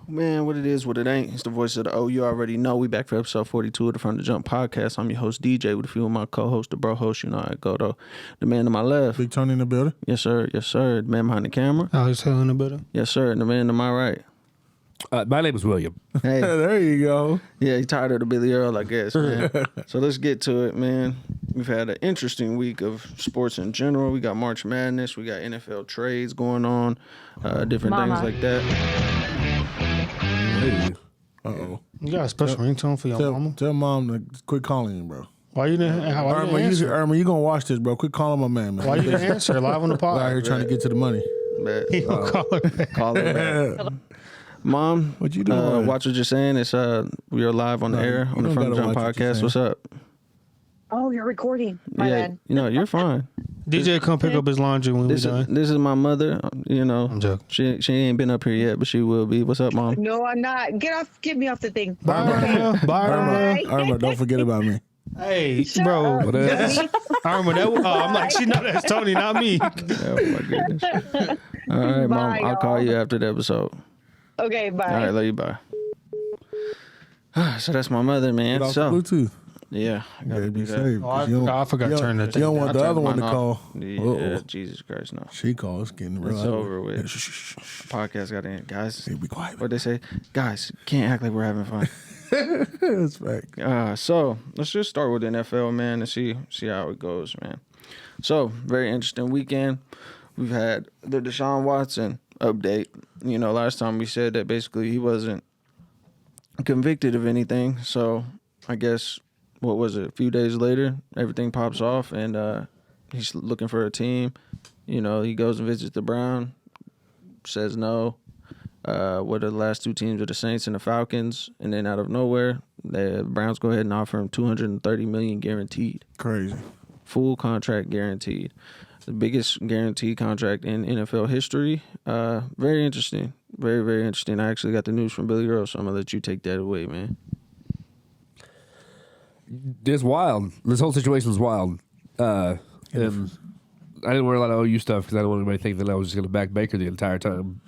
Man, what it is, what it ain't. It's the voice of the O. You already know. We back for episode 42 of the From the Jump podcast. I'm your host, DJ, with a few of my co-hosts, the bro host. You know how I go, though. The man to my left. Big Tony in the building. Yes, sir. Yes, sir. The man behind the camera. Alex Hill in the building. Yes, sir. And the man to my right. My name is William. Hey. There you go. Yeah, you tired of the Billy Earl, I guess, man. So let's get to it, man. We've had an interesting week of sports in general. We got March Madness. We got NFL trades going on. Different things like that. Hey. Uh-oh. You got a special ringtone for your mama? Tell mom to quit calling him, bro. Why you didn't answer? Irma, you gonna watch this, bro. Quit calling my man, man. Why you didn't answer live on the pod? Out here trying to get to the money. He don't call her back. Call her back. Mom, what you doing? Watch what you're saying. It's we are live on the air on the From the Jump podcast. What's up? Oh, you're recording. My bad. You know, you're fine. DJ, come pick up his laundry when we're done. This is my mother. You know, I'm joking. She ain't been up here yet, but she will be. What's up, Mom? No, I'm not. Get me off the thing. Bye, Irma. Bye, Irma. Irma, don't forget about me. Hey, bro. Up. Irma, I'm like, she know that's Tony, not me. Oh, my goodness. All right, Mom. Bye, I'll call y'all. you after the episode. Okay, bye. All right, love you. Bye. So that's my mother, man. Get off So the Bluetooth. Yeah, I gotta Gotta be do that. safe. Oh, I forgot to turn that. You don't want the I other one turned to mine off. call. Yeah, Uh-oh. Jesus Christ, no. She calls, getting real. It's over with. Shh. Podcast got to end, guys. Hey, be quiet. What they say, guys, can't act like we're having fun. That's fact. So let's just start with the NFL, man, and see how it goes, man. So very interesting weekend. We've had the Deshaun Watson update. You know, last time we said that basically he wasn't convicted of anything. So I guess what was it? A few days later, everything pops off, and he's looking for a team. You know, he goes and visits the Browns, says no. What are the last two teams are the Saints and the Falcons, and then out of nowhere, the Browns go ahead and offer him $230 million guaranteed. Crazy. Full contract guaranteed. The biggest guaranteed contract in NFL history. Very interesting. Very, very interesting. I actually got the news from Billy Earl, so I'm going to let you take that away, man. It's wild. This whole situation was wild. And I didn't wear a lot of OU stuff because I didn't want anybody to think that I was just going to back Baker the entire time.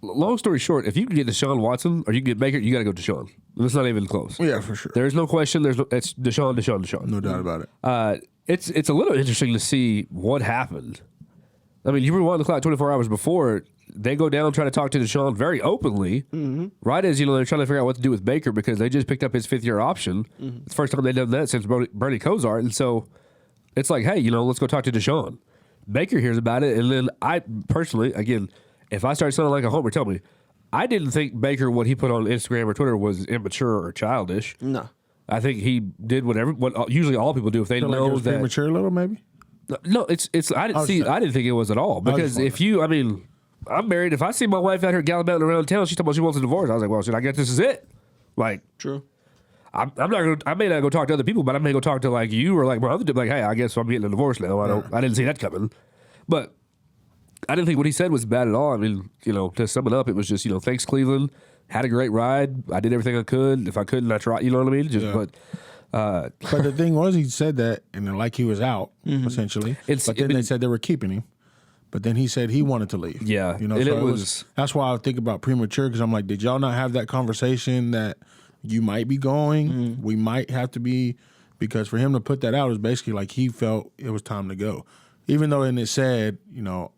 Long story short, if you can get Deshaun Watson or you can get Baker, you got to go Deshaun. It's not even close. Yeah, for sure. There's no question. It's Deshaun. No doubt about it. It's a little interesting to see what happened. I mean, you rewind the clock 24 hours before, they go down and try to talk to Deshaun very openly, right as, they're trying to figure out what to do with Baker because they just picked up his fifth-year option. It's the first time they've done that since Bernie Kosar. And so it's like, hey, let's go talk to Deshaun. Baker hears about it, and then I personally, again, if I start sounding like a homer, tell me. I didn't think Baker, what he put on Instagram or Twitter, was immature or childish. No. I think he did what usually all people do if they Feel like it know was that. premature a little, maybe? No, it's. I didn't see. I didn't think it was at all because I'm married. If I see my wife out here gallivanting around town, she's talking about she wants a divorce. I was like, well, shit, I guess this is it. Like, True. I'm not going. I may not go talk to other people, but I may go talk to like you or like my other. Like, hey, I guess I'm getting a divorce now. I didn't see that coming, but I didn't think what he said was bad at all. I mean, to sum it up, it was just thanks Cleveland. Had a great ride. I did everything I could. If I couldn't, I tried. You know what I mean? But the thing was, he said that, and then like he was out, essentially. But then they said they were keeping him. But then he said he wanted to leave. Yeah. And it was. That's why I think about premature, because I'm like, did y'all not have that conversation that you might be going? We might have to be, because for him to put that out is basically like he felt it was time to go. Even though it said,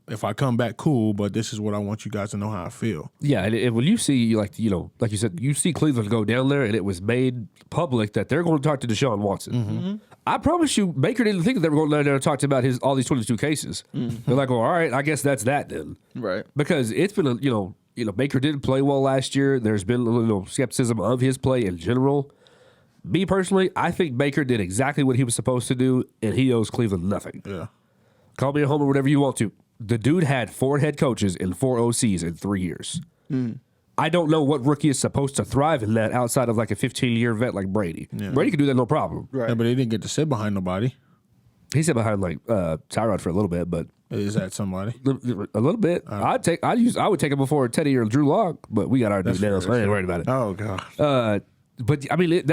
if I come back, cool, but this is what I want you guys to know how I feel. Yeah, and when you see, like you said, you see Cleveland go down there, and it was made public that they're going to talk to Deshaun Watson. I promise you, Baker didn't think that they were going down there to talk about all these 22 cases. They're like, well, all right, I guess that's that then. Right. Because it's been, Baker didn't play well last year. There's been a little skepticism of his play in general. Me personally, I think Baker did exactly what he was supposed to do, and he owes Cleveland nothing. Yeah. Call me a homer, whatever you want to. The dude had 4 head coaches and 4 OCs in 3 years. I don't know what rookie is supposed to thrive in that outside of like a 15-year vet like Brady. Yeah. Brady could do that no problem. Right. Yeah, but he didn't get to sit behind nobody. He sat behind like Tyrod for a little bit, but is that somebody? A little bit. I would take him before Teddy or Drew Lock, but we got our dude now, so I ain't worried about it. Oh god. But I mean,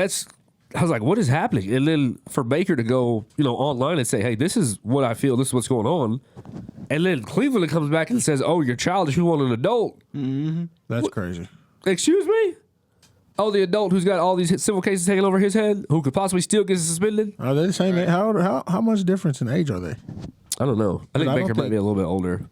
I was like, what is happening? And then for Baker to go, online and say, hey, this is what I feel, this is what's going on. And then Cleveland comes back and says, oh, you're childish, you want an adult. That's crazy. Excuse me? Oh, the adult who's got all these civil cases hanging over his head, who could possibly still get suspended? Are they the same? How much difference in age are they? I don't know. I think Baker might be a little bit older.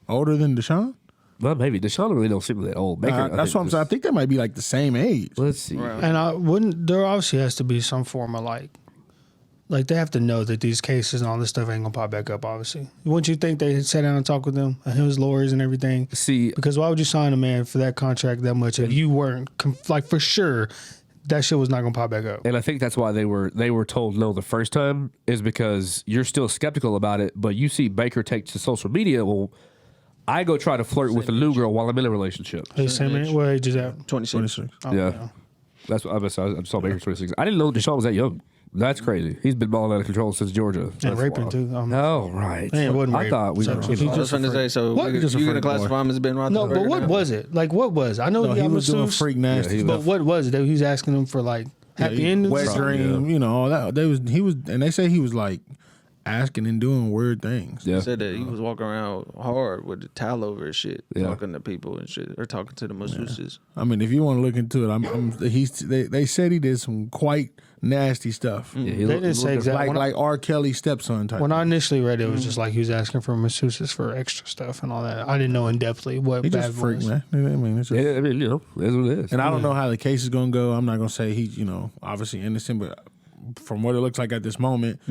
Older than Deshaun? Well, maybe. Deshaun really don't seem that old. Baker, That's what I'm saying. I think they might be like the same age. Let's see. And there obviously has to be some form of like they have to know that these cases and all this stuff ain't gonna pop back up. Obviously, wouldn't you think they sat down and talked with them and his lawyers and everything? See, because why would you sign a man for that contract that much if you weren't like for sure that shit was not gonna pop back up? and I think that's why they were told no the first time is because you're still skeptical about it, but you see Baker take to social media. Well, I go try to flirt with a new girl while I'm in a relationship. Hey, same age? What age is that? 26. Yeah. That's what I saw Baker 26. I didn't know Deshaun was that young. That's crazy. He's been balling out of control since Georgia. And raping too. Oh, right. Man, it wasn't I rape. thought we were. I was going to say, so What? you're going to classify him as Ben Roethlisberger? No, but what was it? Like, what was? I know He was doing freak nasty. but what was it? He was asking them for like happy endings. Wet dream, all that. And they say he was like asking and doing weird things. Yeah. He said that he was walking around hard with the towel over his shit, Yeah. talking to people and shit, or talking to the masseuses. I mean, if you want to look into it, they said he did some quite nasty stuff. Yeah, They didn't say exactly. Like R. Kelly's stepson type. When I initially read it, it was just like he was asking for masseuses for extra stuff and all that. I didn't know in depthly what he bad just freak, was. man. I mean, it's just, Yeah, I mean, it is what it is. and I don't know how the case is going to go. I'm not going to say he's, obviously innocent, but from what it looks like at this moment,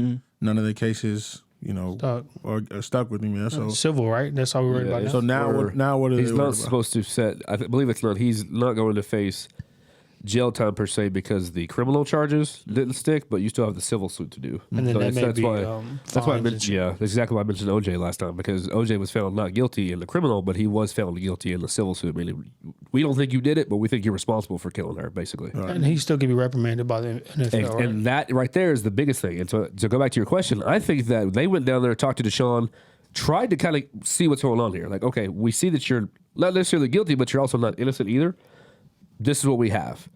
none of the cases, Stuck. are stuck with him. Yeah, so Civil, right? That's all we worried about. so Now. now what are He's they not worried about? supposed to set. I believe it's not. He's not going to face jail time per se because the criminal charges didn't stick, but you still have the civil suit to do. And then So that may that's be, why. That's why I fines and mentioned. shit. Yeah, that's exactly why I mentioned OJ last time because OJ was found not guilty in the criminal, but he was found guilty in the civil suit. Meaning, we don't think you did it, but we think you're responsible for killing her, basically. And he still could be reprimanded by the NFL. And, right? and that right there is the biggest thing. And to go back to your question, I think that they went down there, talked to Deshaun, tried to kind of see what's going on here. Like, okay, we see that you're not necessarily guilty, but you're also not innocent either. This is what we have.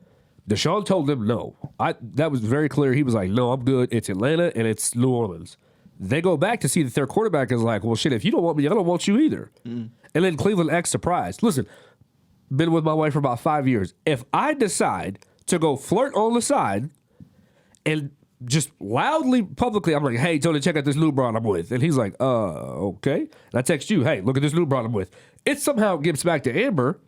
Deshaun told them no. That was very clear. He was like, no, I'm good. It's Atlanta and it's New Orleans. They go back to see that their quarterback is like, well, shit, if you don't want me, I don't want you either. And then Cleveland acts surprised. Listen, been with my wife for about 5 years. If I decide to go flirt on the side and just loudly, publicly, I'm like, hey, Tony, check out this new broad I'm with. And he's like, okay. And I text you, hey, look at this new broad I'm with. It somehow gets back to Amber.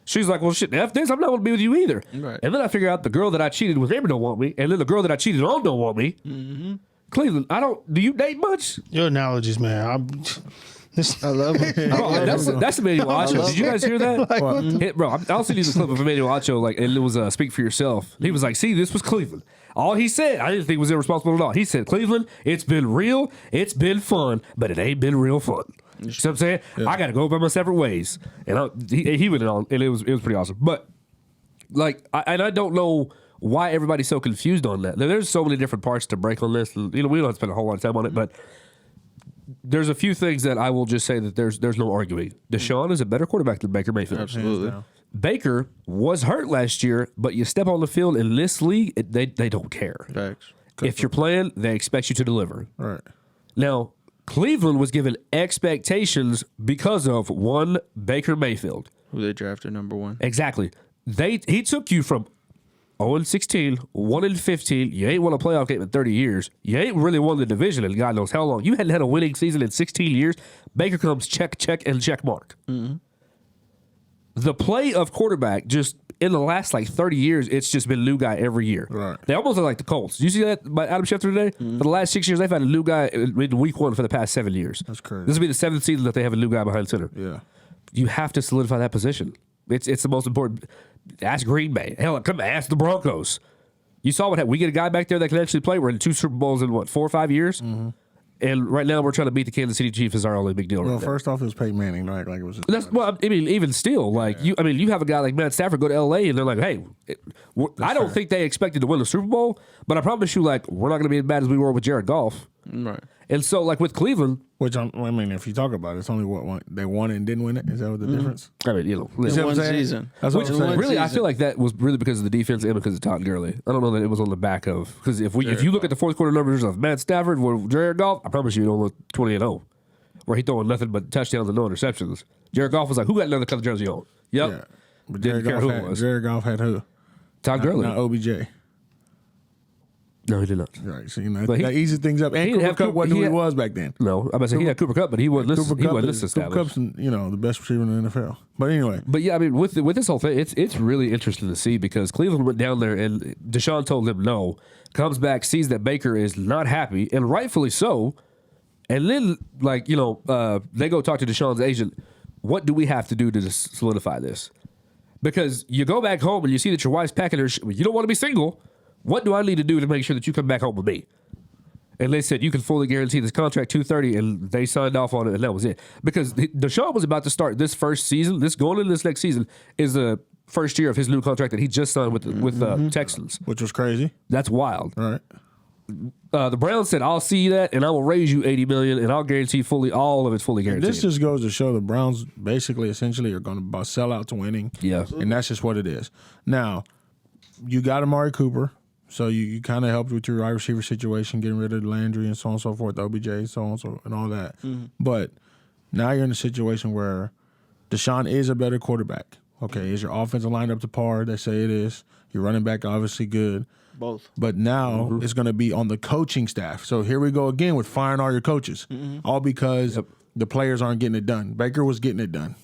She's like, well, shit, F this, I'm not going to be with you either. Right. And then I figure out the girl that I cheated with Amber don't want me. And then the girl that I cheated on don't want me. Cleveland, do you date much? Your analogies, man. I love him. Bro, that's Emmanuel Acho. Did you guys hear that? Bro, I'll send you the clip of Emmanuel Acho, and it was Speak for Yourself. He was like, see, this was Cleveland. All he said, I didn't think was irresponsible at all. He said, Cleveland, it's been real, it's been fun, but it ain't been real fun. You know what I'm saying? Yeah. I got to go by my separate ways. And he went on, and it was pretty awesome. But, I don't know why everybody's so confused on that. There's so many different parts to break on this. We don't have to spend a whole lot of time on it, but there's a few things that I will just say that there's no arguing. Deshaun is a better quarterback than Baker Mayfield. Absolutely. Baker was hurt last year, but you step on the field in this league, they don't care. Facts. If you're playing, they expect you to deliver. All right. Now, Cleveland was given expectations because of one Baker Mayfield. Who they drafted number 1. Exactly. He took you from 0-16, 1-15. You ain't won a playoff game in 30 years. You ain't really won the division in God knows how long. You hadn't had a winning season in 16 years. Baker comes check, and check mark. Mm-hmm. The play of quarterback just in the last 30 years, it's just been a new guy every year. Right. They almost look like the Colts. Did you see that by Adam Schefter today? For the last 6 years, they've had a new guy in week 1 for the past 7 years. That's crazy. This will be the 7th season that they have a new guy behind center. Yeah. You have to solidify that position. It's the most important. Ask Green Bay. Hell, come ask the Broncos. You saw what happened. We get a guy back there that can actually play. We're in 2 Super Bowls in 4 or 5 years? Mm-hmm. And right now we're trying to beat the Kansas City Chiefs is our only big deal right now. First off, it was Peyton Manning, right? Like it was. I mean, even still, you have a guy like Matt Stafford go to L.A. and they're like, hey, I don't think they expected to win the Super Bowl, but I promise you, we're not going to be as bad as we were with Jared Goff. Right. And so, with Cleveland, which if you talk about it, it's only what they won it and didn't win it. Is that what the difference? I mean, It's one season. That's what I'm saying. Really, I feel like that was really because of the defense and because of Todd Gurley. I don't know that it was on the back of because if you look at the fourth quarter numbers of Matt Stafford with Jared Goff, I promise you, it don't look 20-0, where he throwing nothing but touchdowns and no interceptions. Jared Goff was like, "Who got another color jersey on?" Yep. Yeah. But Didn't care who it was. Jared Goff had who? Todd Gurley. Not OBJ. No, he did not. Right, so you know But that eases things up. And he didn't Cooper have Cup Cooper- wasn't who he he had- was back then. No, I'm about to say he had Cooper Cup, but he wasn't listed. He wasn't listed Cooper established. Cup's, the best receiver in the NFL. But anyway, But yeah, I mean, with this whole thing, it's really interesting to see because Cleveland went down there and Deshaun told him no, comes back, sees that Baker is not happy, and rightfully so. And then, they go talk to Deshaun's agent. What do we have to do to solidify this? Because you go back home and you see that your wife's packing her. You don't want to be single. What do I need to do to make sure that you come back home with me? And they said, you can fully guarantee this contract $230, and they signed off on it, and that was it. Because Deshaun was about to start this first season, going into this next season, is the first year of his new contract that he just signed with Texans. which was crazy. That's wild. All right. The Browns said, I'll see that, and I will raise you $80 million, and I'll guarantee all of it's fully guaranteed. This just goes to show the Browns essentially are going to sell out to winning. Yeah. And that's just what it is. Now, you got Amari Cooper. So you kind of helped with your wide receiver situation, getting rid of Landry and so on and so forth, OBJ, so on and so and all that. But now you're in a situation where Deshaun is a better quarterback. Okay, is your offensive line up to par? They say it is. Your running back obviously good. Both. But now it's going to be on the coaching staff. So here we go again with firing all your coaches, all because the players aren't getting it done. Baker was getting it done.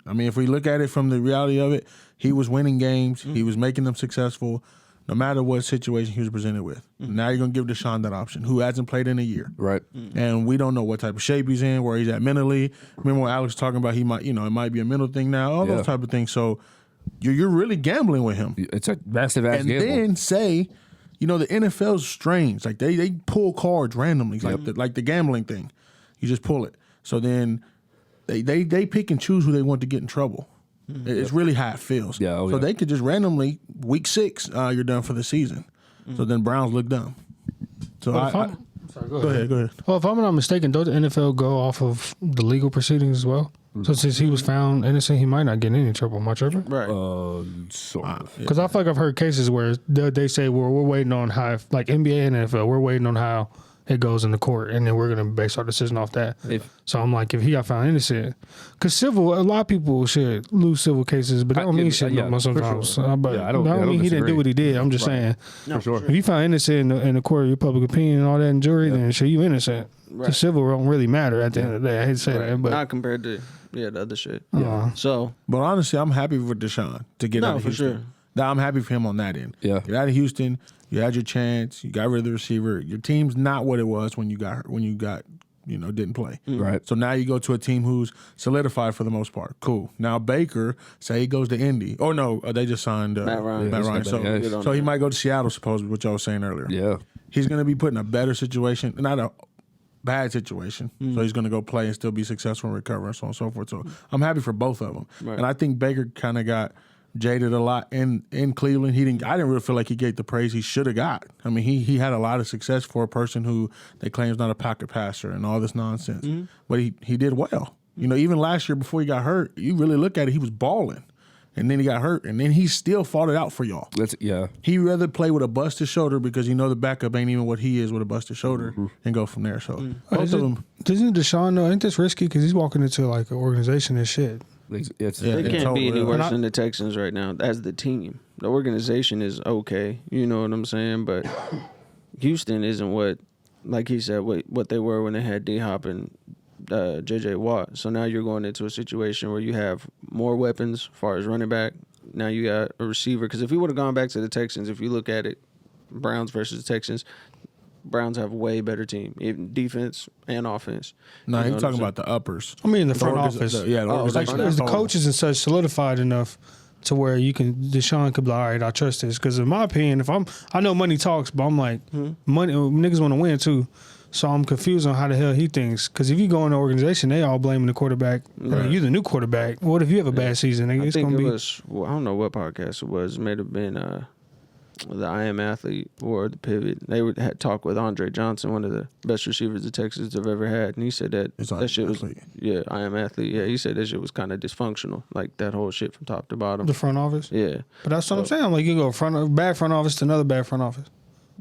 I mean, if we look at it from the reality of it, he was winning games. He was making them successful. No matter what situation he was presented with. Now you're going to give Deshaun that option, who hasn't played in a year. Right. And we don't know what type of shape he's in, where he's at mentally. Remember when Alex was talking about he might, it might be a mental thing now, all those type of things. So you're really gambling with him. It's a massive ass And gamble. then say, the NFL's strange. Like they pull cards randomly, like the gambling thing. You just pull it. So then they pick and choose who they want to get in trouble. It's really how it feels. Yeah, so they could just randomly, week 6, you're done for the season. So then Browns look dumb. So Well, go ahead. Well, if I'm not mistaken, don't the NFL go off of the legal proceedings as well? So since he was found innocent, he might not get in any trouble. Am I tripping? Right. Sort of. Because I feel like I've heard cases where they say, well, we're waiting on how, like NBA and NFL, we're waiting on how it goes in the court, and then we're going to base our decision off that. So I'm like, if he got found innocent, because a lot of people should lose civil cases, but that don't mean shit no more sometimes. Sure. But I don't mean he didn't disagree. do what he did. I'm just saying, For sure. if you found innocent in the court of your public opinion and all that in jury, then sure, you innocent. The civil don't really matter at the end of the day. I hate to say that, but not compared to the other shit. Yeah. So But honestly, I'm happy for Deshaun to get out of for Houston. sure. Now, I'm happy for him on that end. Yeah. You're out of Houston. You had your chance. You got rid of the receiver. Your team's not what it was when you got hurt, didn't play. Right. So now you go to a team who's solidified for the most part. Cool. Now Baker, say he goes to Indy. Oh no, they just signed Matt Ryan. Matt Yeah, Ryan. he's So, got that. Good on so he that. might go to Seattle, supposedly, what y'all was saying earlier. Yeah. He's going to be put in a better situation, not a bad situation. So he's going to go play and still be successful and recover and so on and so forth. So I'm happy for both of them. Right. And I think Baker kind of got jaded a lot in Cleveland. I didn't really feel like he gave the praise he should have got. I mean, he had a lot of success for a person who they claim is not a pocket passer and all this nonsense. But he did well. Even last year before he got hurt, you really look at it, he was balling. And then he got hurt, and then he still fought it out for y'all. He rather play with a busted shoulder because the backup ain't even what he is with a busted shoulder and go from there. So both of them. Doesn't Deshaun know? Ain't this risky? Because he's walking into like an organization and shit. they it's can't be any over. worse than the Texans right now as the team. The organization is okay. You know what I'm saying? But Houston isn't what, like he said, what they were when they had D-Hop and J.J. Watt. So now you're going into a situation where you have more weapons as far as running back. Now you got a receiver. Because if he would have gone back to the Texans, if you look at it, Browns versus the Texans, Browns have a way better team, even defense and offense. No, You know he's what talking I'm about the uppers. I mean, the The front orga- office. the organization Like, as the a whole. coaches and such solidified enough to where Deshaun could be like, all right, I trust this. Because in my opinion, I know money talks, but I'm like, money niggas want to win too. So I'm confused on how the hell he thinks. Because if you go in the organization, they all blaming the quarterback. I mean, you're the new quarterback. What if you have a bad season? Nigga? I It's think gonna it be. was, I don't know what podcast it was. It may have been the I Am Athlete or the Pivot. They had talked with Andre Johnson, one of the best receivers the Texans have ever had, and he said that It's that shit was Athlete. I Am Athlete. Yeah, he said that shit was kind of dysfunctional, like that whole shit from top to bottom. The front office. Yeah, But that's what I'm saying. Like you go bad front office to another bad front office.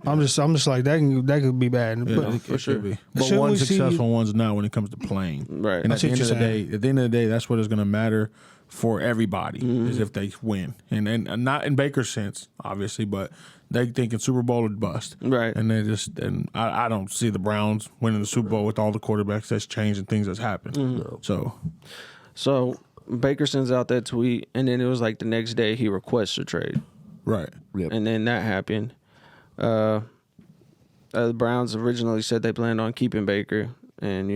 I'm just like that could be bad. Yeah, But it for sure. could be. But Shouldn't one we see- successful one's not when it comes to playing. right. And I at see the what end of you're the day, that's what is going to matter for everybody is if they win, and not in Baker's sense, obviously, but they thinking Super Bowl or bust, Right. And I don't see the Browns winning the Super Bowl with all the quarterbacks that's changed and things that's happened. So Baker sends out that tweet, and then it was like the next day he requests a trade, Right. Yep. and then that happened. The Browns originally said they planned on keeping Baker and,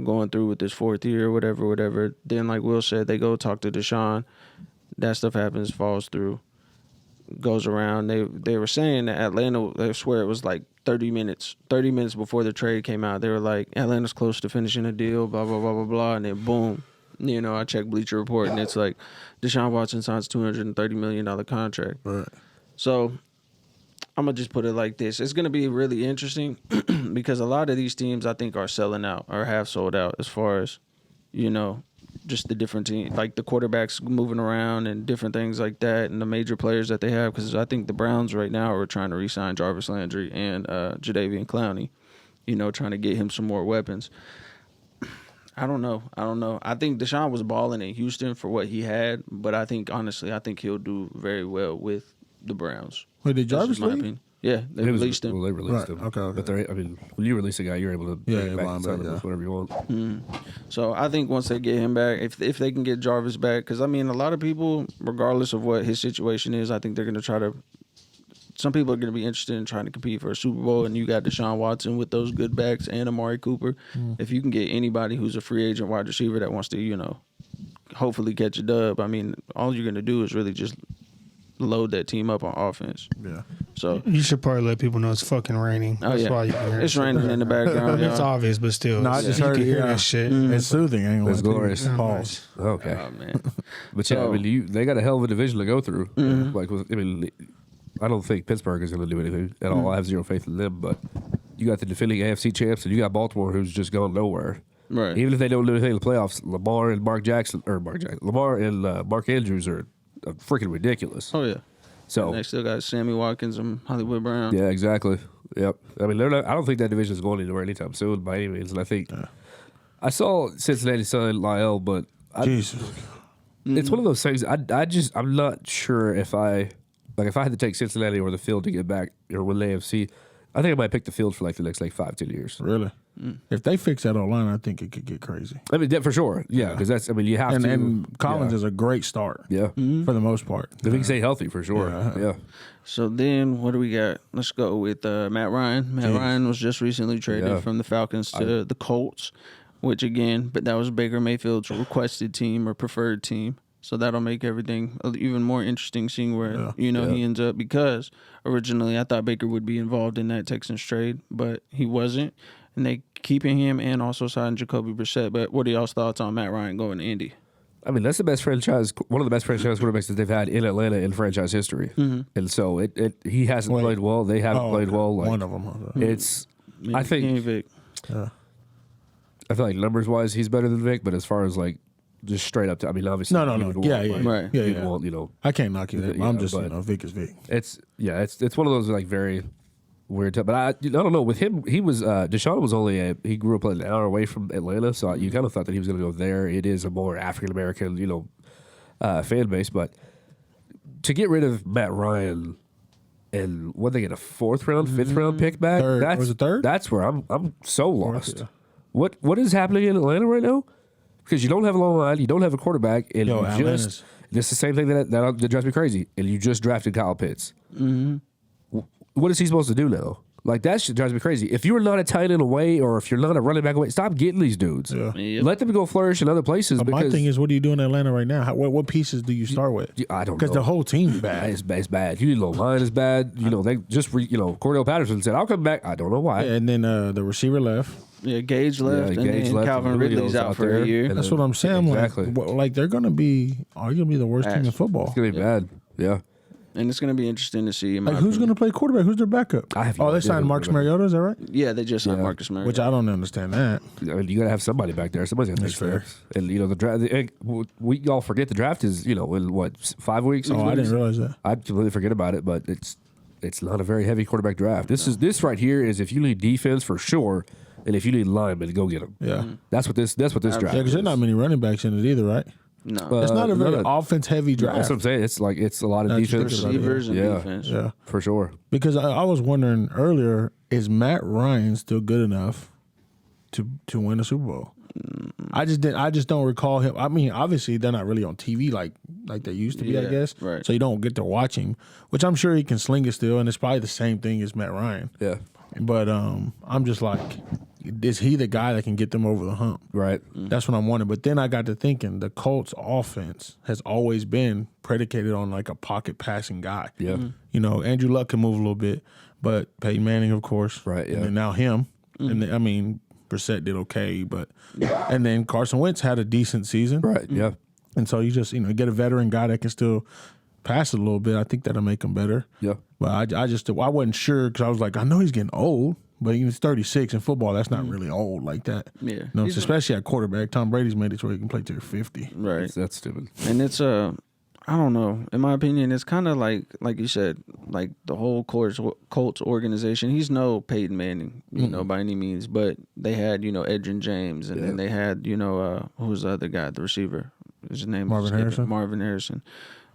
going through with this 4th year, whatever. Then, like Will said, they go talk to Deshaun. That stuff happens, falls through, goes around. They were saying that Atlanta, I swear it was like 30 minutes before the trade came out. They were like, Atlanta's close to finishing a deal, blah, blah, blah, blah, blah. And then boom, I checked Bleacher Report, and it's like Deshaun Watson signs $230 million contract. Right. So I'm going to just put it like this. It's going to be really interesting because a lot of these teams, I think, are selling out or have sold out as far as, just the different teams, like the quarterbacks moving around and different things like that, and the major players that they have. Because I think the Browns right now are trying to re-sign Jarvis Landry and Jadeveon Clowney, trying to get him some more weapons. I don't know. I think Deshaun was balling in Houston for what he had, but honestly, I think he'll do very well with the Browns. Wait, did That's Jarvis just my leave? opinion. Yeah, they It was- released him. Well, they released Right, him. okay. But when you release a guy, you're able to bring him back line and sign back, him with whatever you want. So I think once they get him back, if they can get Jarvis back, because a lot of people, regardless of what his situation is, I think they're going to try to. Some people are going to be interested in trying to compete for a Super Bowl, and you got Deshaun Watson with those good backs and Amari Cooper. If you can get anybody who's a free agent wide receiver that wants to, hopefully catch a dub, all you're going to do is really just load that team up on offense. Yeah. So You should probably let people know it's fucking raining. Oh, That's yeah. why you can hear It's it. raining in the background. It's y'all. obvious, but still, No, I just you heard can it, hear yeah. that shit. It's soothing. I ain't It's gonna glorious. Pause. Okay. Oh man. But yeah, So- they got a hell of a division to go through. I don't think Pittsburgh is going to do anything at all. I have zero faith in them. But you got the defending AFC champs, and you got Baltimore, who's just gone nowhere. Right. Even if they don't do anything in the playoffs, Lamar and Mark Andrews are freaking ridiculous. Oh yeah. So They still got Sammy Watkins and Hollywood Brown. yeah, exactly. Yep. They're not. I don't think that division is going anywhere anytime soon by any means. And I think I saw Cincinnati sign Lyle, but Jesus. it's one of those things. I'm not sure if I had to take Cincinnati or the field to get back or win the AFC. I think I might pick the field for the next 5-10 years. Really? If they fix that line, I think it could get crazy. For sure. Yeah, because that's. You have to. And Collins yeah. is a great start. Yeah. For the most part. If he can stay healthy, for sure. Yeah. So then, what do we got? Let's go with Matt Ryan. Matt Ryan was just recently traded Yeah. from the Falcons to the Colts, which again, but that was Baker Mayfield's requested team or preferred team. So that'll make everything even more interesting, seeing where he ends up. Because originally I thought Baker would be involved in that Texans trade, but he wasn't, and they keeping him and also signing Jacoby Brissett. But what are y'all's thoughts on Matt Ryan going to Indy? That's the best franchise, one of the best franchise quarterbacks that they've had in Atlanta in franchise history. And so he hasn't played well. They haven't played well. One of them. It's, I think, Vic. I feel like numbers wise, he's better than Vic, but as far as just straight up to, obviously. No. you would Yeah, want, yeah. Right. Yeah, you'd yeah. want, I can't knock you. That. Yeah, I'm just, but- Vic is Vic. it's one of those very weird. But I don't know. With him, he was Deshaun was he grew up an hour away from Atlanta, so you kind of thought that he was going to go there. It is a more African American, fan base. But to get rid of Matt Ryan and when they get a 4th round, 5th round pick back, Third. Was it third? That's where I'm so lost. yeah. What is happening in Atlanta right now? Because you don't have a long line, you don't have a quarterback, and Yo, you Atlanta's- just this is the same thing that drives me crazy. And you just drafted Kyle Pitts. What is he supposed to do now? That shit drives me crazy. If you're not a tight end away, or if you're not a running back away, stop getting these dudes. Yeah. Yep. Let them go flourish in other places. But my because thing is, what do you do in Atlanta right now? What pieces do you start with? I don't know. Because the whole team's bad. It's bad. You need a line is bad. They just Cordell Patterson said, "I'll come back." I don't know why. And then the receiver left. Yeah, Gage left, and Gage then left, Calvin and Ridley's Julio's out for there. a year. And That's what I'm saying. Exactly. They're going to be arguably the worst team in football. It's gonna be bad. Yeah. And it's going to be interesting to see. Who's going to play quarterback? Who's their backup? I have no they idea signed who Marcus they're gonna- Mariota. Is that right? Yeah, they just signed Marcus Mariota. Which I don't understand that. You got to have somebody back there. Somebody's got to take fair. steps. And the draft. We all forget the draft is in what 5 weeks. 6 Oh, I weeks? didn't realize that. I completely forget about it, but it's not a very heavy quarterback draft. This right here is if you need defense for sure, and if you need linemen, go get them. Yeah. That's what this draft. Yeah, because is. there's not many running backs in it either, right? No. It's not a very no. offense heavy draft. That's what I'm saying. It's a lot of That's defense. Receivers and Yeah. defense. Yeah, For sure. because I was wondering earlier, is Matt Ryan still good enough to win a Super Bowl? I just don't recall him. I mean, obviously they're not really on TV like they used to be, I Yeah, guess. right. So you don't get to watch him, which I'm sure he can sling it still, and it's probably the same thing as Matt Ryan. Yeah. But I'm just like, is he the guy that can get them over the hump? Right. That's what I'm wondering. But then I got to thinking, the Colts offense has always been predicated on like a pocket passing guy. Yeah. You know, Andrew Luck can move a little bit, but Peyton Manning, of course. Right, yeah. And then now him. And then, I mean, Brissett did okay, but and then Carson Wentz had a decent season. Right. Yeah. And so you just, get a veteran guy that can still pass it a little bit. I think that'll make him better. Yeah. But I wasn't sure because I was like, I know he's getting old, but he's 36 in football. That's not really old like that. Yeah. No, He's especially at quarterback. Tom Brady's made it to where he can play till 50. Right. That's stupid. And it's I don't know. In my opinion, it's kind of like you said, like the whole Colts organization. He's no Peyton Manning, you know, by any means. But they had, Edgerrin James, and then they had, who's the other guy, the receiver? His name Marvin Harrison? Marvin Harrison.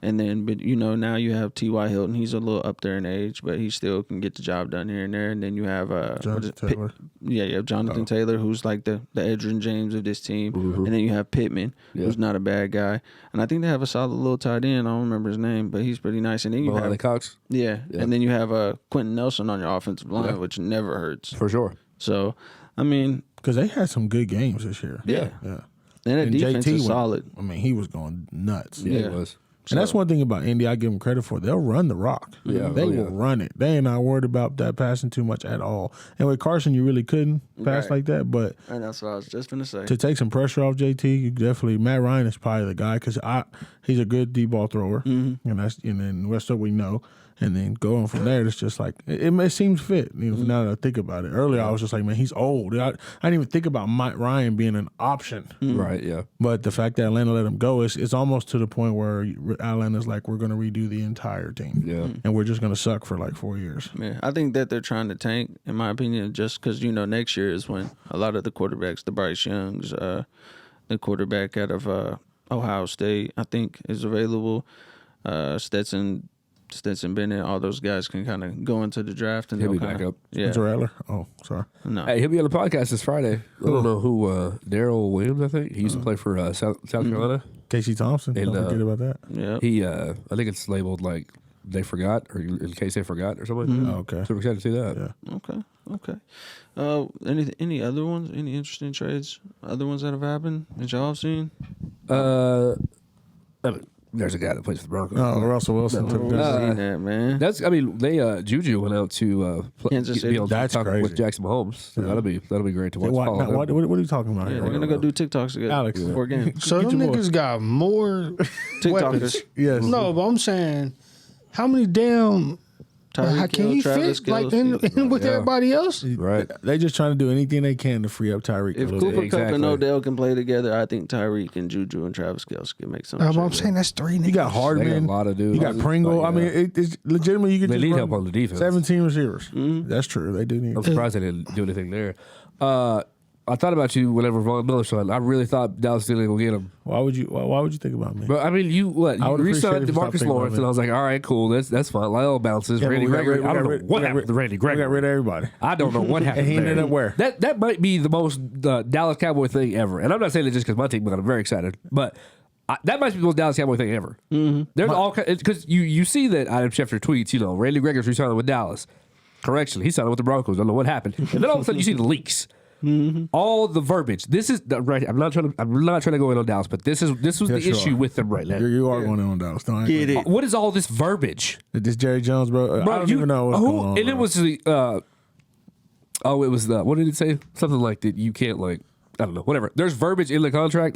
And then, but now you have T.Y. Hilton. He's a little up there in age, but he still can get the job done here and there. And then you have Jonathan Taylor. you have Jonathan Taylor, who's like the Edgerrin James of this team. And then you have Pittman, who's not a bad guy. And I think they have a solid little tight end. I don't remember his name, but he's pretty nice. And then you have Cox. yeah, and then you have Quentin Nelson on your offensive line, which never hurts. For sure. So, I mean, Because they had some good games this year. yeah, Yeah. and the And defense JT is went- solid. I mean, he was going nuts. Yeah, Yeah. it was. And that's one thing about Indy I give them credit for. They'll run the rock. Yeah, They will run it. They ain't not worried about that passing too much at all. And with Carson, you really couldn't pass Right. like that. But And that's what I was just gonna say. to take some pressure off JT, you definitely Matt Ryan is probably the guy because he's a good deep ball thrower, and then the rest of it we know. And then going from there, it's just like it seems fit. Now that I think about it, earlier I was just like, man, he's old. I didn't even think about Mike Ryan being an option. Right. Yeah. But the fact that Atlanta let him go it's almost to the point where Atlanta's like, we're going to redo the entire team, Yeah. and we're just going to suck for like 4 years. Yeah, I think that they're trying to tank, in my opinion, just because next year is when a lot of the quarterbacks, the Bryce Youngs, the quarterback out of Ohio State, I think is available. Stetson Bennett, all those guys can kind of go into the draft and He'll they'll be back kinda, up. Yeah, Spencer Rattler? Oh, sorry. no, Hey, he'll be on the podcast this Friday. I don't know who. Daryl Williams, I think. He used to play for South Carolina. Casey Thompson. And, Don't forget about that. yeah, He, I think it's labeled like they forgot, or in case they forgot, or something like that. Oh, okay. Super excited to see that. Yeah. okay. Any other ones? Any interesting trades? Other ones that have happened that y'all have seen? I mean, there's a guy that plays for the Broncos. Oh, Russell Wilson took I've that. seen that, man. They Juju went out to Kansas City. be on That's TikTok crazy. with Jackson Mahomes. So that'll be great to watch. What, follow what, him. what are you talking about Yeah, here? they're gonna go do TikToks together. Alex. before games. So Get them your boy. niggas got more TikTokers. weapons. Yes. No, but I'm saying, how many damn? How Tyreek can Hill, he Travis fit like Kelce. in with Yeah. everybody else? Right. They just trying to do anything they can to free up Tyreek. a If little Cooper bit. Kupp Exactly. and Odell can play together, I think Tyreek and Juju and Travis Kelce can make something. I'm saying that's three niggas. You got They got Hardman. a lot of dudes. You got Pringle. Like, I mean, it's legitimately you could They just need run help on the defense. 17 receivers. That's true. They do need. I'm surprised they didn't do anything there. I thought about you whenever Von Miller signed. I really thought Dallas didn't go get him. Why would you think about me? But I mean, you I would appreciate re-signed if you stopped DeMarcus thinking Lawrence, about and me. I was like, all right, cool, that's fine. Lyle bounces. Yeah, Randy but we got Gregory. rid- I don't we know got what rid- happened to Randy We Gregory. got rid of everybody. I don't know what happened. And he ended there. up where? That might be the most Dallas Cowboy thing ever. And I'm not saying it just because my team got. I'm very excited, but that might be the most Dallas Cowboy thing ever. There's all because you see that Adam Schefter tweets. Randy Gregory's resigning with Dallas. Correction, he signed with the Broncos. I don't know what happened, and then all of a sudden you see the leaks. All the verbiage. This is right. I'm not trying to go in on Dallas, but this was the Yes, you issue are. with them right now. You are going on Dallas. Don't act like- What is all this verbiage? This Jerry Jones, bro. Bro, I don't even know what's going on. And bro. it was the it was the what did it say? Something like that you can't I don't know, whatever. There's verbiage in the contract.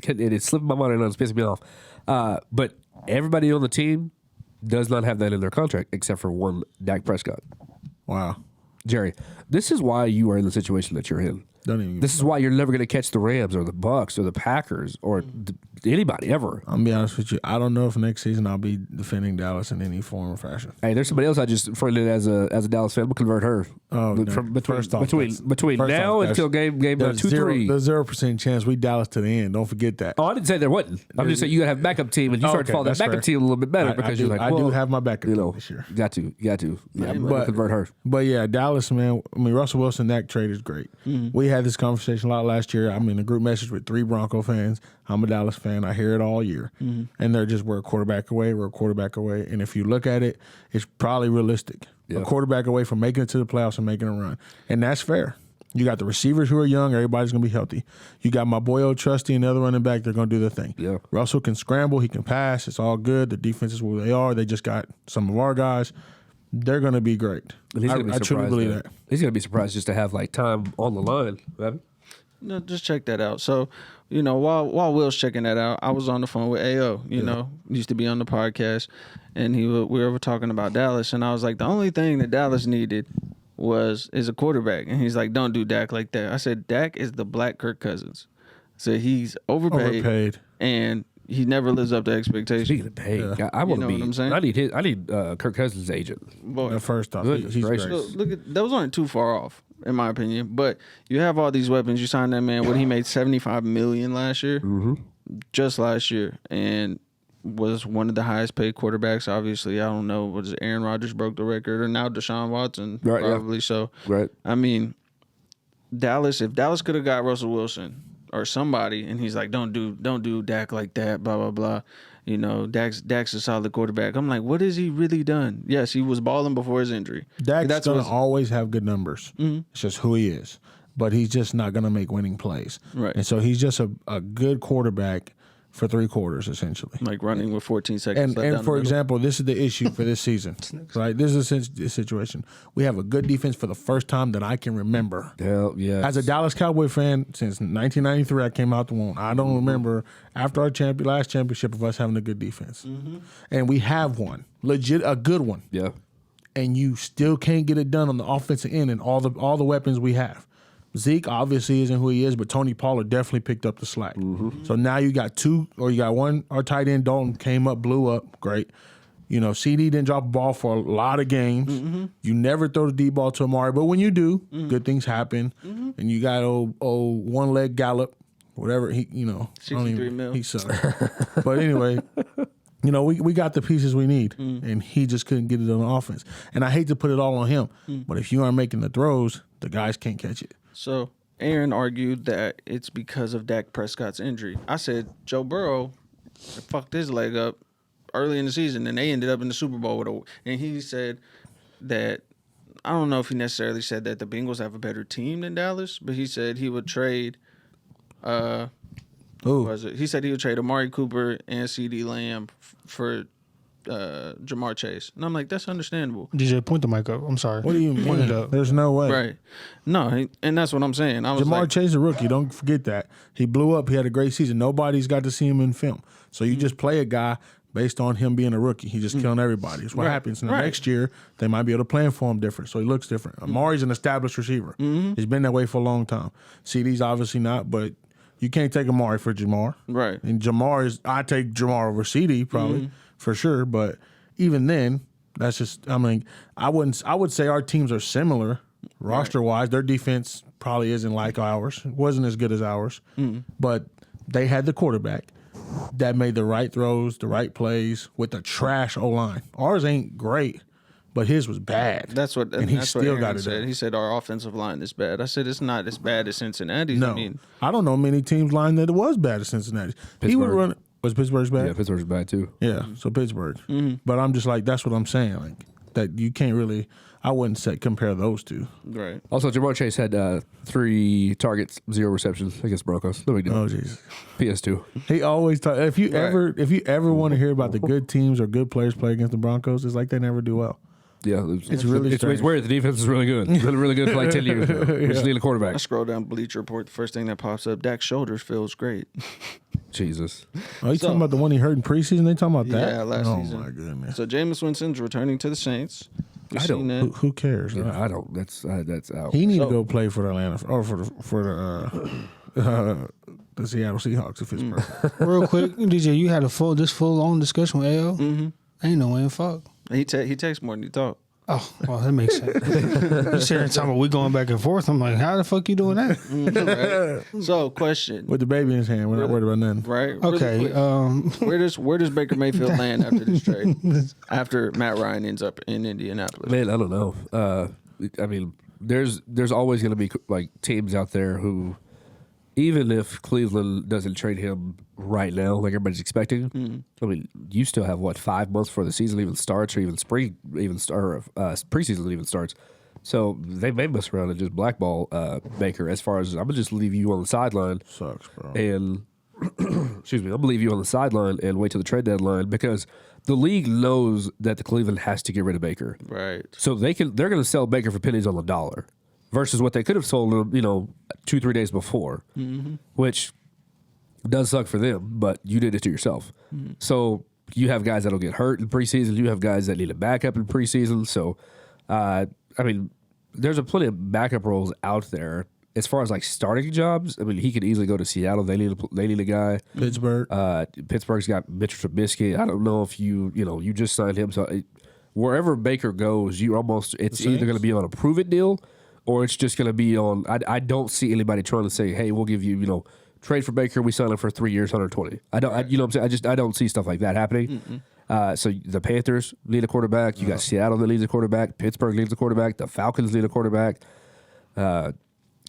It slipped my mind and it's pissing me off. But everybody on the team does not have that in their contract except for one Dak Prescott. Wow. Jerry, this is why you are in the situation that you're in. Don't even. This is why you're never going to catch the Rams or the Bucks or the Packers or anybody ever. I'm gonna be honest with you. I don't know if next season I'll be defending Dallas in any form or fashion. Hey, there's somebody else I just friended as a Dallas fan. We'll convert her. Oh, no. Between First off, now until game there's 2-3. There's 0% chance we Dallas to the end. Don't forget that. Oh, I didn't say there wasn't. I'm just saying you got to have a backup team, and you start to follow that that's backup fair. team a little bit better because you're like, I well, do have my backup you team know, this year. you got to. Yeah, But convert her. But yeah, Dallas, man. I mean, Russell Wilson, that trade is great. We had this conversation a lot last year. I'm in a group message with 3 Bronco fans. I'm a Dallas fan. I hear it all year, and they're just we're a quarterback away. We're a quarterback away. And if you look at it, it's probably realistic. Yeah. A quarterback away from making it to the playoffs and making a run, and that's fair. You got the receivers who are young. Everybody's gonna be healthy. You got my boy Old Trusty and the other running back. They're gonna do their thing. Yeah. Russell can scramble. He can pass. It's all good. The defense is where they are. They just got some of our guys. They're gonna be great. And he's gonna be I truly surprised, believe though. that. He's going to be surprised just to have like time on the line. Right? No, just check that out. So, while Will's checking that out, I was on the phone with AO. Used to be on the podcast, and we were talking about Dallas, and I was like, the only thing that Dallas needed is a quarterback, and he's like, don't do Dak like that. I said, Dak is the black Kirk Cousins. So he's overpaid. And he never lives up to expectations. Speaking of pay, I want to be. what I'm saying? I need Kirk Cousins' agent. Boy, First off, Goodness he's gracious. great. look at those aren't too far off, in my opinion. But you have all these weapons. You signed that man. He made $75 million last year, just last year, and was one of the highest paid quarterbacks. Obviously, I don't know, was it Aaron Rodgers broke the record, or now Deshaun Watson, Right, yeah. probably so. Right. I mean, if Dallas could have got Russell Wilson or somebody, and he's like, don't do Dak like that, blah blah blah. Dak's a solid quarterback. I'm like, what has he really done? Yes, he was balling before his injury. Dak's going to always have good numbers. It's just who he is. But he's just not going to make winning plays. Right. And so he's just a good quarterback for 3 quarters, essentially. Like running with 14 seconds. And for example, this is the issue for this season, right? This is a situation. We have a good defense for the first time that I can remember. Hell yeah. As a Dallas Cowboy fan, since 1993, I came out the womb. I don't remember after our last championship of us having a good defense. And we have one, legit a good one. Yeah. And you still can't get it done on the offensive end and all the weapons we have. Zeke obviously isn't who he is, but Tony Pollard definitely picked up the slack. So now you got 2, or you got 1. Our tight end Dalton came up, blew up, great. CD didn't drop a ball for a lot of games. You never throw the deep ball to Amari, but when you do, good things happen. And you got old one-leg Gallup, whatever he, 63 mil. He sucks. But anyway. We got the pieces we need, and he just couldn't get it on offense. And I hate to put it all on him, but if you aren't making the throws, the guys can't catch it. So Aaron argued that it's because of Dak Prescott's injury. I said Joe Burrow fucked his leg up early in the season, and they ended up in the Super Bowl and he said that, I don't know if he necessarily said that the Bengals have a better team than Dallas, but he said he would trade he said he would trade Amari Cooper and CD Lamb for Jamar Chase. And I'm like, that's understandable. DJ, point the mic up. I'm sorry. What do you Point mean? it up. There's no way. Right. No, and that's what I'm saying. I was Jamar like, Chase is a rookie. Don't forget that. He blew up. He had a great season. Nobody's got to see him in film. So you just play a guy based on him being a rookie. He's just killing everybody. It's what happens. And next year, they might be able to plan for him different. So he looks different. Amari's an established receiver. He's been that way for a long time. CD's obviously not, but you can't take Amari for Jamar. Right. And I take Jamar over CD probably for sure. But even then, that's just, I would say our teams are similar roster wise. Their defense probably isn't like ours. It wasn't as good as ours. But they had the quarterback that made the right throws, the right plays with the trash O-line. Ours ain't great, but his was bad. That's what and he that's still what Aaron got it said. done. He said our offensive line is bad. I said it's not as bad as Cincinnati's. No, I mean, I don't know many teams line that it was bad as Cincinnati. He would run. Was Pittsburgh's bad? Yeah, Pittsburgh's bad too. Yeah, so Pittsburgh. But I'm just like, that's what I'm saying. Like that you can't really. I wouldn't compare those two. right. Also, Jamar Chase had 3 targets, 0 receptions against Broncos. No big deal. Oh Jesus. PS2. He always talk. If you ever want to hear about the good teams or good players play against the Broncos, it's like they never do well. Yeah, It's really strange. it's weird. The defense is really good. Been really good for like 10 years now. We just need a I quarterback. scroll down Bleacher Report. The first thing that pops up, Dak's shoulders feels great. Jesus. Oh, you talking about the one he hurt in preseason? They talking about that? Yeah, last oh season. Oh my goodness. So Jameis Winston's returning to the Saints. I don't- Who cares? I don't. That's out. He need to go play for the Atlanta or for the Seattle Seahawks if it's perfect. Real quick, DJ, you had this full long discussion with AO. Mm-hmm. Ain't no way in fuck. He takes more than he talk. Oh, well, that makes sense. You sitting there talking about we going back and forth. I'm like, how the fuck you doing that? Right? So, question. With the baby in his hand, we're not worried about nothing. Right. Okay. Really quick. Where does Baker Mayfield land after this trade? After Matt Ryan ends up in Indianapolis? Man, I don't know. I mean, there's always going to be like teams out there who, even if Cleveland doesn't trade him right now, like everybody's expecting, I mean, you still have 5 months before the season even starts, or even spring preseason even starts. So they may mess around and just blackball Baker. As far as I'm gonna just leave you on the sideline, Sucks, bro. and excuse me, I'm gonna leave you on the sideline and wait till the trade deadline because the league knows that the Cleveland has to get rid of Baker. Right. So they're going to sell Baker for pennies on the dollar versus what they could have sold him, 2-3 days before, which does suck for them, but you did it to yourself. So you have guys that'll get hurt in preseason. You have guys that need a backup in preseason. So, I mean, there's a plenty of backup roles out there. As far as like starting jobs, I mean, he could easily go to Seattle. They need a guy. Pittsburgh. Pittsburgh's got Mitchell Trubisky. I don't know if you just signed him. So wherever Baker goes, it's either going to be on a prove it deal or it's just going to be on. I don't see anybody trying to say, hey, we'll give you, trade for Baker. We sign him for 3 years, 120. I don't. You know what I'm saying? I don't see stuff like that happening. So the Panthers need a quarterback. You got Seattle that needs a quarterback. Pittsburgh needs a quarterback. The Falcons need a quarterback.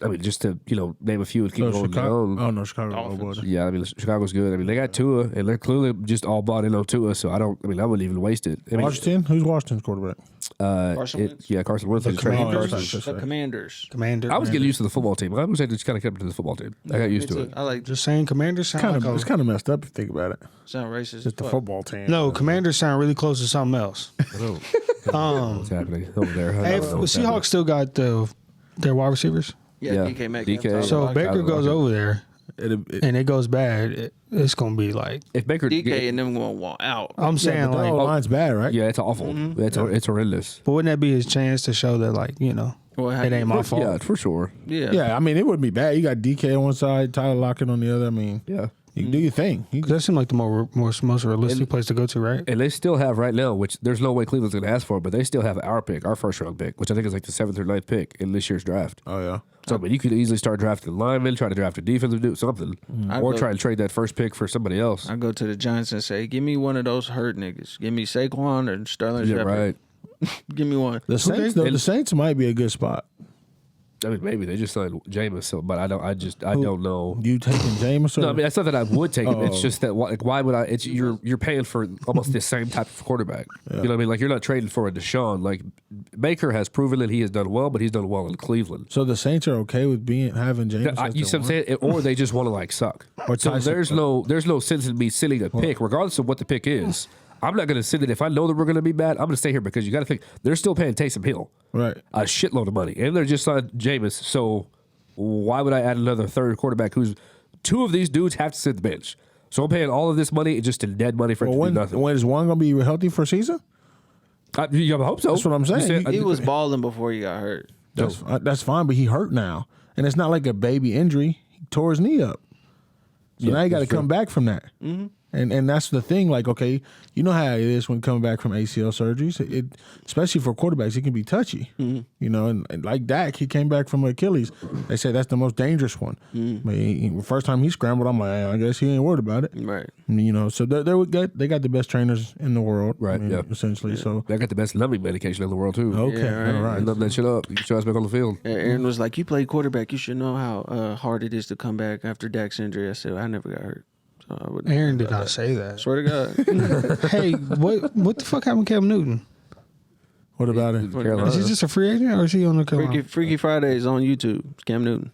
I mean, just to name a few and keep going down. Oh no, Chicago. Oh, Yeah, I mean Chicago's good. I mean they got Tua, and they're clearly just all bought in on Tua. So I wouldn't even waste it. I mean, Washington. Who's Washington's quarterback? Carson Wentz? Carson Wentz. The Commanders. Commander. I was getting used to the football team. I was just kind of kept to the football team. I got used to it. I like Just saying, Commanders sound Kind of, like it's kind of messed up if you think about it. sound racist. Just the football team. no, Commanders sound really close to something else. What's happening over there? Hey, the Seahawks still got their wide receivers. Yeah, Yeah. DK Metcalf. DK. So Tyler Baker Lockett. goes over there It- and it goes bad. It's gonna be like If Baker, DK and them going to want out. I'm saying, but the like, whole line's bad, right? yeah, it's awful. It's horrendous. but wouldn't that be his chance to show that, like, Well, it ain't my fault? Yeah, for sure. Yeah. Yeah, I mean, it wouldn't be bad. You got DK on one side, Tyler Lockett on the other. I mean, Yeah. you can do your thing. You 'Cause that seemed like the most realistic place to go to, right? And they still have right now, which there's no way Cleveland's going to ask for, but they still have our first round pick, which I think is like the 7th or 9th pick in this year's draft. Oh yeah. So, I mean, you could easily start drafting linemen, try to draft a defensive, do something, or try and trade that first pick for somebody else. I go to the Giants and say, give me one of those hurt niggas. Give me Saquon or Sterling Yeah, Shepard. right. Give me one. The Saints, though, the Saints might be a good spot. I mean, maybe they just signed Jameis, so, but I don't know. You taking James? No, I mean that's not that I would take him. It's just that why would I? It's you're paying for almost the same type of quarterback. You know what I mean? Like you're not trading for a Deshaun. Like Baker has proven that he has done well, but he's done well in Cleveland. So the Saints are okay with having James? You see what I'm saying? Or they just want to like suck. Or So Tyson. there's no sense in me sitting a pick, regardless of what the pick is. I'm not going to sit it if I know that we're going to be bad. I'm going to stay here because you got to think they're still paying Taysom Hill Right. a shitload of money, and they're just signed Jameis. So why would I add another third quarterback? Who's two of these dudes have to sit the bench? So I'm paying all of this money just in dead money for it to do nothing. When is one going to be healthy for a season? I hope so. That's what I'm saying. He was balling before he got hurt. That's fine, but he hurt now, and it's not like a baby injury. He tore his knee up, so now you got to come back from that. Mm-hmm. And that's the thing. Like, okay, you know how it is when coming back from ACL surgeries. It especially for quarterbacks, it can be touchy. Mm-hmm. You know, and like Dak, he came back from Achilles. They say that's the most dangerous one. Mm-hmm. But first time he scrambled, I'm like, I guess he ain't worried about it. Right. You know, so they got the best trainers in the world. Right, yeah. Essentially. So They got the best numbing medication in the world too. okay, Yeah, right. all right. And numb that shit up. You get your ass back on the field. Aaron was like, you play quarterback. You should know how hard it is to come back after Dak's injury. I said, I never got hurt. So I wouldn't. Aaron did not say that. Swear to God. Hey, what the fuck happened with Cam Newton? What about it? Carolina. Is he just a free agent or is he on the Freaky Fridays on YouTube. Cam Newton.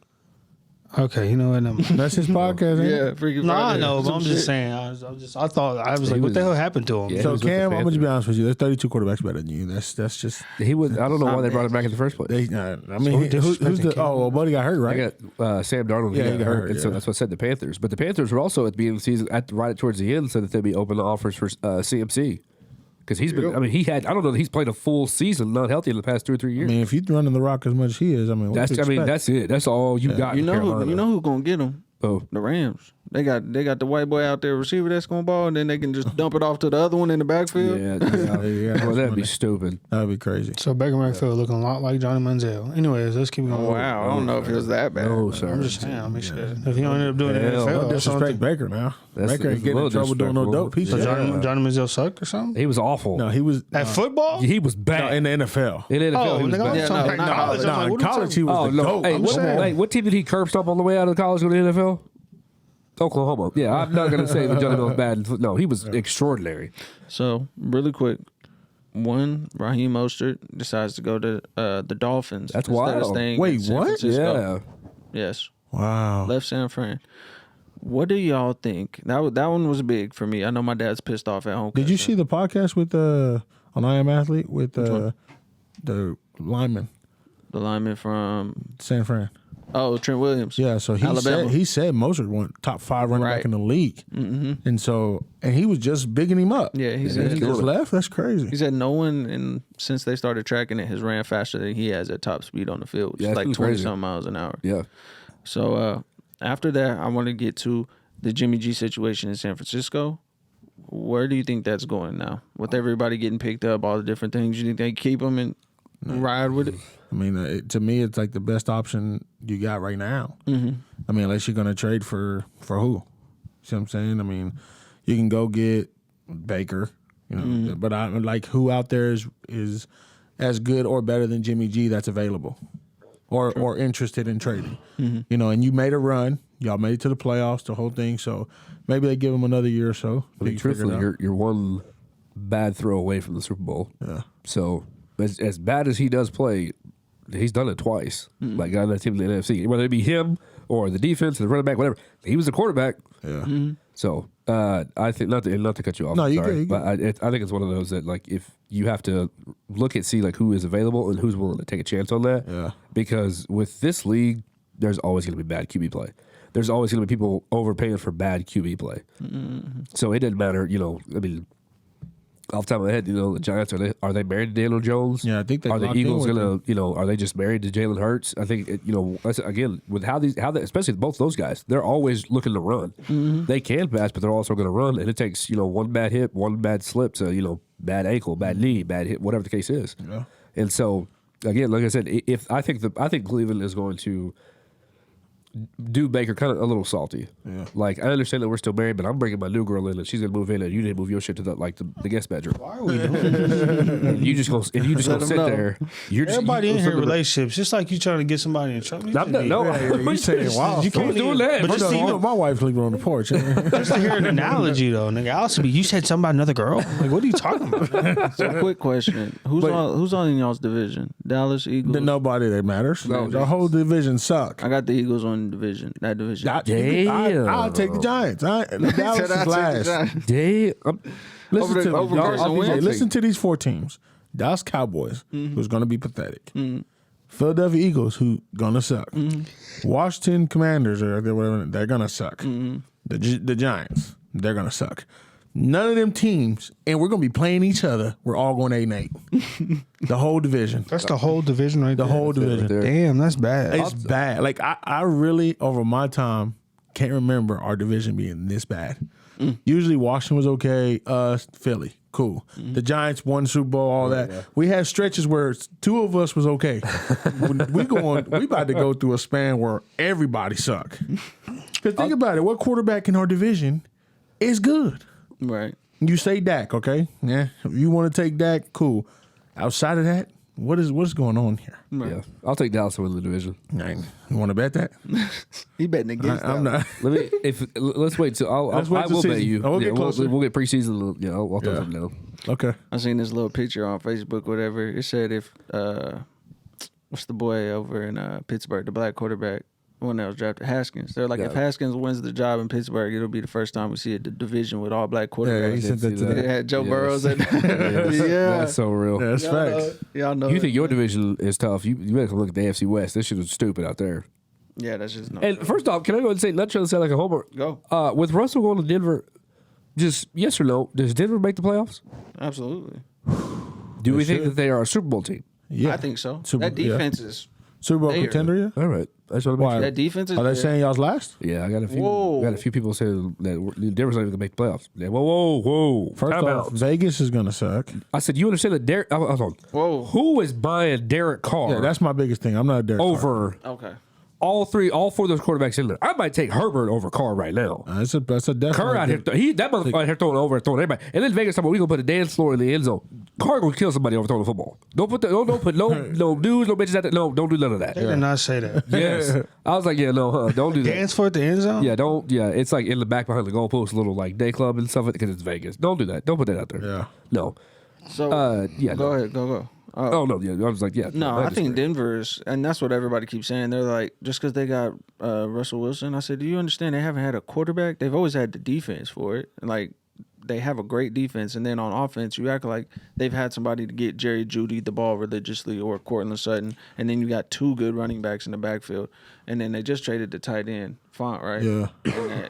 Okay, you know what? That's his podcast. Ain't it? Yeah, Freaky No, I Fridays. know, but Some I'm just shit. saying. I was like, what the hell happened to him? Yeah. So He was with the Cam, I'm gonna just be Panthers. honest with you. There's 32 quarterbacks better than you. That's just. He was. I don't know why they brought him back in the first place. I mean, who's the? Cam? Oh, well, Buddy got hurt, I right? got Sam Darnold. Yeah, he he got got hurt, hurt, and so yeah. that's what said the Panthers. But the Panthers were also at the beginning of the season, right towards the end, said that they'd be open to offers for CMC because he's been. I mean, I don't know that he's played a full season not healthy in the past 2 or 3 I years. mean, if he's running the rock as much as he is, I mean, that's it. That's all you got. You in know Carolina. who's gonna get him? Oh. The Rams. They got the white boy out there receiver that's gonna ball, and then they can just dump it off to the other one in the backfield. Yeah, Yeah, well, that'd be stupid. That'd be crazy. So Baker Mayfield looking a lot like Johnny Manziel. Anyways, let's keep going. Wow, I don't know if it was that bad. No, sir. I'm just saying. I mean, shit. If he don't end up doing it in the Hell, NFL, Don't or something, disrespect Baker now. That's- Baker it's ain't a getting in little trouble doing no dope. He's disrespectful. Johnny Manziel sucked or something. He was awful. No, he was At football? He was bad. in the NFL. in the NFL, Oh, he was nigga, I bad. was talking no, about college. I'm No, like, in what are you college he talking was Oh the no! GOAT. Hey, I'm what, saying. what team did he curb stomp on the way out of college to the NFL? Oklahoma. Yeah, I'm not gonna say that Johnny was bad. No, he was extraordinary. So really quick, Raheem Mostert decides to go to the Dolphins. That's instead of wild. staying in Wait, San what? Francisco. Yeah, Yes. Wow. Left San Fran. What do y'all think? That one was big for me. I know my dad's pissed off at home. Did you see the podcast with on I Am Athlete with the lineman, the lineman from San Fran? Trent Williams? Yeah, so Alabama. he said Mostert went top 5 running Right. back in the league, and he was just bigging him up. Yeah, he and said he he just could. left. That's crazy. He said no one since they started tracking it has ran faster than he has at top speed on the field. Yeah, It's it's like been 20 crazy. some miles an hour. yeah. So after that, I want to get to the Jimmy G situation in San Francisco. Where do you think that's going now? With everybody getting picked up, all the different things, you think they keep him and ride with it? I mean, to me, it's like the best option you got right now. Mm-hmm. I mean, unless you're going to trade for who? See what I'm saying? I mean, you can go get Baker, but I like who out there is as good or better than Jimmy G that's available or interested in trading. And you made a run. Y'all made it to the playoffs, the whole thing. So maybe they give him another year or so. I mean, truthfully, you're one bad throw away from the Super Bowl. Yeah. So as bad as he does play, he's done it twice. Like on that team in the NFC, whether it be him or the defense or the running back, whatever. He was the quarterback. Yeah. So I think not to cut you off. No, you sorry, good, but I think it's one of those that like if you have to see like who is available and who's willing to take a chance on that. Yeah. Because with this league, there's always going to be bad QB play. There's always going to be people overpaying for bad QB play. So it doesn't matter. I mean, off the top of my head, the Giants are they married to Daniel Jones? Yeah, I think they are the locked in Eagles with going to are they just married to Jalen Hurts? I think again with how especially both those guys, they're always looking to run. They can pass, but they're also going to run, and it takes one bad hit, one bad slip to bad ankle, bad knee, bad hit, whatever the case is. Yeah. And so again, like I said, I think Cleveland is going to do Baker kind of a little salty. Yeah. Like I understand that we're still married, but I'm bringing my new girl in, and she's gonna move in, and you didn't move your shit to the guest bedroom. Why are we doing this? And you just gonna sit know. there. You're just, Everybody in here in relationships. relationships, just like you trying to get somebody in trouble. You saying wow? You can't doing that? But First just, of all, my wife's sleeping on the porch. just to hear an analogy though, nigga. Also, you said something about another girl. Like, what are you talking about? So quick question: Who's all in y'all's division? Dallas Eagles. Nobody that matters. The whole division suck. I got the Eagles on division. That division. I'll take the Giants. Dallas is last. Damn. Listen to over me. Carson Wentz. Listen to these 4 teams. Dallas Cowboys, who's going to be pathetic. Philadelphia Eagles, who going to suck. Washington Commanders, or whatever, they're going to suck. The Giants, they're going to suck. None of them teams, and we're going to be playing each other. We're all going 8-8. The whole division. That's the whole division right The there. whole division. there. Damn, that's bad. It's bad. Like I really over my time can't remember our division being this bad. Usually Washington was okay. Philly, cool. The Giants won Super Bowl, all that. Yeah. We had stretches where 2 of us was okay. we about to go through a span where everybody suck. Because think about it, what quarterback in our division is good? Right. You say Dak, okay? Yeah. If you want to take Dak, cool. Outside of that, what's going on here? Right. Yeah, I'll take Dallas to win the division. You want to bet that? He betting against I'm that. not. Let's wait till I wait till will bet season. you. Oh, we'll get closer. We'll get preseason. Yeah, I'll throw Yeah. something down. Okay. I seen this little picture on Facebook, whatever. It said if what's the boy over in Pittsburgh, the black quarterback, one that was drafted, Haskins. They're like, Yeah. if Haskins wins the job in Pittsburgh, it'll be the first time we see a division with all black Yeah, quarterbacks. he sent that to They that. had Joe Yes. Burrows at Yeah, that's so real. Yeah, that's Y'all know facts. it. Y'all know You it. think your division is tough? You better come look at the AFC West. This shit was stupid out there. Yeah, that's just no. And first off, can I go and say, not trying to sound like a homer? Go. With Russell going to Denver, just yes or no, does Denver make the playoffs? Absolutely. Do we They think should. that they are a Super Bowl team? Yeah, I think so. Super- That defense is. Super Bowl They are- contender. Yeah. All right. That's what I'm Why? That defense is. Are they there. saying y'all's last? Yeah, I got a few. Whoa. Got a few people saying that Denver's not even gonna make the playoffs. Yeah, whoa! First Time off, out. Vegas is gonna suck. I said, you understand that Derek? Hold on. Whoa. Who is buying Derek Carr Yeah, that's my biggest thing. I'm not a Derek Carr. over Okay. all four of those quarterbacks in there? I might take Herbert over Carr right now. That's a definite. Kerr out here, that motherfucker out here throwing over and throwing everybody. And then Vegas talking about we gonna put a dance floor in the end zone. Carr gonna kill somebody overthrowing the football. Don't put no dudes, no bitches out there. No, don't do none of that. They did not say that. Yes, I was like, yeah, no, don't do that. Dance for it, the end zone? Yeah, don't. Yeah, it's like in the back behind the goalpost, a little like day club and stuff because it's Vegas. Don't do that. Don't put that out there. Yeah. No. So Yeah. go no. ahead. Go. Oh no. Yeah. I was like, yeah. No, I think disagree. Denver's, and that's what everybody keeps saying. They're like, just because they got Russell Wilson. I said, do you understand they haven't had a quarterback? They've always had the defense for it. And like, they have a great defense. And then on offense, you act like they've had somebody to get Jerry Jeudy the ball religiously or Cortland Sutton. And then you got two good running backs in the backfield. And then they just traded the tight end, Font, right? Yeah.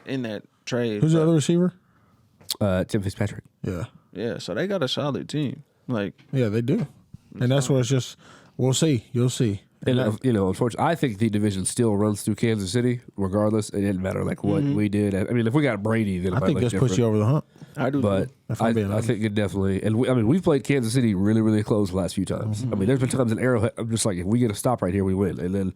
In that trade. Who's But, the other receiver? Tim Fitzpatrick. Yeah. Yeah, so they got a solid team. Like, Yeah, they do. And that's where it's just, we'll see. You'll see. And unfortunately, I think the division still runs through Kansas City, regardless. It didn't matter like what we did. I mean, if we got Brady, then it I might think look this different. puts you over the hump. I do. But If I'm being I honest. think it definitely, and we've played Kansas City really, really close the last few times. I mean, there's been times in Arrowhead, I'm just like, if we get a stop right here, we win. And then,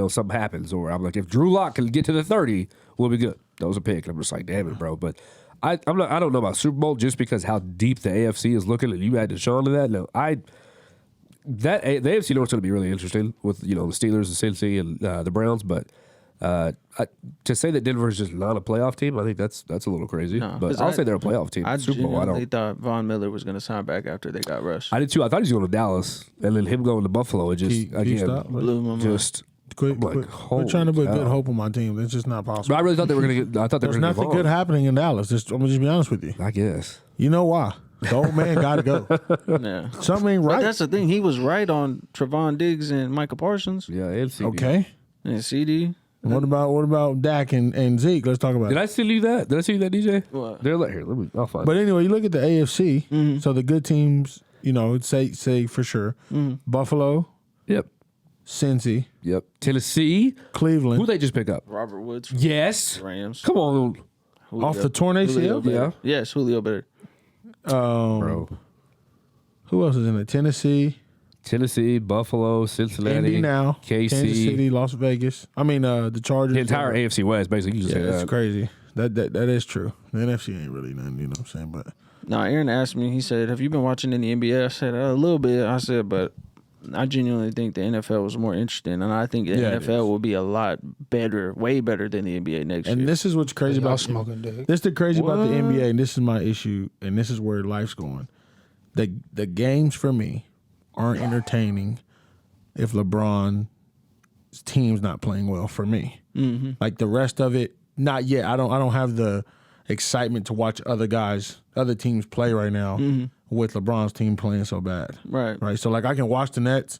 something happens. Or I'm like, if Drew Lock can get to the 30, we'll be good. That was a pick. And I'm just like, damn it, bro. But I don't know about Super Bowl just because how deep the AFC is looking and you add Deshaun to that. No, the AFC North's going to be really interesting with, the Steelers, the Cincy, and the Browns. But to say that Denver is just not a playoff team, I think that's a little crazy. No, but 'cause I'll say they're a playoff team. I Super Bowl, I genuinely don't. thought Von Miller was going to sign back after they got rushed. I did too. I thought he was going to Dallas, and then him going to Buffalo. It just again stop? Blew my mind. just. Quit. I'm like, We're holy trying to put cow. good hope on my team. It's just not But possible. I really thought they were going to get. I thought they were There's going to nothing good happening in Dallas. I'm gonna just be honest with you. I guess. You know why? The old man got to go. Yeah. Something ain't But right. that's the thing. He was right on Trevon Diggs and Michael Parsons Yeah, and CD. Okay. and CD. What about Dak and Zeke? Let's talk about Did it. I send you that? Did I send you that, DJ? What? Here, let me. I'll find. But anyway, you look at the AFC. Mm-hmm. So the good teams, say for sure, Buffalo, Yep. Cincy, Yep. Tennessee. Cleveland. Who they just pick up? Robert Woods from Yes. the Rams. Come on, Julio. Off the torn Julio ACL? better. Yeah. Yes, Julio better. bro. Who else is in it? Tennessee, Buffalo, Cincinnati, Indy now, KC, Kansas City, Las Vegas. I mean, the Chargers. the entire AFC West. Basically, you just Yeah, say it's that. crazy. That is true. The NFC ain't really nothing, you know what I'm saying? But No, Aaron asked me. He said, "Have you been watching any NBA?" I said, "A little bit." I said, "But I genuinely think the NFL was more interesting, and I think the Yeah, it NFL is. will be a lot better, way better than the NBA next and year." this is what's crazy Y'all about smoking dick. This is the crazy about the What? NBA, and this is my issue, and this is where life's going. The games for me aren't entertaining if LeBron's team's not playing well for me. Mm-hmm. Like the rest of it, not yet. I don't have the excitement to watch other teams play right now with LeBron's team playing so bad. Right. Right. So like I can watch the Nets.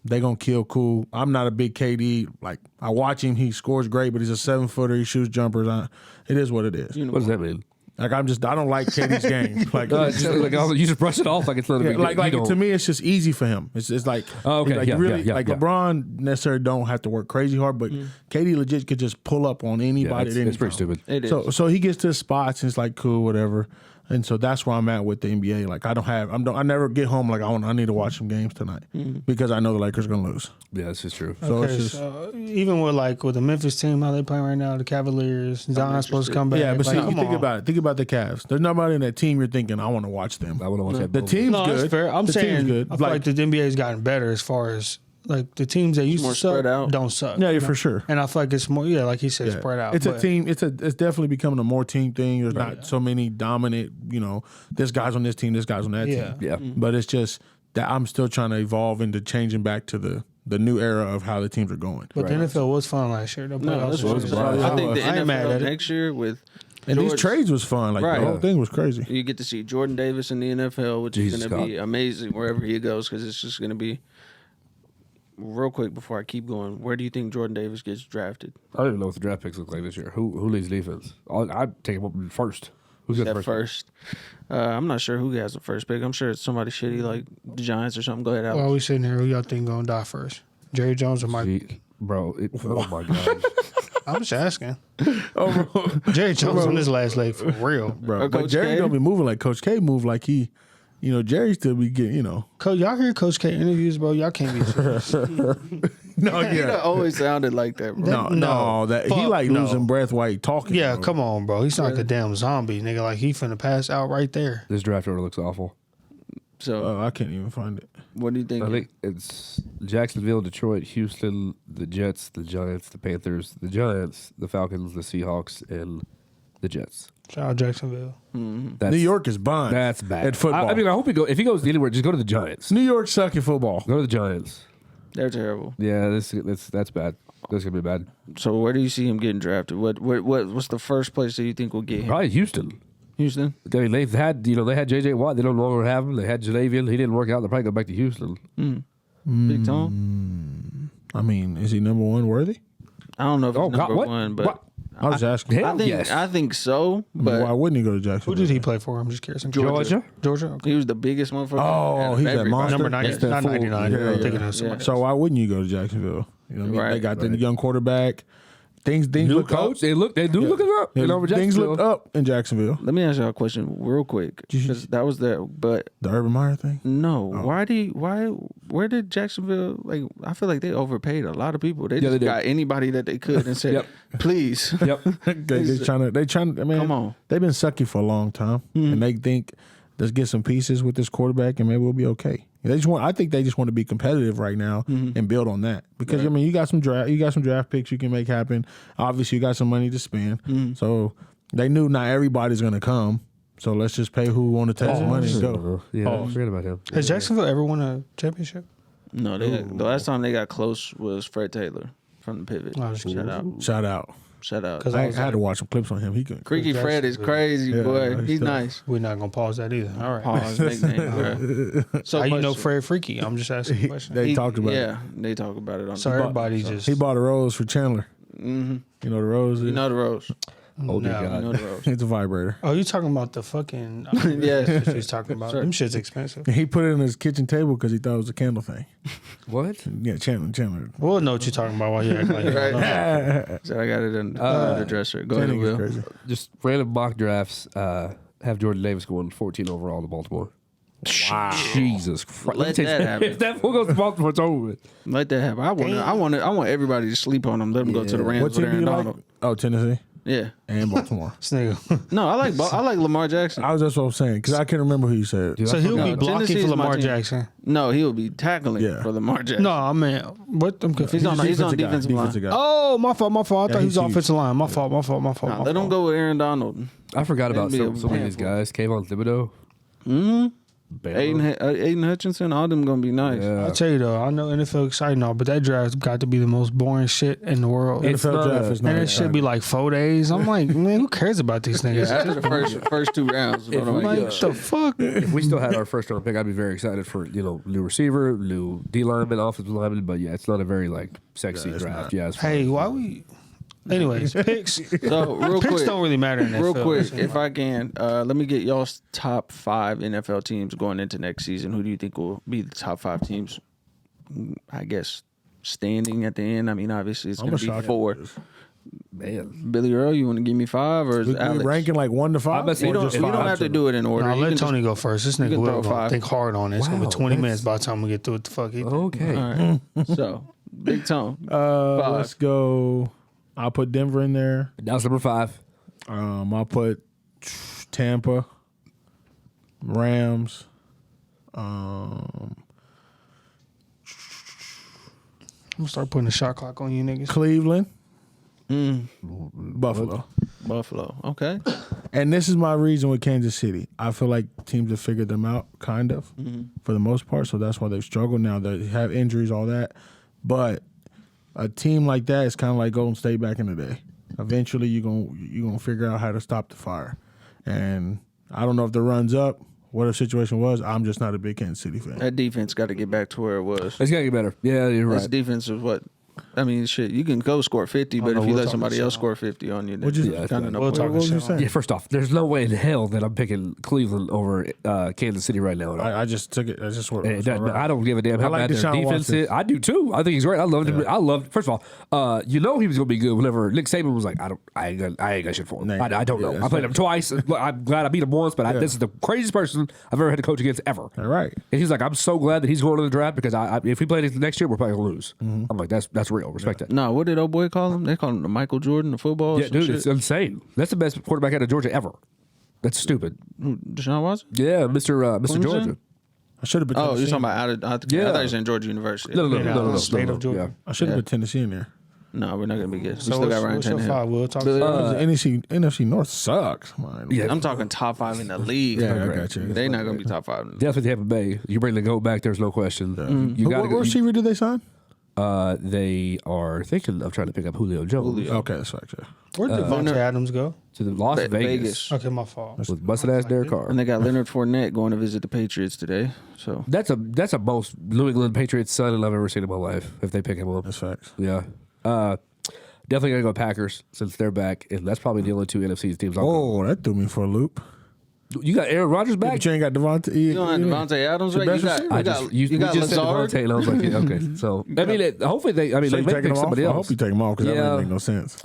They gonna kill cool. I'm not a big KD. Like I watch him, he scores great, but he's a 7-footer. He shoots jumpers. It is what it is. What does that mean? Like I don't like KD's game. Like, You just brush it off like it's not a big like deal. You to don't- me, it's just easy for him. It's like Oh, okay. like Yeah, really yeah, like yeah. LeBron necessarily don't have to work crazy hard, but KD legit could just pull up on Yeah, anybody. it's, at any it's pretty time. stupid. It is. So he gets to his spots and it's like cool, whatever. And so that's where I'm at with the NBA. Like I never get home like I need to watch some games tonight because I know the Lakers are gonna lose. Yeah, this is true. So Okay, it's just so even with the Memphis team, how they playing right now, the Cavaliers, Zion's supposed to come back. yeah. But see, like, you come think on. about it. Think about the Cavs. There's nobody in that team you're thinking I want to watch them. I want to watch that. The Bulls. team's No, good. that's fair. I'm The saying team's good. I feel like the NBA's gotten better as far as like the teams that used more to suck spread out. don't suck. yeah, for sure. And I feel like it's more, like he said, spread out. It's a But team. It's definitely becoming a more team thing. There's not so many dominant. This guy's on this team. This guy's on that Yeah. team. Yeah. But it's just that I'm still trying to evolve into changing back to the new era of how the teams are going. But the NFL was fun last year. The No, playoffs that's was what good. I'm saying. I think the I ain't mad NFL at it. next year with And these George- trades was fun. Like Right. the whole thing was crazy. you get to see Jordan Davis in the NFL, which Jesus is going to be God. amazing wherever he goes because it's just going to be. Real quick before I keep going, where do you think Jordan Davis gets drafted? I don't even know what the draft picks look like this year. Who leads defense? I'd take him up first. Who's got the at first pick? first. I'm not sure who has the first pick. I'm sure it's somebody shitty like the Giants or something. Go ahead, Alex. While we sitting here, who y'all think gonna die first? Jerry Jones or Mike? See, bro, oh my god. I'm just asking. Jerry Jones on his last leg for real. bro. Or But Coach Jerry K? don't be moving like Coach K move like he, Jerry still be getting, Coach, y'all hear Coach K interviews, bro? Y'all can't be serious. No, He done always sounded like that, bro. No, that he Fuck like no. losing breath while he talking. Yeah, bro. come on, bro. He's not like a damn zombie, nigga. Like he finna pass out right there. This draft order looks awful. So I can't even find it. what do you think? I think it's Jacksonville, Detroit, Houston, the Jets, the Giants, the Panthers, the Giants, the Falcons, the Seahawks, and the Jets. Shout out Jacksonville. That's, New York is bond. That's bad. At football. I mean, I hope if he goes anywhere, just go to the Giants. New York suck at football. Go to the Giants. They're terrible. Yeah, that's bad. That's gonna be bad. So where do you see him getting drafted? What's the first place that you think will get him? Probably Houston. Houston. I mean, they had J.J. Watt. They don't no longer have him. They had Jadavian. He didn't work out. They'll probably go back to Houston. Big Tom. I mean, is he number one worthy? I don't know if he's number what? one, but What? I was asking. Hell I think yes. I think so. But Why wouldn't he go to Who Jacksonville? did he play for? I'm just curious. Georgia. Georgia. Okay. he was the biggest motherfucker. Oh, out of he's that everybody. monster? Number 90, Yeah. not 99. Yeah, I'm yeah, thinking of somebody. So why wouldn't you go to Jacksonville? You know what I mean? Right, They got the right. young quarterback. Things New look coach. up. They do look up. Yeah, Over things Jacksonville. look up in Jacksonville. Let me ask y'all a question real quick, because that was there. But The Urban Meyer thing. no, where did Jacksonville, like, I feel like they overpaid a lot of people. They Yeah, just they did. got anybody that they could and said, Yep. please. Yep. They trying to. Man, Come on. They've been sucky for a long time, and they think let's get some pieces with this quarterback, and maybe we'll be okay. I think they just want to be competitive right now and build on that because I mean, you got some draft picks you can make happen. Obviously, you got some money to spend, so they knew not everybody's going to come. So let's just pay who want to take some money and go. Yeah, forget about him. Has Jacksonville ever won a championship? No, the last time they got close was Fred Taylor from the Pivot. Oh, that's Shout out. Shout out. Because I I was had to like, watch some clips on him. He couldn't. Creaky Fred is crazy, Yeah, boy. he's He's tough. nice. we're not gonna pause that either. All right. Pause, nickname, bro. So How you know question. Fred Freaky? I'm just asking a question. They talked about it. Yeah, they talk about it on So the everybody just He bought a rose for Chandler. You know the rose is? You know the rose. Oh dear No. You God. know the rose. It's a vibrator. Oh, you talking about the fucking? Yes. He's talking about them. Shit's expensive. He put it in his kitchen table because he thought it was a candle thing. What? Yeah, Chandler. We'll know what you're talking about while you act like you don't know. Right. So I got it in the dresser. Go ahead, Chandler is Will. crazy. Just random mock drafts have Jordan Davis going 14 overall to Baltimore. Wow. Jesus Christ. Let that happen. If that fool goes to Baltimore, it's over with. Let that happen. I want everybody to sleep on them. Let them go to the Rams What with team do Aaron you like? Donald. Oh, Tennessee Yeah. and Baltimore. This nigga. No, I like Lamar Jackson. That's what I'm saying because I can't remember who you said. So he'll be No, blocking Tennessee's for my Lamar team. Jackson. No, he will be tackling Yeah. for Lamar Jackson. No, I mean, what? I'm confused. He's on defensive line. guy. Oh, my fault. I thought he was he's huge. offensive line. My fault. Nah, let him go with Aaron Donald. I forgot about That'd be some a of these guys. Kayvon Thibodeau. Mm-hmm. Bama. Aiden Hutchinson, all them gonna be nice. Yeah. I'll tell you though, I know NFL exciting and all, but that draft got to be the most boring shit in the world. It's NFL not draft a- is not And it should be like 4 days. I'm like, man, who cares about these niggas? After the first two rounds, If I'm we, like, Like, what the fuck? If we still had our first round pick, I'd be very excited for new receiver, new D lineman, offensive lineman. But yeah, it's not a very sexy draft. Yeah, it's Hey, why we? Anyways, picks. so real Picks quick, don't really matter in real NFL. quick, if I can, let me get y'all's top 5 NFL teams going into next season. Who do you think will be the top 5 teams? I guess standing at the end. I mean, obviously it's I'm going to gonna be shock 4. man. Billy Earl, you want to give me 5 or is We Alex? ranking like 1 to 5. I'm about to say You don't, just you don't five have to do it in order. Nah, You let can Tony go first. This you nigga can will throw gonna 5. think hard on it. It's gonna be Wow, 20 that's- minutes by the time we get through what the fuck. Okay. All right. So, Big Tone. 5. Let's go. I'll put Denver in there. That was number 5. I'll put Tampa, Rams. I'm gonna start putting a shot clock on you niggas. Cleveland, Buffalo. Buffalo. Okay. And this is my reason with Kansas City. I feel like teams have figured them out, kind of, for the most part. So that's why they've struggled. Now they have injuries, all that. But a team like that is kind of like Golden State back in the day. Eventually, you're gonna figure out how to stop the fire. And I don't know if the run's up, what the situation was. I'm just not a big Kansas City fan. That defense got to get back to where it was. It's got to get better. Yeah, you're This right. defense was what? I mean, shit, you can go score 50, but no, if you we'll let talk somebody about else Sean. score 50 on you, then What'd you- it's Yeah, kind of no we'll point. talk What was you Sean. saying? Yeah, first off, there's no way in hell that I'm picking Cleveland over Kansas City right now. I just took it. That's just what. It doesn't- I don't give a damn how like bad their Deshaun defense Watson. is. I do too. I think he's great. I loved him. I loved. First of all, he was gonna be good. Whenever Nick Saban was like, I ain't got shit for him. Nah, I don't know. yeah, I played him twice. I'm glad I beat him once, but this is the craziest person I've ever had to coach against ever. All right. And he's like, I'm so glad that he's going to the draft because if we play this next year, we're probably gonna lose. Mm-hmm. I'm like, that's real. Respect that. No, what did old boy call him? They call him the Michael Jordan of football. or Yeah, some dude, shit. it's insane. That's the best quarterback out of Georgia ever. That's stupid. Deshaun Watson? Yeah, Mr. Clemson? Georgia. I should have been. Oh, you're Tennessee. talking about out of Yeah. I thought you were saying Georgia University. No. State of Georgia. I should have put Tennessee in there. No, we're not going to be good. We So still got Ryan what's your Tannehill. 5? We'll talk. The NFC North sucks. Man. Yeah. I'm talking top 5 in the league. Yeah, I got you. They're not going to be top 5 in the league. Definitely Tampa Bay. You bring the GOAT back, there's no question. You got What receiver did they sign? They are thinking of trying to pick up Julio Jones Okay, that's right. Yeah. Where did Devontae Adams go? to the Las Vegas, Vegas. Okay, my fault. with busted ass Derek Carr. And they got Leonard Fournette going to visit the Patriots today. So That's a most New England Patriots signing I've ever seen in my life. If they pick him up, That's facts. yeah. Definitely gonna go Packers since they're back, and that's probably the only two NFC teams. Oh, that threw me for a loop. You got Aaron Rodgers back. But you ain't got Devontae. you don't have Devontae Adams, right? You best got, receiver. you got we just said Lazard. Devontae, and I was like, yeah, okay. So I mean, hopefully they. I mean, So they you may taking pick him off? somebody I else. hope you take him off because that Yeah. doesn't make no sense.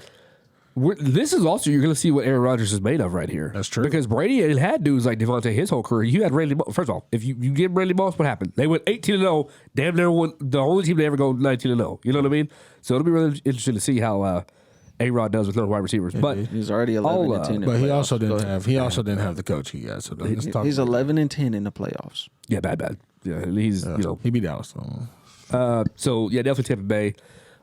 This is also you're going to see what Aaron Rodgers is made of right here. That's true. Because Brady had dudes like Devontae his whole career. You had Randy Moss. First of all, if you give Randy Moss, what happened? They went 18-0. Damn near won the only team to ever go 19-0. You know what I mean? So it'll be really interesting to see how A-Rod does with no wide receivers. But He's already 11 and 10 in But he playoffs. also Go didn't ahead. have. He also didn't have the coach he got. So let's talk. He's about 11 and 10 in the playoffs. yeah, bad. Yeah, and he's He beat Dallas. So. So yeah, definitely Tampa Bay.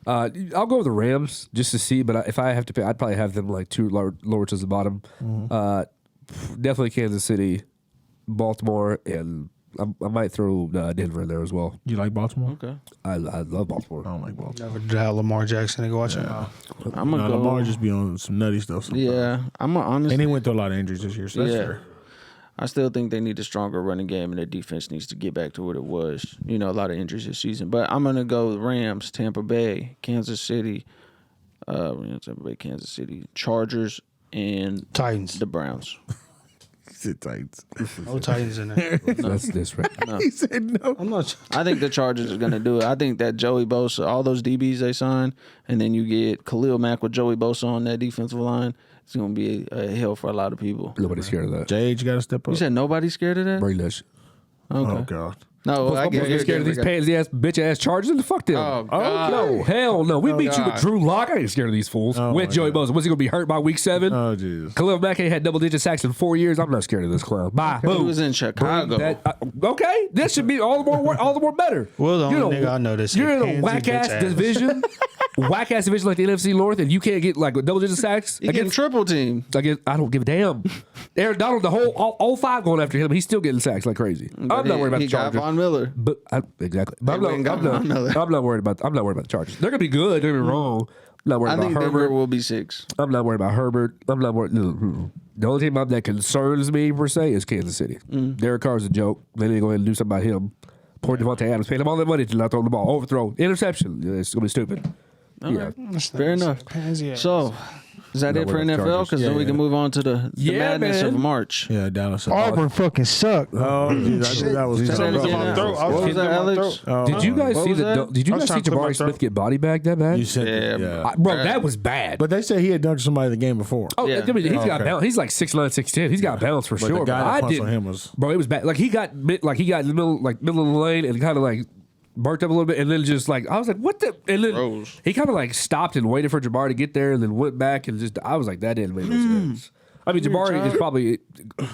I'll go with the Rams just to see, but if I have to pick, I'd probably have them like two lower to the bottom. Definitely Kansas City, Baltimore, and I might throw Denver in there as well. You like Baltimore? Okay. I love Baltimore. I don't like Baltimore. Never doubt Lamar Jackson. They go watch him. I'm going to go. Lamar just be on some nutty stuff. Sometimes. Yeah. I'm going to honestly. And he went through a lot of injuries this year. So that's Yeah. fair. I still think they need a stronger running game, and their defense needs to get back to what it was. You know, a lot of injuries this season. But I'm going to go with Rams, Tampa Bay, Kansas City, Tampa Bay, Kansas City, Chargers, and Titans. the Browns. He said Titans. No Titans in there. That's disrespectful. He said no. I'm not. I think the Chargers are going to do it. I think that Joey Bosa, all those DBs they signed, and then you get Khalil Mack with Joey Bosa on that defensive line, it's going to be a hell for a lot of people. Nobody's scared of that. Jage got to step up. You said nobody's scared of that? Bring that shit. Okay. Oh God. No, I get You're scared of these pansy ass bitch ass Chargers? Fuck them. Oh, God. No, hell no. We beat you with God. Drew Lock. I ain't scared of these fools. Oh, with my Joey God. Bosa. Was he gonna be hurt by week 7? Oh Jesus. Khalil Mack ain't had double-digit sacks in 4 years. I'm not scared of this clown. Bye. He Boom. was in Chicago. Okay, this should be all the more better. Well, the You're only in a- nigga I know that's You're in a pansy whack ass bitch ass. division, whack ass division like the NFC North, and you can't get like double-digit sacks He getting against. triple team. I don't give a damn. Aaron Donald, the whole all 5 going after him. He's still getting sacks like crazy. I'm not worried about he the got Chargers. Von Miller. But exactly. But They went and got Von Miller. I'm not worried about the Chargers. They're gonna be good. Don't get me wrong. I'm not worried I about think Herbert. Denver will be 6. I'm not worried about Herbert. I'm not worried. The only team that concerns me per se is Kansas City. Derek Carr's a joke. They need to go ahead and do something about him. Poor Devontae Adams, paid him all that money to not throw the ball, overthrow, interception. Yeah, it's gonna be stupid. Yeah. Fair enough. Pansy ass. So, is that Not it for worried about NFL? Chargers. Because then we can move on to the Yeah, madness man. of March. Yeah, Dallas. Auburn fucking sucked. Oh, geez, I knew that was Say that coming. again now. throat. I was What was that, getting in my Alex? throat. Did you guys What see was that? Did you I was guys see trying to clear my Jabari throat. Smith get body bag that bad? You said Yeah, yeah. Bro, that was bad. But they said he had dunked somebody the game before. Oh, Yeah. I mean, he's got Okay. balance. He's like 6'9", 6'10". He's got balance for But sure. the guy but that I punched did. on him was. Bro, it was bad. Like he got in the middle of the lane and kind of like burnt up a little bit, and then just like I was like, what the? And then Froze. he kind of like stopped and waited for Jabari to get there, and then went back and just I was like, that didn't make no sense. I mean, Jabari is probably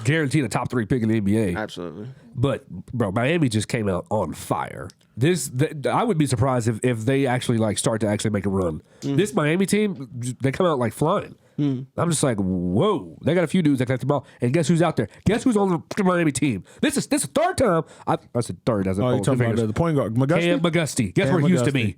guaranteed a top 3 pick in the NBA. Absolutely. But bro, Miami just came out on fire. I would be surprised if they actually like start to actually make a run. This Miami team, they come out like flying. I'm just like, whoa! They got a few dudes that collect the ball, and guess who's out there? Guess who's on the Miami team? This is the third time. I said third as a Oh, you talking about the point guard, McGusty? Cam McGusty. Guess Cam where he used to McGusty. be?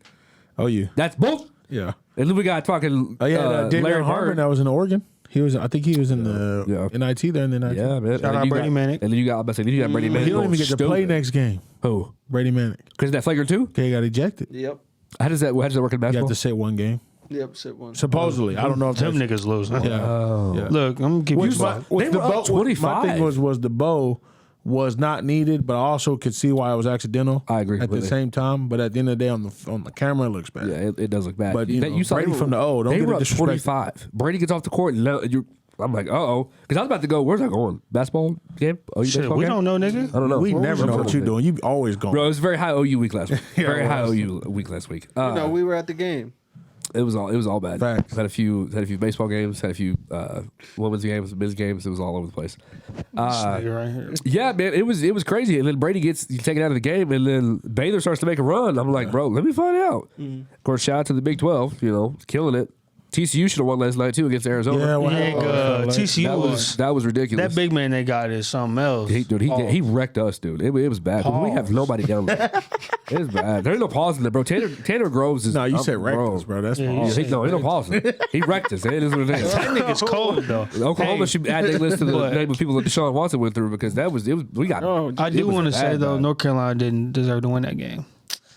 Oh, you. That's both. Yeah. And then we got talking. Oh yeah, Larry Damian Harmon Bird. that was in Oregon. He was. I think he was in the NIT there in the NIT. Yeah, man. Shout out Brady Manick. And then you got. I'm about to say, then you got Brady Manick. He don't even get to play stupid. next game. Who? Brady Manick. Because that flagrant too. Okay, he got ejected. Yep. How does that work in You have basketball? to sit one game. Yep, sit one. Supposedly, I don't know if Them that's, niggas lose. Yeah. Look, I'm gonna give you Which my, five. which They the were up bow, 25. my thing was the bow was not needed, but I also could see why it was accidental. I agree at the completely. same time, but at the end of the day, on the camera, it looks bad. Yeah, it does look bad. But, you know, saw Brady they were- from the O, don't they get were it up disrespected. 25. Brady gets off the court. And I'm like, because I was about to go. Where's that going? Basketball game? OU Shit, baseball we game? don't know, nigga. I don't know. We What never was know it? what you're doing. You always going. Bro, it was a very high OU week last week. Very it high was. OU week last week. No, we were at the game. It was all bad. Facts. Had a few baseball games. Had a few women's games, men's games. It was all over the place. Nigga right here. Yeah, man, it was crazy. And then Brady gets taken out of the game, and then Baylor starts to make a run. I'm like, bro, let me find out. Of course, shout out to the Big 12. Killing it. TCU should have won last night too against Arizona. Yeah, well, Nigga, TCU that was ridiculous. that big man they got is something else. He wrecked us, dude. It was bad. 'Cause we have nobody down there. It was bad. There's no pause in there, bro. Tanner Groves is. No, you said bro. reckless, bro. That's Yeah, wrong. you Ain't no pause. He wrecked us. It is what it is. That nigga's cold though. Oklahoma Hey, should add their list to the But- name of people that Deshaun Watson went through because that was we got. Oh, I do was want to bad, say though, bad. North Carolina didn't deserve to win that game.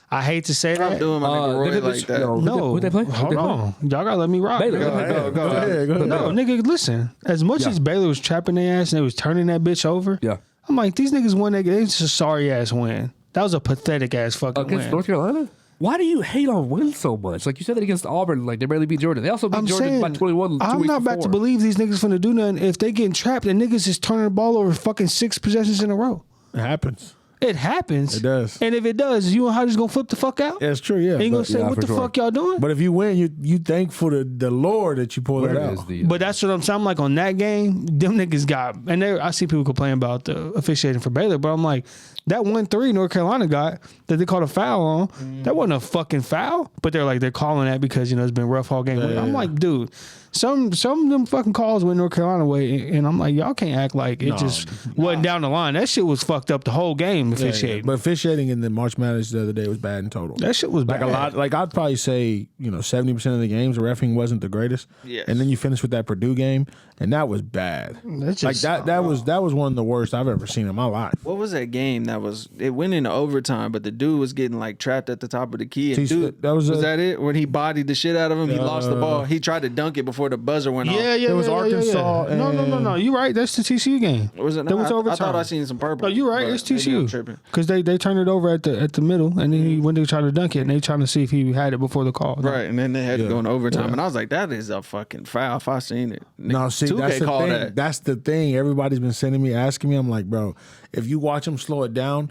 I hate to say Stop that. doing my nigga Roy like that. No, Who'd they play? hold on. Y'all gotta let me rock. Baylor. nigga. Go ahead. Go ahead. No, nigga, listen. As much as Baylor was trapping their ass and they was turning that bitch over, Yeah. I'm like, these niggas won that game. It's a sorry ass win. That was a pathetic ass fucking Against win. North Carolina? Why do you hate on wins so much? Like you said that against Auburn, like they barely beat Georgia. They also beat I'm Georgia saying, by 21. I'm not about to believe these niggas finna do nothing if they getting trapped and niggas is turning the ball over fucking 6 possessions in a row. It happens. It happens. It does. And if it does, you and how just gonna flip the fuck out? Yeah, it's true. Yeah, Ain't gonna but, say yeah, what for the sure. fuck y'all doing? but if you win, you thankful to the Lord that you pulled that Where is out. the? But that's what I'm saying. I'm like on that game, them niggas got, and I see people complain about the officiating for Baylor, but I'm like, that 1-3 North Carolina got that they called a foul on, that wasn't a fucking foul. But they're calling that because it's been rough all game. I'm like, dude, some of them fucking calls went North Carolina way, and I'm like, y'all can't act like it just wasn't down the line. That shit was fucked up the whole game officiating. But officiating in the March Madness the other day was bad in total. That shit was Like bad. a lot, like I'd probably say, 70% of the games the refereeing wasn't the greatest. Yes. And then you finish with that Purdue game, and that was bad. That's Like just- that was one of the worst I've ever seen in my life. What was that game that was? It went into overtime, but the dude was getting like trapped at the top of the key. And dude, that was that it? When he bodied the shit out of him, he lost the ball. He tried to dunk it before the buzzer went off. Yeah. It was Arkansas No. You right. That's the TCU game. Was it That not? was I overtime. thought I seen some purple. No, you're right. but It's maybe I'm TCU tripping. because they turned it over at the middle, and then he went to try to dunk it, and they trying to see if he had it before the call. No. Right, and then they had to go in overtime, Yeah. and I was like, "That is a fucking foul." If I seen it, No, see, 2K that's the called thing. that. That's the thing. Everybody's been sending me, asking me. I'm like, bro, if you watch him slow it down,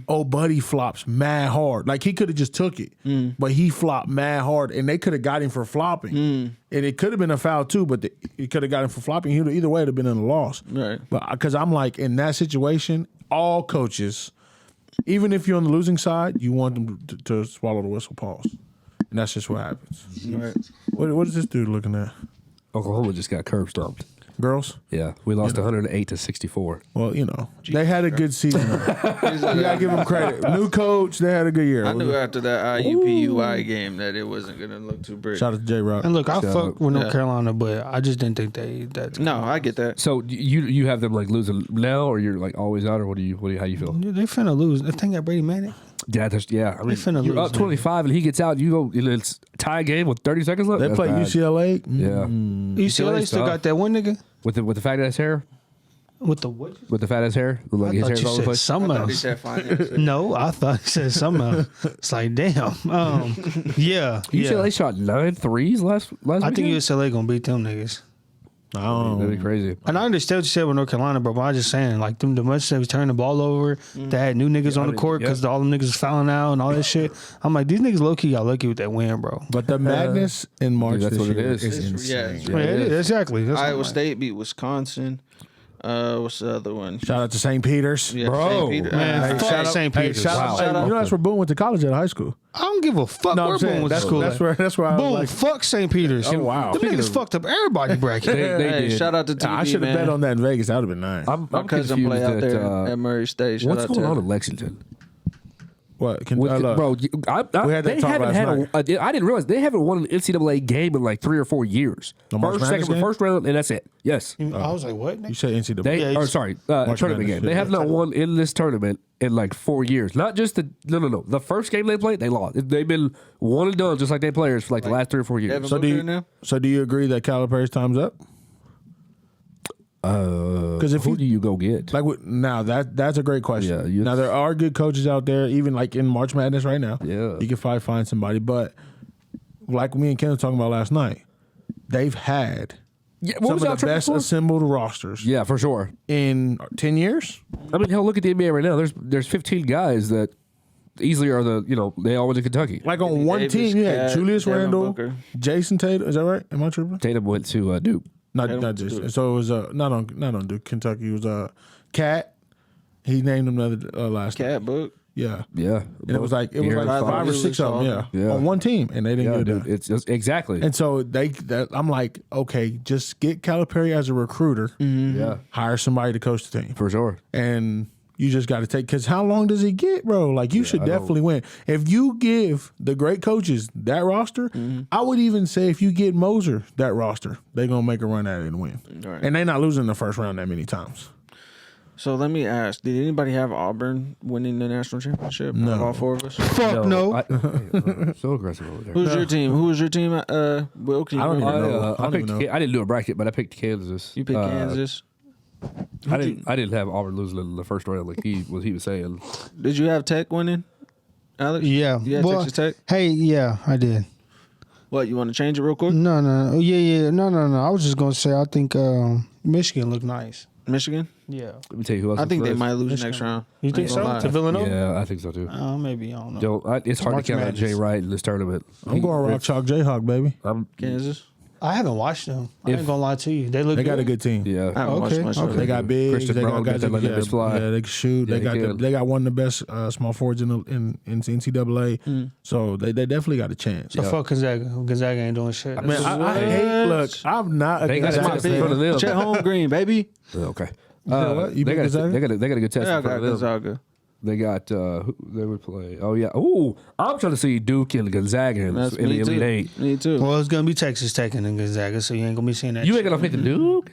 oh, buddy flops mad hard. Like he could have just took it, but he flopped mad hard, and they could have got him for flopping, and it could have been a foul too. But it could have got him for flopping. He would either way would have been in a loss. Right. But because I'm like in that situation, all coaches, even if you're on the losing side, you want them to swallow the whistle, pause, and that's just what happens. Right. What is this dude looking at? Oklahoma just got curb stomped. Girls? Yeah, we lost 108 to 64. Well, they had a good season. You gotta give them credit. New coach, they had a good year. I knew after that IUPUI game that it wasn't gonna look too pretty. Shout out to J Rock. And look, I So, fuck with North yeah. Carolina, but I just didn't think that. No, I get that. So you have them like losing now, or you're like always out, or how do you feel? They finna lose. I think that Brady Manning. Yeah, I mean, finna you're lose, up man. 25, and he gets out. You go, it's tie game with 30 seconds left. They That's play bad. UCLA. Yeah, UCLA still tough. got that one nigga with the fat ass hair, with the what? with the fat ass hair, like I his thought hair's you all over the said place. something I thought he else. said finance. No, I thought he said something else. It's like, damn. Yeah. UCLA shot 9 threes last I think weekend? UCLA gonna beat them niggas. That'd be crazy. And I understand what you said with North Carolina, bro. But I'm just saying, like, them, the much they was turning the ball over, they had new niggas on the court because all them niggas was fouling out and all that shit. I'm like, these niggas low key got lucky with that win, bro. But the madness in March that's this what it year is. is It's- insane. yeah. Yeah, it is, exactly. That's what I'm Iowa like. State beat Wisconsin. What's the other one? Shout out to St. Peter's. Yeah, Bro, St. Peter. man, fuck St. Peter's. Shout out, Shout out. you know that's where Boone went to college at high school. I don't give a fuck No, where I'm saying Boone went to that's school. that's at. where I Boom, was like, fuck St. Peter's. Oh, wow. Them niggas fucked up everybody bracket. They Hey, did. shout out to TV, I should have man. bet on that in Vegas. That would have been nice. My I'm cousin confused play out at, there at Murray State. Shout what's out going to on him. in Lexington? What? With, look, bro, We had that they talk haven't last had night. I didn't realize they haven't won an NCAA game in like 3 or 4 years. The March Madness game? First round, and that's it. Yes. I was like, what? you said NCAA. They, Yeah, or sorry, March tournament Madness, game. They yeah. have not won in this tournament in like 4 years. Not just no. The first game they played, they lost. They've been one and done, just like they players for like the last 3 or 4 years. Devin So Booker now? do you agree that Calipari's time's up? Because Who do you go get? Now that's a great question. Yeah, now there are good coaches out there, even like in March Madness right now. Yeah. You can probably find somebody, but like me and Ken were talking about last night, they've had What some was of y'all the trying best for? assembled rosters Yeah, for sure. in 10 years. I mean, hell, look at the NBA right now. There's 15 guys that easily are they all went to Kentucky. Like on one Davis, team, you had Cat, Julius Devin Randle, Booker. Jason Tatum. Is that right? Am I tripping? Tatum went to Duke. Not Tatum, Jason. Duke. So it was not on Duke, Kentucky. It was Cat. He named him another last name. Cat Book. Yeah. Yeah, And it was like De'Aaron 5 or Fox. 6 of them, Yeah. on one team, and they didn't yeah, get it dude. done. It's just, exactly. And so I'm like, okay, just get Calipari as a recruiter, Yeah, hire somebody to coach the team, for sure. and you just got to take. Because how long does he get, bro? Like you should definitely win if you give the great coaches that roster. I would even say if you get Moser that roster, they're gonna make a run at it and win, Right. and they're not losing in the first round that many times. So let me ask: did anybody have Auburn winning the national championship? No. Out of all 4 of us. Fuck no. So aggressive over there. Who's your team? Who was your team? Will, can you I don't remember? even know. I I don't picked. even know. I didn't do a bracket, but I picked Kansas. You picked Kansas. I didn't have Auburn losing in the first round like he was saying. Did you have Tech winning, Alex? Yeah. You had Well, Texas Tech. Hey, yeah, I did. What, you want to change it real quick? No. Yeah. No. I was just gonna say I think Michigan looked nice. Michigan. Yeah. Let me tell you who else. I think they was. might lose Michigan. next round. You I think ain't so? gonna lie. To Villanova? Yeah, I think so too. Maybe I don't know. It's hard March to count out Jay Madness. Wright in this tournament. I'm going Rock Chalk Jayhawk, baby. Kansas. I haven't watched them. I ain't gonna lie to you. They look. They got a good team. Yeah, I haven't watched Okay, much okay. of They it. got bigs. Christian They got Braun guys got that that limit fly. they can shoot. Yeah, they got he can. they got one of the best small forwards in NCAA. So they definitely got a chance. So fuck Gonzaga. Gonzaga ain't doing shit. Man, I hate. Look, I'm not a They got a Gonzaga test in front of fan. them. Chet Holmgren, baby. Okay. know what? You they pick got Gonzaga? they got a good test Yeah, I in front got of them. Gonzaga. They got who they would play. Oh yeah. Ooh, I'm trying to see Duke and Gonzaga in That's the me Elite too. Eight. Me too. Well, it's gonna be Texas Tech and then Gonzaga, so you ain't gonna be seeing that. You shit. ain't gonna pick the Duke?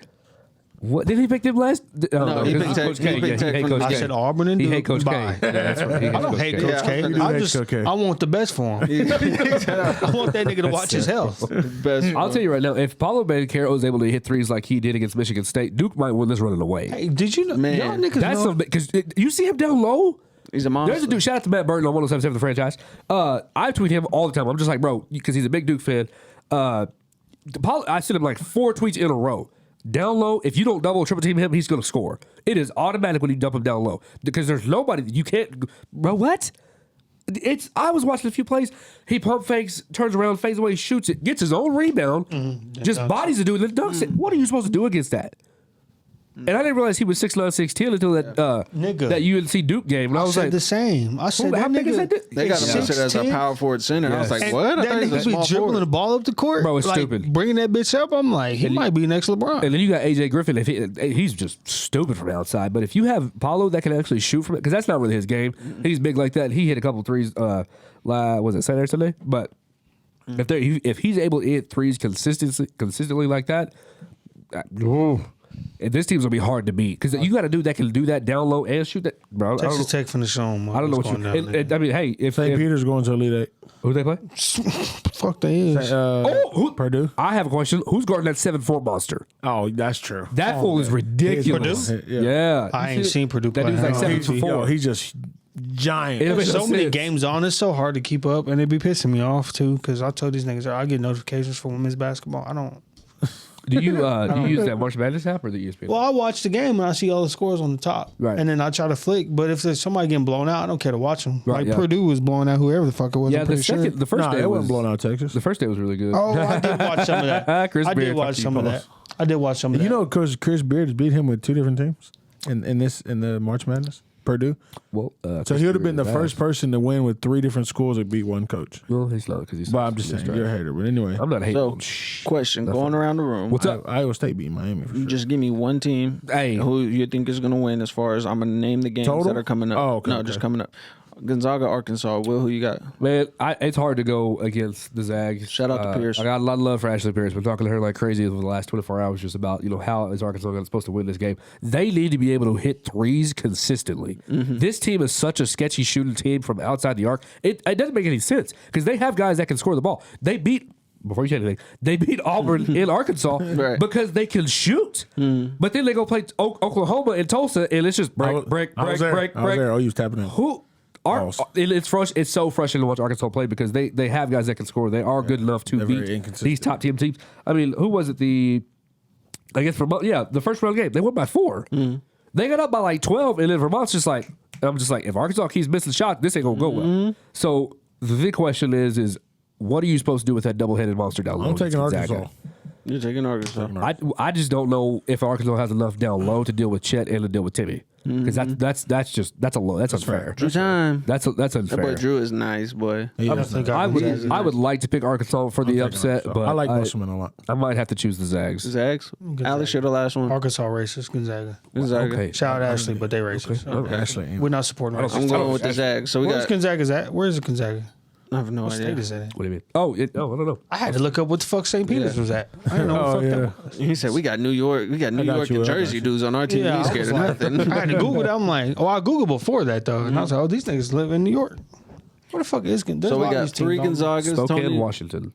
What did he pick them last? No, he because picked Tech- Coach he K. picked Yeah, Tech he hate from Coach the I K. said Auburn and He Duke. hate Coach K. Bye. Yeah, that's right. He I hates don't Coach hate K. Coach K. Yeah, You do I hate just Coach K. I want the best for him. I want that nigga to watch his health. Best. I'll tell you right now, if Paulo Banchero was able to hit threes like he did against Michigan State, Duke might win this running away. Hey, did you know? Man. Y'all niggas That's know. because you see him down low. He's a monster. There's a dude. Shout out to Matt Burton on 107.7 The Franchise. I tweet him all the time. I'm just like, bro, because he's a big Duke fan. I sent him like 4 tweets in a row. Down low, if you don't double or triple team him, he's going to score. It is automatic when you dump him down low because there's nobody you can't. Bro, what? I was watching a few plays. He pump fakes, turns around, fades away, shoots it, gets his own rebound, just bodies the dude, and then dunks it. What are you supposed to do against that? And I didn't realize he was 6'9", 6'10" until that Nigga. that UNC Duke game. And I I was said like, the same. I said how that big is that nigga. dude? They got him listed as a 6'10". power forward center. I was like, And what? I that thought he was nigga a be small dribbling forward. the ball up the court. Bro, it's like, stupid. Bringing that bitch up, I'm like, he might be next LeBron. and then you got AJ Griffin. If he's just stupid from outside, but if you have Paulo that can actually shoot from it, because that's not really his game. He's big like that. He hit a couple threes. Was it Saturday, Sunday? But if he's able to hit threes consistently like that, and this team's gonna be hard to beat because you got a dude that can do that down low and shoot that. Bro, Texas Tech from the show. I don't know what you. I mean, hey, if St. Peter's going to Elite Eight. who they play? Fuck they is. Purdue. I have a question. Who's guarding that 7'4" monster? Oh, that's true. That fool is ridiculous. Purdue? Yeah, I ain't seen Purdue That play. dude's like I don't 7'4". He's just giant. It- There's so many sense. games on. It's so hard to keep up, and it be pissing me off too. Because I told these niggas I get notifications for women's basketball. I don't. Do you use that March Madness app or the ESPN? Well, I watch the game and I see all the scores on the top, Right. and then I try to flick. But if there's somebody getting blown out, I don't care to watch them. Right, Like yeah. Purdue was blowing out whoever the fuck it was. yeah, I'm the pretty second, sure. the first Nah, day it was wasn't blowing out Texas. The first day was really good. Oh, I did watch some of that. Chris I Beard, did watch fuck some you, of that. I did watch some of that. You know, Chris Beard has beat him with 2 different teams in the March Madness. Purdue. Well, So he would have been the first person to win with 3 different schools that beat one coach. Well, he's not because he's. But I'm just saying, you're a hater. But anyway, I'm not hating. So, on question going around the room. What's up? Iowa State beat Miami for You sure. just give me one team Hey. who you think is going to win as far as I'm going to name the games Total? that are coming up. Oh, okay, No, okay. just coming up. Gonzaga, Arkansas. Will, who you got? Man, it's hard to go against the Zags. Shout out to Pierce. I got a lot of love for Ashley Pierce. Been talking to her like crazy over the last 24 hours just about, how is Arkansas supposed to win this game. They need to be able to hit threes consistently. This team is such a sketchy shooting team from outside the arc. It doesn't make any sense because they have guys that can score the ball. Before you say anything, they beat Auburn in Arkansas Right. because they can shoot. But then they go play Oklahoma and Tulsa, and it's just break. I was there. Oh, you was tapping in. It's so frustrating to watch Arkansas play because they have guys that can score. They are good enough to They're very beat inconsistent. these top teams. I mean, who was it? The first round game they won by 4. They got up by like 12, and then Vermont's just like, I'm just like, if Arkansas keeps missing shots, this ain't gonna go well. So the big question is what are you supposed to do with that double-headed monster down low? I'm taking against Arkansas. Gonzaga? You're taking Arkansas. I just don't know if Arkansas has enough down low to deal with Chet and to deal with Timmy because that's unfair. Drew time. That's That unfair. boy Drew is nice, boy. Yeah, I would like to pick Arkansas for the upset, but I like Musselman a lot. I might have to choose the Zags. Zags. Alex, you're the last one. Arkansas racist, Gonzaga. Gonzaga. Okay. Shout out Ashley, but they racist. Actually, ain't. We're not supporting I'm racists. going with the Zags. So we Where's got. Gonzaga's at? Where's Gonzaga? I have no What state idea. is that in? What do you mean? Oh, I don't know. I had to look up what the fuck St. Peter's was at. I didn't know what the fuck that was. He said we got New York. We got New got York you, and I got Jersey you. dudes on our team. Yeah, We ain't I scared was of like- nothing. I had to Google that. I'm like, I Googled before that though, and I was like, these niggas live in New York. Where the fuck is Gonzaga? So we got 3 Gonzagas. Spokane, Tony. Washington.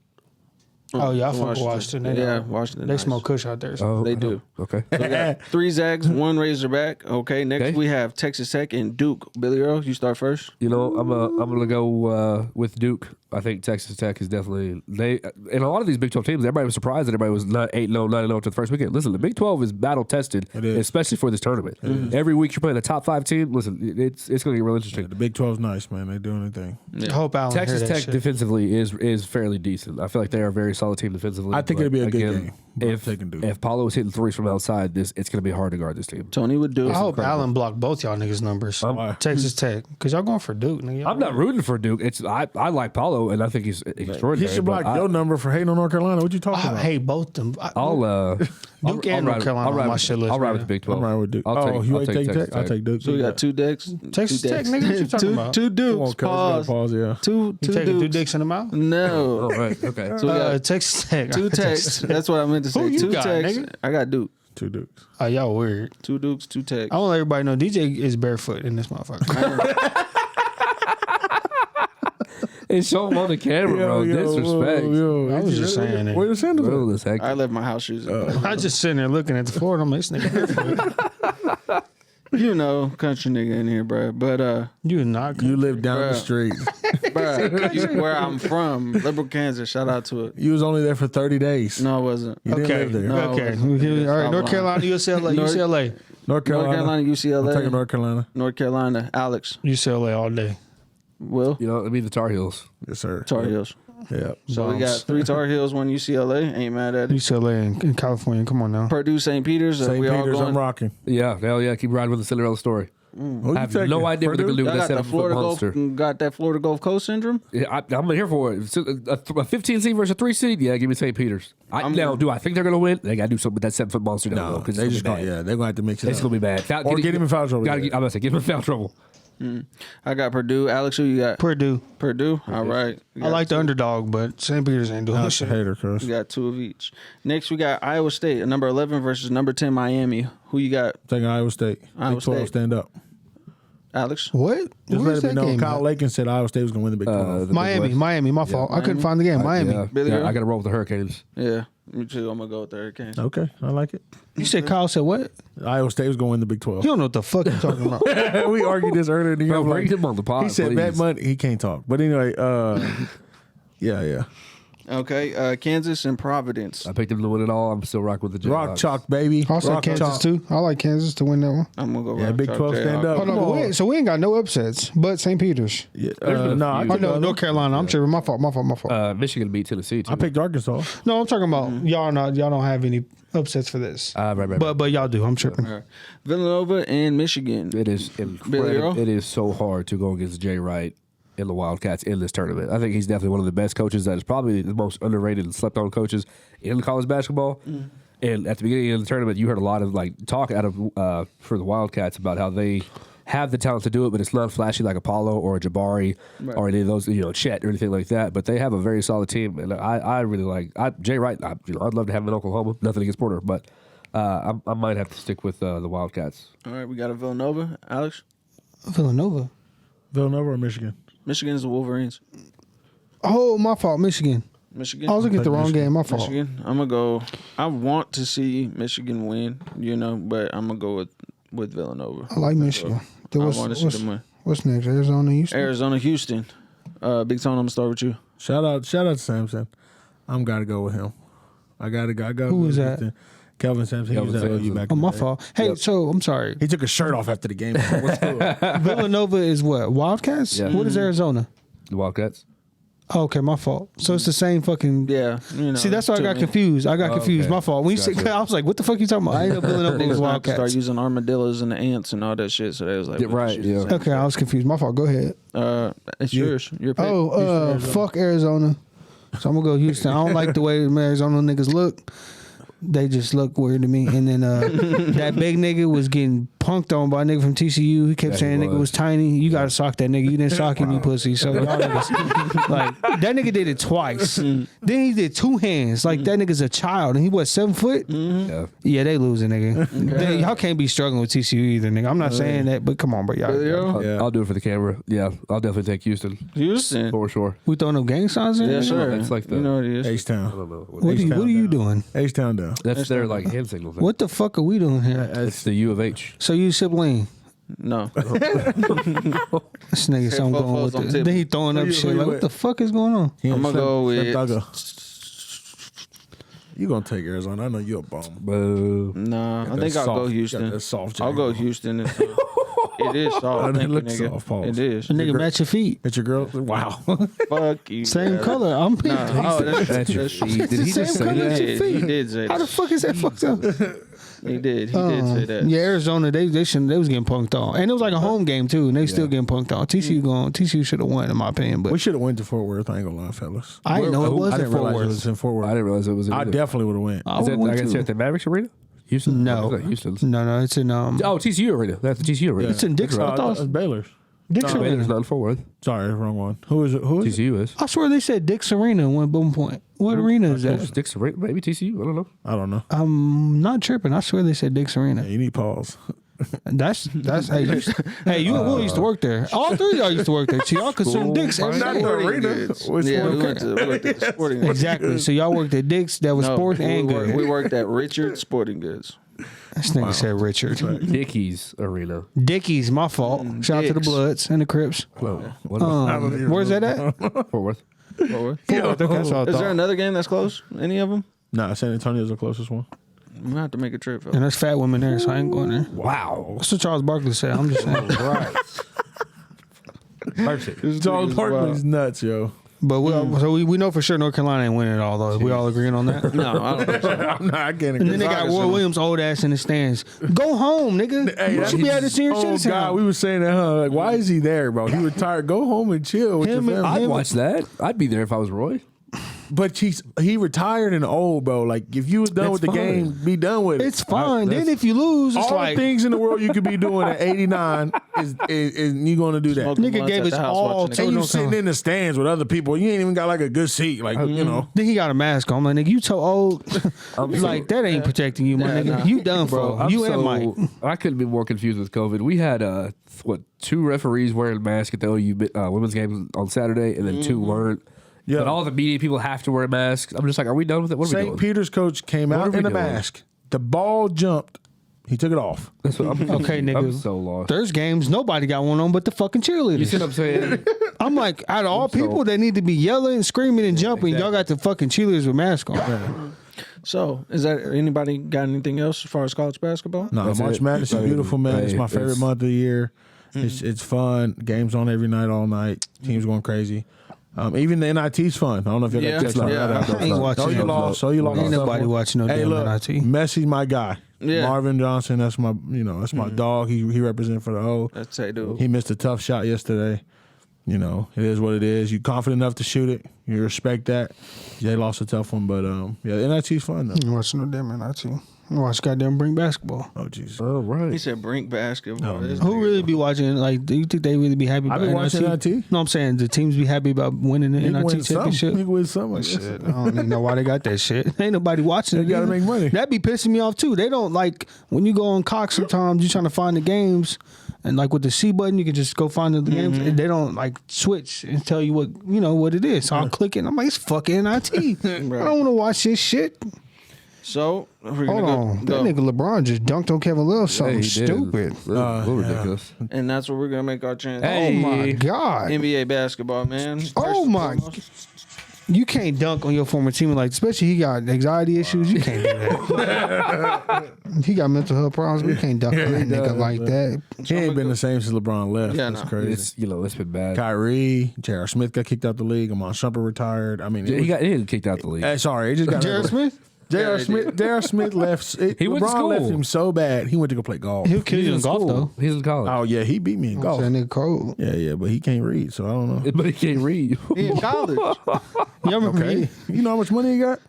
Oh yeah, I fuck with Washington. They Yeah, don't- Washington. They nice. smoke Kush out there. So. Oh, They do. Okay. We got 3 Zags, 1 Razorback. Okay, next Okay. we have Texas Tech and Duke. Billy Earl, you start first. I'm gonna go with Duke. I think Texas Tech is definitely in a lot of these Big 12 teams. Everybody was surprised that everybody was not 8-0, 9-0 to the first weekend. Listen, the Big 12 is battle tested, is. especially for this tournament. Every week you're playing a top 5 team. Listen, it's going to get real interesting. The Big 12's nice, man. They doing their thing. I hope Allen Texas hear that Tech shit. defensively is fairly decent. I feel like they are a very solid team defensively. I think but it'd be a good again, game. But I'm If taking Duke. if Paulo is hitting threes from outside, it's going to be hard to guard this team. Tony with Duke. I hope Allen blocked both y'all niggas' numbers. Texas Tech, because y'all going for Duke. Nigga. Y'all I'm not rooting for Duke. I like Paulo, and I think he's extraordinary. He should block but your number for hating on North Carolina. What you talking I about? hate both them. Duke and North Carolina on my shit list I'll right ride with now. the Big 12. I'm right with Duke. I'll you take ain't take Texas Tech? I'll take Duke. So we got 2 decks. Texas 2 Tech, decks. nigga, what you talking about? Two Come on, Dukes. cuz, you gotta Pause. pause, yeah. Two You taking 2 Dukes. dicks in the mouth? No. Oh, right. Okay. So we got Texas Tech. 2 Techs. That's what I meant to say. Who you 2 got, Techs. nigga? I got Duke. 2 Dukes. Oh, y'all weird. 2 Dukes, 2 Techs. I want to let everybody know DJ is barefoot in this motherfucker. And show him on the camera, bro. Disrespect. I was just saying it. Where the sandals Bro, at? this heck. I left my house shoes. I just sitting there looking at the floor and I'm like, this nigga barefoot. You know, country nigga in here, bro. But You not. You live down the Bruh. street. bro, where I'm from, Liberal, Kansas. Shout out to it. You was only there for 30 days. No, I wasn't. You didn't Okay. live there. No, Okay. it wasn't. All right. Stop North lying. Carolina, UCLA. North- UCLA. North North Carolina. Carolina, I'm taking UCLA. North Carolina. North Carolina, Alex. UCLA all day. Will. You know, it'd be the Tar Heels. Yes, sir. Tar Heels. Yeah. So we got 3 Tar Heels, 1 UCLA. Ain't mad at it. UCLA in California. Come on now. Purdue, St. Peter's. St. We all Peter's, going. I'm rocking. Yeah, hell yeah. Keep riding with the Cinderella story. Who I have no idea what they're going to do with Y'all that got the 7-foot Florida Gulf. monster. Got that Florida Gulf Coast syndrome. Yeah, I'm here for it. So, a 15 seed versus a 3 seed? Yeah, give me St. Peter's. Do I think they're going to win? They got to do something with that 7-foot monster down low No, because they just got, yeah, they're going to have to mix it It's up. going to be bad. Or get him in foul trouble. I'm about to say, get him in foul trouble. I got Purdue. Alex, who you got? Purdue. Purdue. All right. We I got like the underdog, but St. Peter's ain't doing That's a shit. hater, cuz. We got 2 of each. Next, we got Iowa State, number 11 versus number 10 Miami. Who you got, Taking Iowa State. Iowa Big 12, State. stand up. Alex? What? Just Where's let it be that known. game Kyle at? Lakin said Iowa State was going to win the Big 12. Miami. My fault. I couldn't find the game. Miami. Yeah, Billy Earl? I got to roll with the Hurricanes. Yeah, me too. I'm gonna go with the Hurricanes. Okay, I like it. You said Kyle said what? Iowa State was going to win the Big 12. You don't know what the fuck you're talking about. We argued this earlier in the year. Bro, I'm bring like, him on the pod, he said please. bet money. He can't talk. But anyway, yeah. Okay, Kansas and Providence. I picked him to win it all. I'm still rocking with the Rock Jayhawks. chalk, baby. I said Rock Kansas chalk. too. I like Kansas to win that one. I'm gonna go. Yeah, Rock Big Chalk 12 stand Jayhawks. up. Hold Come on, on. so we ain't got no upsets, but St. Peter's. Yeah, been a I few. Oh picked no, other- North Carolina. I'm tripping. My fault. Michigan beat Tennessee, too. I picked Arkansas. No, I'm talking about y'all don't have any upsets for this. Right. But y'all do. I'm tripping. All right. Villanova and Michigan. It is Earl? incredible. It is so hard to go against Jay Wright in the Wildcats in this tournament. I think he's definitely one of the best coaches. That is probably the most underrated and slept on coaches in college basketball. And at the beginning of the tournament, you heard a lot of talk out of for the Wildcats about how they have the talent to do it, but it's not flashy like Apollo or Jabari or any of those, Chet or anything like that. But they have a very solid team, and I really like Jay Wright. I'd love to have him in Oklahoma. Nothing against Porter, but I might have to stick with the Wildcats. All right, we got a Villanova. Alex? Villanova or Michigan? Michigan's the Wolverines. Oh, my fault. Michigan. Michigan? I was looking at the wrong Michigan. game. My fault. Michigan. I'm going to go. I want to see Michigan win, but I'm going to go with Villanova. I like Michigan. I want to see them win. What's next? Arizona, Houston. Arizona, Houston. Big Tone, I'm going to start with you. Shout out to Sampson. I'm got to go with him. I got to go. Who was Houston. Kelvin Sampson. He was at OU back Oh, in the my day. fault. Hey, so I'm sorry. He took a shirt off after the game. What's good? Villanova is what? Wildcats? Yeah. What is Arizona? The Wildcats. Oh, okay, my fault. So it's the same fucking. Yeah. See, that's why I got confused. I got confused. okay. My fault. When you said, Gotcha. I was like, "What the fuck you talking about?" I didn't know Villanova was Niggas want to start Wildcats. using armadillos and the ants and all that shit, so they was like, Yeah, right, yeah. Okay, I was confused. My fault. Go ahead. It's yours. Your pick. Oh, fuck Arizona. So I'm gonna go Houston. I don't like the way the Arizona niggas look. They just look weird to me. And then that big nigga was getting punked on by a nigga from TCU. He kept Yeah, saying he nigga was. was tiny. You gotta sock that nigga. You didn't sock him, you pussy. So y'all niggas, like that nigga did it twice. Then he did two hands. Like that nigga's a child, and he was 7 foot. Yeah. Yeah, they losing, nigga. Y'all can't be struggling with TCU either, nigga. I'm not saying that, but come on, bro, y'all. Yo, Yeah. I'll do it for the camera. Yeah, I'll definitely take Houston Houston. for sure. We throwing up gang signs in? Yeah, there? sure. That's like the- you know what it is. I H-Town. don't know. What are H-Town you down. doing? H-Town down. That's their like hand signal thing. What the fuck are we doing here? It's the U of H. So you sibling. No. This nigga something four going with foes on it. tip. Then he throwing up Who you shit. Like, with? what the fuck is going on? He I'm ain't gonna go Flip with- Thugger. You gonna take Arizona? I know you're a bum. Boo. Nah, I that think I'll soft- go got Houston. that soft I'll go jacket. Houston. It is soft. It Thank you, looks nigga. soft, pause. It is. The nigga match your feet. That's your girl? Wow. Fuck you. Same guys. color. I'm pink. Nah, That's your feet. Did he Same just say color as that? your feet. He did say How the that. fuck is that fucked up? He did say that. Yeah, Arizona, they shouldn't. They was getting punked on, and it was like a home game too, and they still getting punked on. TCU should have won in my opinion, but We should have went to Fort Worth. I ain't gonna lie, fellas. I didn't know it was I in didn't Fort realize it Worth. was in Fort Worth. I didn't realize it was. I definitely would have went. I Is that, would've I went guess too. at the Mavericks Arena? Houston? No. It's not Houston's. No, it's in Oh, TCU Arena. That's the TCU Arena. It's in Dixon. I thought it was Baylor's. Dixon Baylor's Arena. not in Fort Worth. Sorry, wrong one. Who is it? Who is it? TCU is. I swear they said Dix Arena at one point. What arena is It's that? Dixon Arena. Maybe TCU. I don't know. I don't know. I'm not tripping. I swear they said Dix Arena. You need pause. That's hey, you Will used to work there. All three of y'all used to work there. So y'all consume dicks every Not day. the Sporting arena. goods. Which Yeah, one? we went to the sporting goods. Exactly. So y'all worked at Dick's that was No, sport and good. we worked at Richard Sporting Goods. This nigga said Richard. Dickies Arena. Dickies, my fault. Shout out to the Dicks. Bloods and the Crips. Whoa. What Where's that at? Fort Worth. What was- That's what I Is there thought. another game that's close? Any of them? Nah, San Antonio's the closest one. I'm gonna have to make a trip. And there's fat women there, so I ain't going there. Wow. That's what Charles Barkley said. I'm just saying. Right. Perfect. Charles Barkley's nuts, yo. But we know for sure North Carolina ain't winning it all, though. We all agreeing on that? No, I don't think so. I'm not. I can't And then agree. they got Roy Williams old ass in the stands. Go home, nigga. Hey, you should be at the senior oh citizen. God, house. we were saying that, huh? Like, why is he there, bro? He retired. Go home and chill with Him your and- family. I'd watch that. I'd be there if I was Roy. But he retired and old, bro. Like, if you was done That's with the fine. game, be done with it. It's fine. Then if you lose, it's all like the things in the world you could be doing at 89 is you going to do that. Smoking nigga blunts gave at us the house all watching the to And you North sitting Carolina. in the stands with other people. You ain't even got like a good seat. Like, you know. Then he got a mask on. I'm like, nigga, you so old. Like, that ain't protecting you, my Yeah, nigga. nah. You done, Bro, bro. You and Mike. I couldn't be more confused with COVID. We had two referees wearing masks at the OU women's game on Saturday, and then two weren't. Yeah. But all the media people have to wear masks. I'm just like, are we done with it? What are we St. doing? Peter's coach came What out are we in a doing? mask. The ball jumped. He took it off. That's what I'm, Okay, nigga. I'm so lost. There's games nobody got one on but the fucking cheerleaders. You see what I'm saying? I'm like, out of all people that need to be yelling, screaming, and jumping, y'all got the fucking cheerleaders with masks on. So, is that anybody got anything else as far as college basketball? No, That's March it. Madness is beautiful, man. It's Hey, my favorite it's- month of the year. It's fun. Games on every night, all night. Teams going crazy. Even the NIT's fun. I don't know if y'all Yeah, got checked out. yeah. I ain't watching So you no- lost. So you lost. Ain't nobody watching no Hey, damn look, NIT. Messi's my guy. Yeah. Marvin Johnson. That's my, that's my dog. He represented for the O. That's how dude. He missed a tough shot yesterday. It is what it is. You confident enough to shoot it. You respect that. They lost a tough one, but yeah, the NIT's fun though. You watching no damn NIT. Watch goddamn Brink basketball. Oh Jesus. Oh, right. He said Brink basketball. This Who nigga- really be watching? Like, do you think they really be happy about I've been watching NIT. No, I'm saying the teams be happy about winning the Nigga NIT win something. championship. Nigga win something. I guess. Shit, I don't even know why they got that shit. Ain't nobody watching. They it gotta either. make money. That be pissing me off too. They don't like when you go on Cox. Sometimes you trying to find the games, and like with the C button, you can just go find the games. And they don't like switch and tell you what it is. So I'll click it. And I'm like, it's fucking NIT. I don't want to watch this shit. So we're Hold gonna on, go. that nigga LeBron just dunked on Kevin Love. Something he did. stupid. Little ridiculous. And that's what we're gonna make our chance. Hey. Oh my god. NBA basketball, man. Oh First and my. foremost. You can't dunk on your former team, like especially he got anxiety issues. You can't do that. He got mental health problems. We can't dunk on that nigga like that. He ain't been the same since LeBron left. Yeah, That's no. crazy. It's been bad. Kyrie, J.R. Smith got kicked out the league. Amon Shumpert retired. I mean, it He was- got kicked out the league. sorry, it just got Jared Smith, J.R. Yeah, Smith. J.R. Smith left. He went to LeBron school. left him so bad. He went to go play golf. he'll kill He's you in in golf school. though. He's in college. Oh yeah, he beat me in golf. That nigga cold. Yeah, but he can't read, so I don't know. But he can't read. He in college. Y'all remember Okay, you know how much money he got?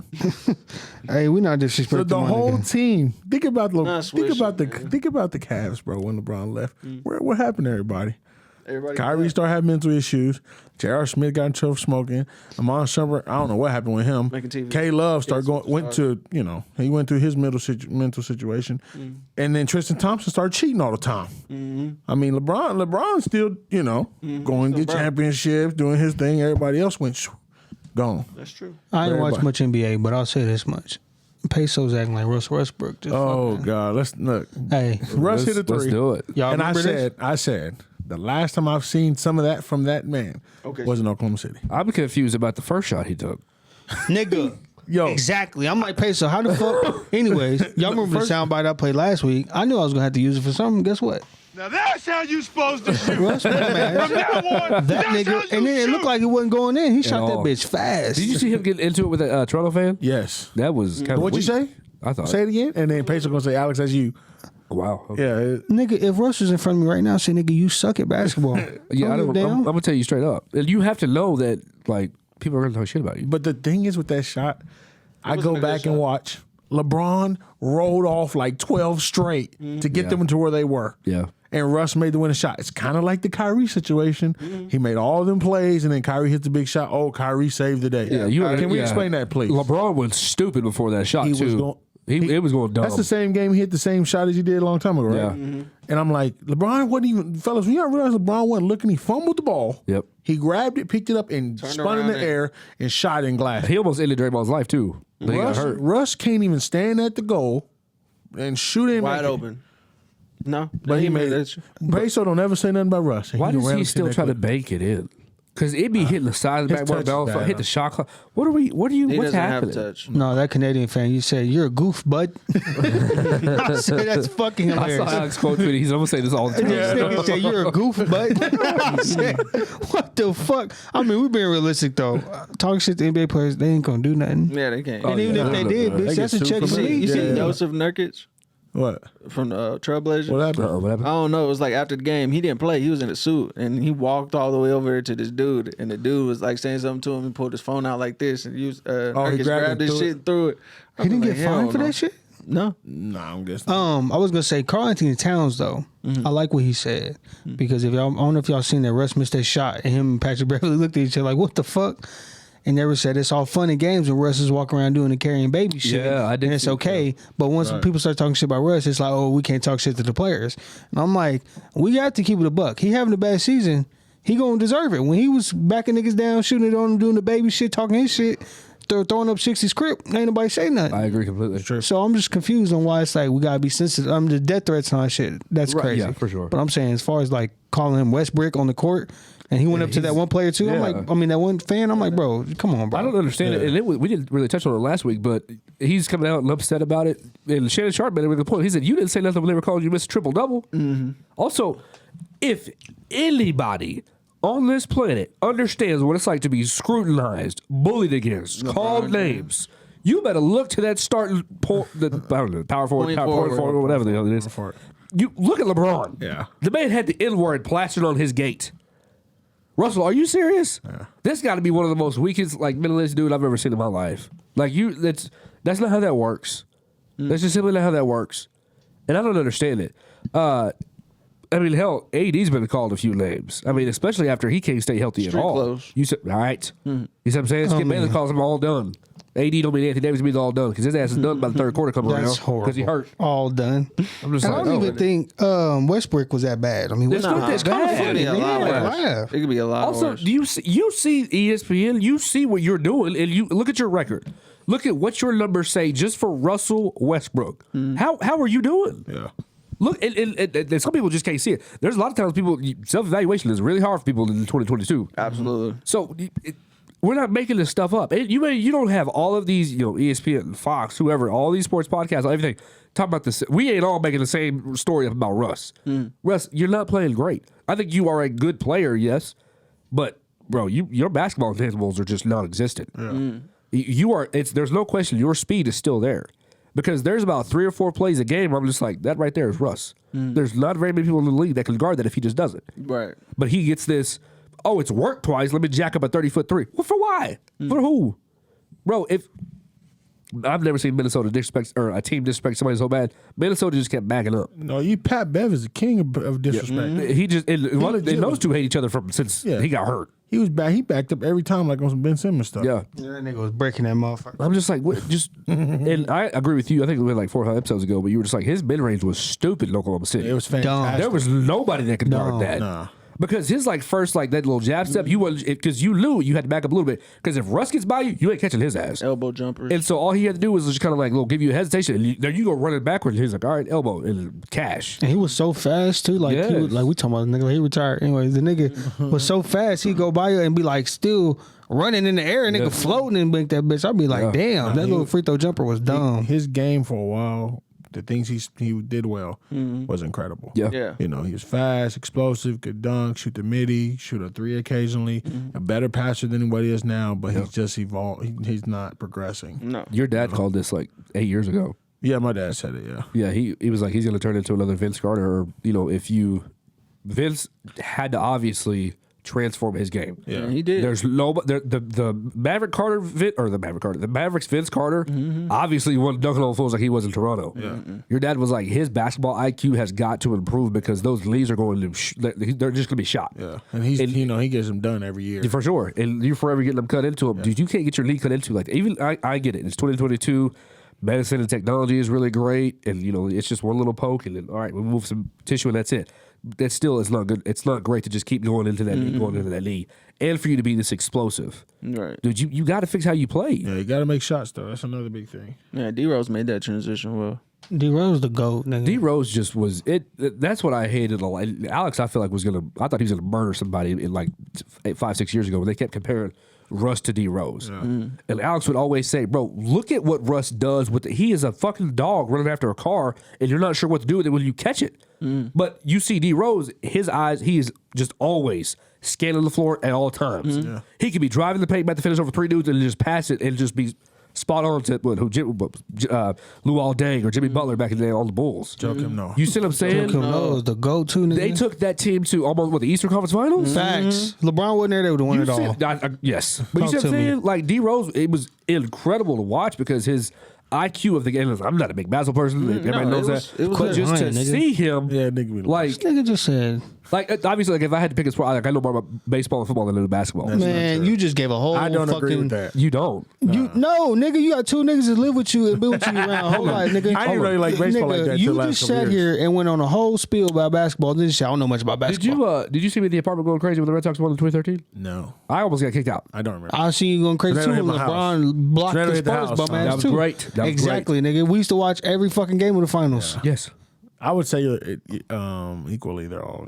Hey, we not disrespecting So the my whole nigga. team. Think about Nah, think about the switch it, man. think about the Cavs, bro. When LeBron left, what happened to everybody? Everybody. Kyrie started having mental issues. J.R. Smith got in trouble smoking. Amon Shumpert, I don't know what happened with him. Making TV. K Love went to he went through his mental situation, and then Tristan Thompson started cheating all the time. I mean LeBron still going to get championships, doing his thing. Everybody else went gone. That's true. I ain't watched Everybody. much NBA, but I'll say this much: Pesos acting like Russell Westbrook. Just Oh fucking- God, let's look. Hey, Russ hit a Let's three. do it. y'all And I remember this? said, the last time I've seen some of that from that man Okay. was in Oklahoma City. I'm confused about the first shot he took. Nigga. Yo, Exactly. I'm like, Peso, how the fuck? Anyways, y'all remember the soundbite I played last week? I knew I was gonna have to use it for something. Guess what? Now that's how you supposed to shoot. Russ, that nigga, and then it looked like it wasn't going in. He shot all. that bitch fast. Did you see him get into it with a Toronto fan? yes. That was kind of What'd you say? I thought. Say it again, and then Pace gonna say, "Alex, that's you." Wow. Okay. Yeah, Nigga, if Russ was in front of me right now, say, nigga, you suck at basketball. Yeah, Don't I'm give a damn. gonna tell you straight up. You have to know that like people are gonna talk shit about you. but the thing is with that shot, I wasn't go a good back and shot. watch. LeBron rolled off like 12 straight to get them to where they were. Yeah. And Russ made the winning shot. It's kind of like the Kyrie situation. He made all them plays, and then Kyrie hit the big shot. Oh, Kyrie saved the day. Can we explain that, please? LeBron went stupid before that shot He was too. going- It was going dumb. That's the same game he hit the same shot as he did a long time ago, right? Yeah. And I'm like, LeBron wasn't even, fellas, when y'all realize LeBron wasn't looking, he fumbled the ball. Yep. He grabbed it, picked it up, and spun in around the and- air and shot in glass. He almost ended Draymond's life too. He got hurt. Russ can't even stand at the goal and shoot him Wide open. No, But he made it. Peso don't ever say nothing about Russ. Why don't does ever he say still that try to clip. bank it in? Because it be hitting the side of the His backboard, touch is bounce, bad, hit the shot clock. What are you? He What's doesn't have happening? touch. No, that Canadian fan, you said, you're a goof, bud. I said, that's fucking I saw hilarious. Alex quote tweet. He's almost saying this all the time. This nigga said, you're a goof, bud. I said, what the fuck? I mean, we're being realistic, though. Talking shit to NBA players, they ain't going to do nothing. Yeah, they can't. And even yeah. if they did, They bitch, get that's a sued check for for that. me. You see Yeah. Joseph Nurkic What? from the Trailblazers? What happened? Uh-oh, what happened? I don't know. It was like after the game, he didn't play. He was in a suit, and he walked all the way over there to this dude, and the dude was like saying something to him. He pulled his phone out like this, and used Nurkic grabbed it, his threw shit it. and threw it. I He didn't was get like, hell fined for no. that shit? No. Nah, I'm guessing. I was gonna say Karl Anthony Towns though. I like what he said because if y'all, I don't know if y'all seen that Russ missed that shot and him and Patrick Beverly looked at each other like, what the fuck? And never said it's all fun and games when Russ is walking around doing the carrying baby shit. Yeah, I did And it's see okay. But once people start talking shit about Russ, it's like, oh, we can't talk shit to the players. And I'm like, we got to keep it a buck. He having a bad season. He gonna deserve it. When he was backing niggas down, shooting it on them, doing the baby shit, talking his shit, throwing up 60 script, ain't nobody say nothing. I agree completely. So I'm just confused on why it's like we gotta be sensitive. The death threats and all that shit. That's Right, crazy. yeah, for sure. But I'm saying as far as like calling him Westbrook on the court, and he went up to that one player too. I'm yeah. like, I mean that one fan. I'm like, bro, come on, bro. I don't understand it, and we didn't really touch on it last week, but he's coming out and upset about it. And Shannon Sharp made a really good point. He said, "You didn't say nothing when they were calling you Mr. Triple Double." Also, if anybody on this planet understands what it's like to be scrutinized, bullied against, called names, you better look to that starting power forward, or whatever the hell it is. You look at LeBron. Yeah. The man had the N-word plastered on his gate. Russell, are you serious? This got to be one of the most weakest, like, middle-aged dude I've ever seen in my life. Like, that's not how that works. That's just simply not how that works. And I don't understand it. I mean, hell, AD's been called a few names. I mean, especially after he can't stay healthy Street at all. clothes. You said, all right. You see what I'm saying? Skip Bayless calls him all done. AD don't mean Anthony Davis means all done because his ass is done by the third quarter coming around. That's horrible. Because he hurt. All done. I'm just And I like, don't oh, even think Westbrook was that bad. I mean, It's not that bad. It could be a lot Yeah. worse. It could be a lot Also, worse. do you see ESPN? You see what you're doing, and you look at your record. Look at what your numbers say just for Russell Westbrook. How are you doing? Yeah. Look, and some people just can't see it. There's a lot of times people self-evaluation is really hard for people in 2022. Absolutely. So we're not making this stuff up. You don't have all of these, ESPN, Fox, whoever, all these sports podcasts, everything talking about this. We ain't all making the same story up about Russ. Russ, you're not playing great. I think you are a good player, yes, but bro, your basketball intangibles are just non-existent. You are. There's no question. Your speed is still there. Because there's about 3 or 4 plays a game where I'm just like, that right there is Russ. There's not very many people in the league that can guard that if he just does it. Right. But he gets this, it's worked twice. Let me jack up a 30-foot three. Well, for why? For who? Bro, I've never seen Minnesota disrespect or a team disrespect somebody so bad. Minnesota just kept backing up. No, Pat Bev is the king of disrespect. He just and those two hate each other since he got hurt. He was back. He backed up every time like on some Ben Simmons stuff. Yeah. That nigga was breaking that motherfucker. I'm just like, what, and I agree with you. I think it was like 4 or 5 episodes ago, but you were just like, his mid range was stupid in Oklahoma City. It was fantastic. There was nobody that could guard No. that. Nah. Because his first that little jab step, you wasn't because you knew you had to back up a little bit. Because if Russ gets by you ain't catching his ass. Elbow jumpers. And so all he had to do was just kind of give you a hesitation. And there you go running backwards. And he's like, all right, elbow and cash. And he was so fast too. Like Yes. he was, we talking about the nigga. He retired. Anyway, the nigga was so fast. He'd go by you and be like still running in the air. And nigga floating and make that bitch. I'd be like, damn, that little free throw jumper was dumb. His game for a while, the things he did well was incredible. Yeah. He was fast, explosive, could dunk, shoot the midi, shoot a 3 occasionally, a better passer than what he is now, but he's just evolved. He's not progressing. No. Your dad called this 8 years ago. Yeah, my dad said it, yeah. Yeah, he was like, he's going to turn into another Vince Carter. Or, Vince had to obviously transform his game. Yeah, he did. There's the Mavericks Vince Carter obviously wasn't dunking on fools like he was in Toronto. Yeah. Your dad was like, his basketball IQ has got to improve because those leads are going to they're just going to be shot. Yeah, and he gets them done every year. For sure. And you're forever getting them cut into them. Dude, you can't get your lead cut into I get it. It's 2022. Medicine and technology is really great, and it's just one little poke, and then all right, we move some tissue, and that's it. That still is not good. It's not great to just keep going into that knee, and for you to be this explosive, Right. dude. You got to fix how you play. Yeah, you got to make shots, though. That's another big thing. Yeah, D-Rose made that transition well. D Rose the GOAT, nigga. D Rose just was it. That's what I hated a lot. Alex, I feel like I thought he was gonna murder somebody in 5-6 years ago when they kept comparing Russ to D Rose, and Alex would always say, "Bro, look at what Russ does with it. He is a fucking dog running after a car, and you're not sure what to do with it when you catch it." But you see D Rose, his eyes, he is just always scanning the floor at all times. He could be driving the paint, about to finish over 3 dudes, and just pass it and just be spot on to Luol Deng or Jimmy Butler back in the day on the Bulls. Joakim Noah. You see what I'm saying? Joakim Noah was the GOAT too, nigga. They took that team to almost the Eastern Conference Finals. Facts. LeBron wasn't there. They would have won it all. Yes, but you see Talk what I'm to me. saying? Like D Rose, it was incredible to watch because his IQ of the game. I'm not a big basketball person. Everybody knows that. it was But just to Ryan, nigga. see him, Yeah, nigga be like, This nigga just said, obviously, if I had to pick a sport, I know more about baseball and football than I do basketball. man, you just gave a whole I don't fucking. agree with that. You don't. No, nigga, you got 2 niggas that live with you and build with you around whole life, nigga. I didn't really like baseball like that till You the last just couple sat years. here and went on a whole spiel about basketball. Then I don't know much about basketball. Did you see me at the apartment going crazy when the Red Sox won in 2013? No, I almost got kicked out. I don't remember. I see you going crazy Tornado too when hit my house. LeBron blocked Tornado the hit the Spurs house, bum son. ass That was too. great. That was Exactly, nigga. We used to watch every fucking game of the finals. Yes. I would say equally they're all,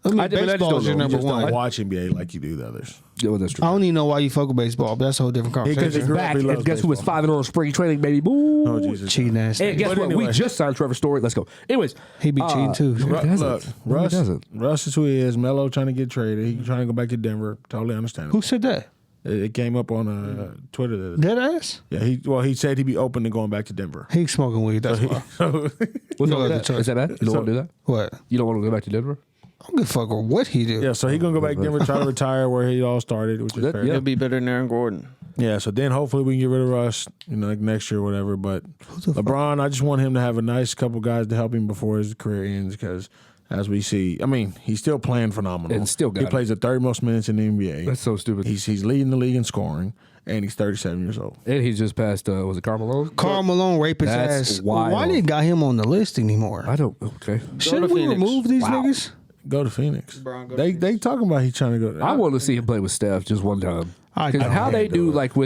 I mean, I just baseball don't is your know. number just don't one. watch NBA like you do the others. Yeah, well, that's true. I don't even know why you fuck with baseball, but that's a whole different Because conversation. they grew up, Back, he loves and guess who was baseball. 5-0 in spring training, baby? Boo. Oh, Jesus. Cheating ass. And guess But what? We anyway. just signed Trevor Story. Let's go. Anyways, He be cheating too. Look, No, he Russ, doesn't. Russ is who he is. Melo trying to get traded. He trying to go back to Denver. Totally understandable. Who said that? It came up on Twitter. The other day. Dead ass? Yeah, he said he'd be open to going back to Denver. He smoking weed. That's why. what's No up with other that? choice. Is that bad? You don't want to do that? What? You don't want to go back to Denver? I don't give a fuck with what he do. Yeah, so he gonna go back to Denver, try to retire where he all started, which is That- fair. yeah. He'll be better than Aaron Gordon. Yeah, so then hopefully we can get rid of Russ, like next year or whatever. But LeBron, I just want him to have a nice couple guys to help him before his career ends because, as we see, he's still playing phenomenal. And still got he it. plays the third most minutes in the NBA. That's so stupid. He's leading the league in scoring, and he's 37 years old. And he's just passed, was it Carmelo? Karl Malone raped his That's ass. wild. Why didn't got him on the list anymore? I don't. Okay. Shouldn't we Phoenix. remove these Wow. niggas? Go to Phoenix. LeBron, go to They talking about he's trying to go. I want to see him play with Steph just one time. I Because don't how they hate do that.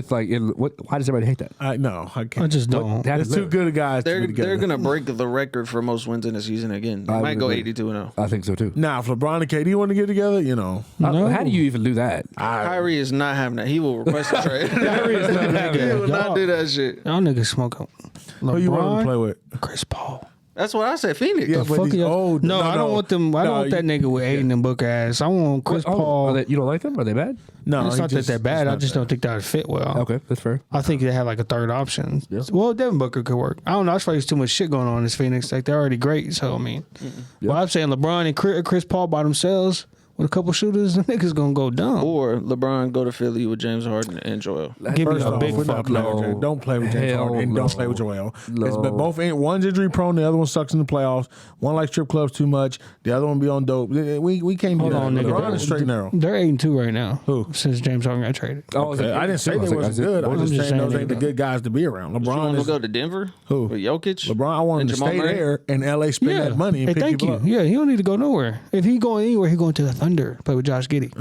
why does everybody hate that? I can't. I just don't. That- There's too good of guys to be They're together. gonna break the record for most wins in a season again. They I might would go agree. 82-0. I think so too. Now, if LeBron and KD want to get together, No. How do you even do that? Kyrie is not having that. He will request a trade. Kyrie is not having He that. will not do that shit. Y'all niggas smoking. who you want him to play LeBron, with? Chris Paul. That's what I said. Phoenix. Yeah, but Fuck he's you. old. No, I don't want them. I don't want that nigga with Aiden and Booker ass. I want Chris Paul. You don't like them? Are they bad? No, It's he not just- that they're bad. it's I not just that. don't think that would fit well. Okay, that's fair. I think they have like a third option. Well, Devin Booker could work. I don't know. I just feel like there's too much shit going on in this Phoenix. Like they're already great. So I mean, well, I'm saying LeBron and Chris Paul by themselves with a couple shooters, the niggas gonna go dumb. Or LeBron go to Philly with James Harden and Joel. Give me First a off, big we're not fuck playing no. with James. Don't play with James Hell Harden and no. don't play with Joel. No. But both ain't one's injury prone. The other one sucks in the playoffs. One likes strip clubs too much. The other one be on dope. We can't do Hold that. on, nigga. LeBron is straight and narrow. They're 8-2 right now. Who? Since James Harden got traded. Oh, Okay, I didn't say they wasn't good. I'm just saying those ain't the good guys to be around. You want LeBron to is go to Denver? Who? With Jokic? LeBron. I want him And to Jamal stay Murray? there in LA, spend that money, and Hey, pick thank people you. up. Yeah, he don't need to go nowhere. If he going anywhere, he going to the Thunder. Play with Josh Giddey.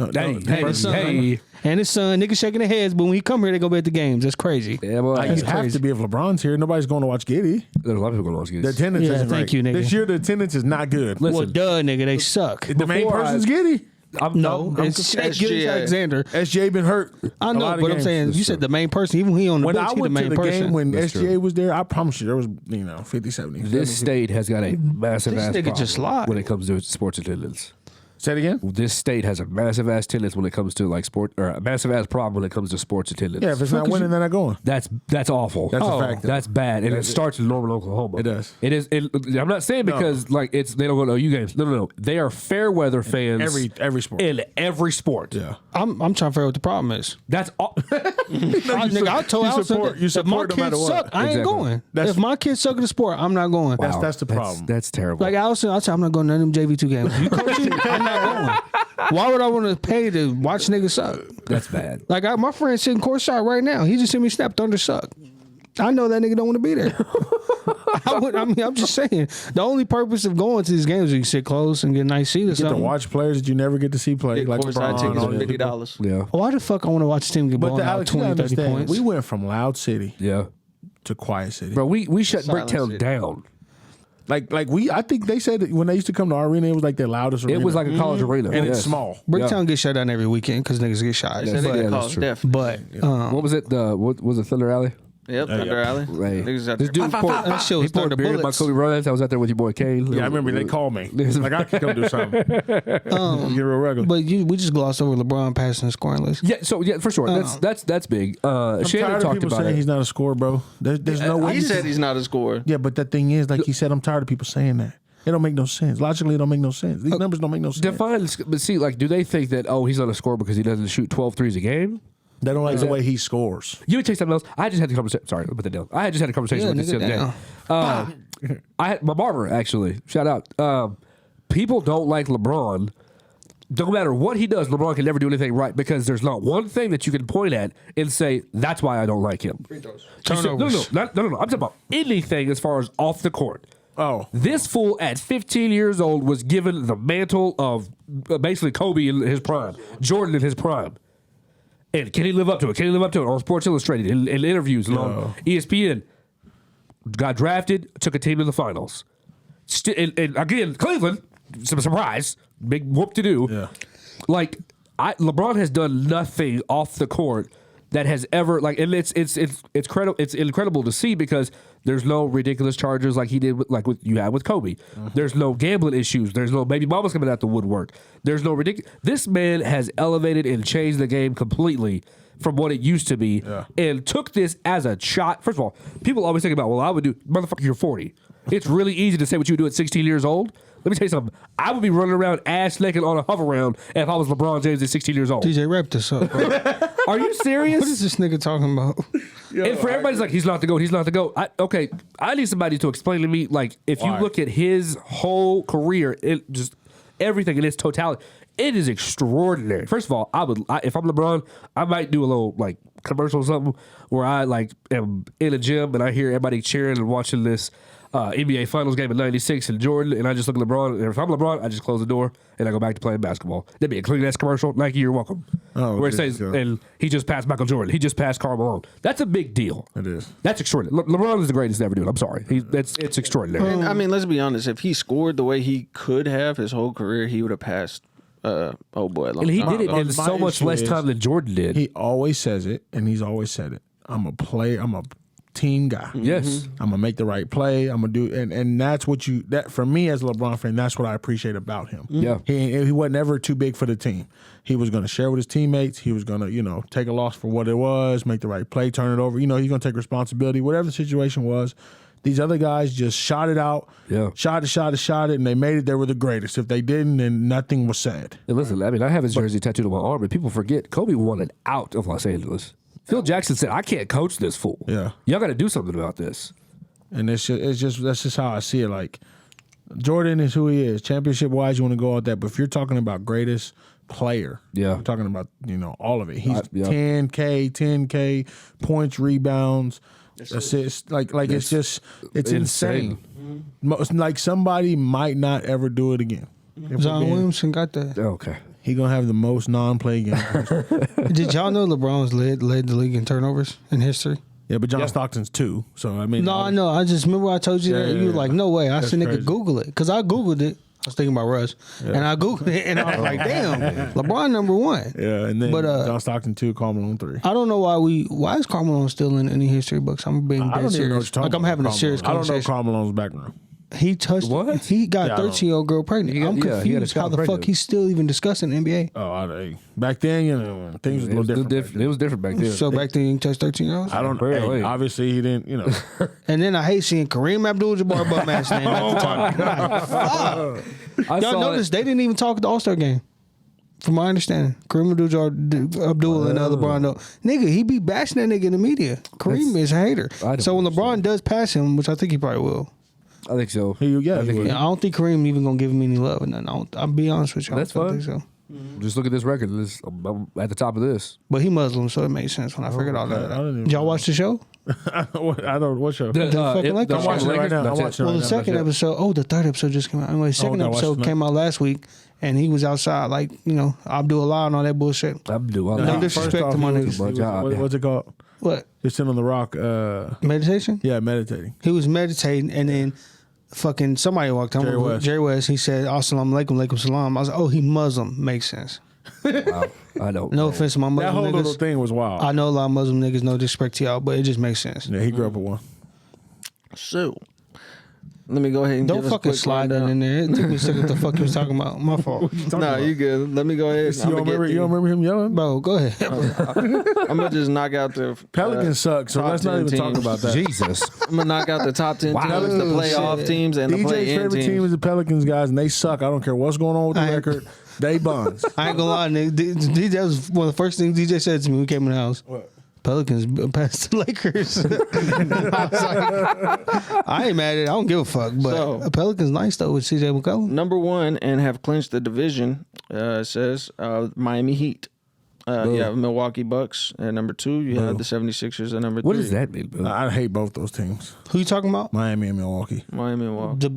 Hey. And his son, niggas shaking their heads, but when he come here, they go back to games. That's crazy. Yeah, boy. Like, you have crazy. to be if LeBron's here. Nobody's going to watch Giddy. There's a lot of people going to watch The games. attendance Yeah, isn't thank right. you, nigga. This year, the attendance is not good. Well, duh, nigga, they suck. The main Before person's Giddy. No, it's Gilgeous SGA. Alexander. SJ been hurt. I a know, lot of but I'm games. saying you said the main person. Even when he on the When bench, I he the went to main the person. game when That's SGA true. was there, I promise you there was 50, 70. This state has got a massive This ass nigga problem just lied. when it comes to sports attendance. Say it again. This state has a massive ass attendance when it comes to like sport, or a massive ass problem when it comes to sports attendance. Yeah, if it's not winning, they're not going. That's awful. That's a fact. That's bad, and it starts in Norman, Oklahoma. It does. It is. I'm not saying because like they don't go to OU games. No. They are fair weather fans. Every sport. in every sport. Yeah. I'm trying to figure out what the problem is. That's all. Nigga, I told you Allison support- that you if my support no matter kids what. suck, I ain't Exactly. going. That's- If my kids suck at the sport, I'm not going. That's the problem. That's terrible. Like Allison, I said I'm not going to none of them JV2 games. You coaching? I'm not going. Why would I want to pay to watch niggas suck? That's bad. Like my friend sitting courtside right now. He just sent me snap Thunder suck. I know that nigga don't want to be there. I'm just saying. The only purpose of going to these games is you sit close and get a nice seat or You get to something. watch players that you never get to see play. Get Like courtside LeBron, tickets all for these people. $50. Yeah. Why the fuck I want to watch a team get But blown the out Alex, you 20, 30 understand, points? we went from Loud City Yeah. to Quiet City. Bro, we shut Silent Bricktown City. down. I think they said that when they used to come to our arena, it was like their loudest arena. It was like a college arena. and it's Yes. small. Bricktown gets shut down every weekend because niggas get shot. Yes. They Yeah, get that's called true. deaf. But What was it? What was it? Thunder Alley? Yep, Thunder Alley. Right. Niggas out This there. dude poured, that shit was he poured Thunder beer in my bullets. Kobe Bryant. I was out there with your boy Kane. Yeah, I remember they called me. Like, I could come do something. Get real regular. But we just glossed over LeBron passing the scoring list. Yeah, so yeah, for sure. That's big. I'm Shannon tired of talked people about saying it. he's not a scorer, bro. There's no way. He said he's not a scorer. Yeah, but the thing is, like he said, I'm tired of people saying that. It don't make no sense. Logically, it don't make no sense. These numbers don't make no sense. Define, but see, like, do they think that he's not a scorer because he doesn't shoot 12 threes a game? They don't like the way he scores. You would take something else. I just had the conversation. Sorry, I'll put that down. I just had a conversation Yeah, with this the nigga, other day. I had my barber actually. Shout out. People don't like LeBron. No matter what he does, LeBron can never do anything right because there's not one thing that you can point at and say that's why I don't like him. Turnovers. No. I'm talking about anything as far as off the court. Oh, This fool at 15 years old was given the mantle of basically Kobe in his prime, Jordan in his prime. And can he live up to it? Can he live up to it on Sports Illustrated, in interviews, and on ESPN? Got drafted, took a team to the finals. And again, Cleveland, some surprise, big whoop to do. Yeah. Like LeBron has done nothing off the court that has ever and it's incredible to see because there's no ridiculous charges like he did with you had with Kobe. There's no gambling issues. There's no baby mamas coming out the woodwork. There's no ridiculous. This man has elevated and changed the game completely from what it used to be, and took this as a shot. First of all, people always think about, well, I would do, motherfucker, you're 40. It's really easy to say what you would do at 16 years old. Let me tell you something. I would be running around ass naked on a hover round if I was LeBron James at 16 years old. DJ rep this up. Bro. Are you serious? What is this nigga talking about? And for everybody's like, he's not the GOAT, he's not the GOAT. I need somebody to explain to me, like, if you look at his whole career, it just everything in its totality, it is extraordinary. First of all, if I'm LeBron, I might do a little like commercial or something where I like am in a gym and I hear everybody cheering and watching this NBA Finals game in '96 and Jordan, and I just look at LeBron. And if I'm LeBron, I just close the door and I go back to playing basketball. That'd be a clean ass commercial. Nike, you're welcome. Where it says, and he just passed Michael Jordan. He just passed Karl Malone. That's a big deal. It is. That's extraordinary. LeBron is the greatest to ever do it. I'm sorry. It's extraordinary. And, I mean, let's be honest. If he scored the way he could have his whole career, he would have passed. Oh boy, And he did it in so much less time than Jordan did. He always says it, and he's always said it. I'm a player. I'm a team guy. Yes. I'm gonna make the right play. I'm gonna do, and that's what that for me as a LeBron fan. That's what I appreciate about him. Yeah. He wasn't ever too big for the team. He was gonna share with his teammates. He was gonna take a loss for what it was, make the right play, turn it over. He's gonna take responsibility, whatever the situation was. These other guys just shot it out, shot it, and they made it. They were the greatest. If they didn't, then nothing was said. And listen, I mean, I have his jersey tattooed on my arm, but people forget Kobe wanted out of Los Angeles. Phil Jackson said, "I can't coach this fool. Yeah, y'all got to do something about this." And that's just how I see it. Like Jordan is who he is. Championship wise, you want to go out that, but if you're talking about greatest player, you're talking about all of it. He's 10K points, rebounds. Assists, like it's insane. Like somebody might not ever do it again. Zion Williamson got that. Okay, he gonna have the most non-play games. Did y'all know LeBron's led the league in turnovers in history? Yeah, but John Stockton's too. So I mean, no, I know. I just remember I told you that you were like, no way. I said nigga Google it because I googled it. I was thinking about Russ, and I googled it, and I was like, damn, LeBron number one. Yeah, and then John Stockton 2, Karl Malone 3. I don't know why is Karl Malone still in any history books? I'm being dead serious. Like I'm having a serious conversation. I don't know Karl Malone's background. He touched what? He got 13-year-old girl pregnant. I'm confused how the fuck he's still even discussing the NBA. Oh, back then, things was a little different. It was different back then. So back then you touched 13-year-olds? I don't know. Obviously he didn't, And then I hate seeing Kareem Abdul-Jabbar bum ass name at the time. Y'all notice they didn't even talk at the All-Star game. From my understanding, Kareem Abdul and LeBron, nigga, he be bashing that nigga in the media. Kareem is a hater. So when LeBron does pass him, which I think he probably will. I think so. I don't think Kareem even gonna give him any love. And I'll be honest with you. That's fine. So. Just look at this record. I'm at the top of this. But he Muslim, so it made sense when I figured all that. Did y'all watch the show? I don't. What show? The fucking Lakers. I'm watching it right now. Well, the second episode. The third episode just came out. Anyway, the second episode came out last week, and he was outside, like Abdul-Allah and all that bullshit. Abdul-Allah. No disrespect to my niggas. What's it called? What? He's sitting on the rock. Meditation? Yeah, meditating. He was meditating, and then fucking somebody walked on. Jerry West. He said, "Assalamu alaikum, alaikum salam." I was like, "Oh, he Muslim. Makes sense." Wow. I know. No offense to my Muslim niggas. That whole niggas. little thing was wild. I know a lot of Muslim niggas. No disrespect to y'all, but it just makes sense. Yeah, he grew up with one. So, let me go ahead and don't give us fucking a quick slide that in there. It took me a second what the fuck you was talking about. My fault. No, you good. Let me go ahead. You don't remember him yelling? Bro, go ahead. I'm gonna just knock out the Pelicans suck, so let's not even talk about that. Jesus. I'm gonna knock out the top 10 teams, the playoff teams, and the DJ's play-in favorite teams. team is the Pelicans, guys, and they suck. I don't care what's going on with the record. They buns. I ain't gonna lie, nigga. That was one of the first things DJ said to me when we came in the house. What? Pelicans passed the Lakers. I was like, I ain't mad at it. I don't give a fuck. But Pelicans nice though with CJ McCollum. Number one and have clinched the division says Miami Heat. You have Milwaukee Bucks at number 2. You have the 76ers at number 3. What does that mean, bro? I hate both those teams. Who you talking about? Miami and Milwaukee. Miami and Milwaukee.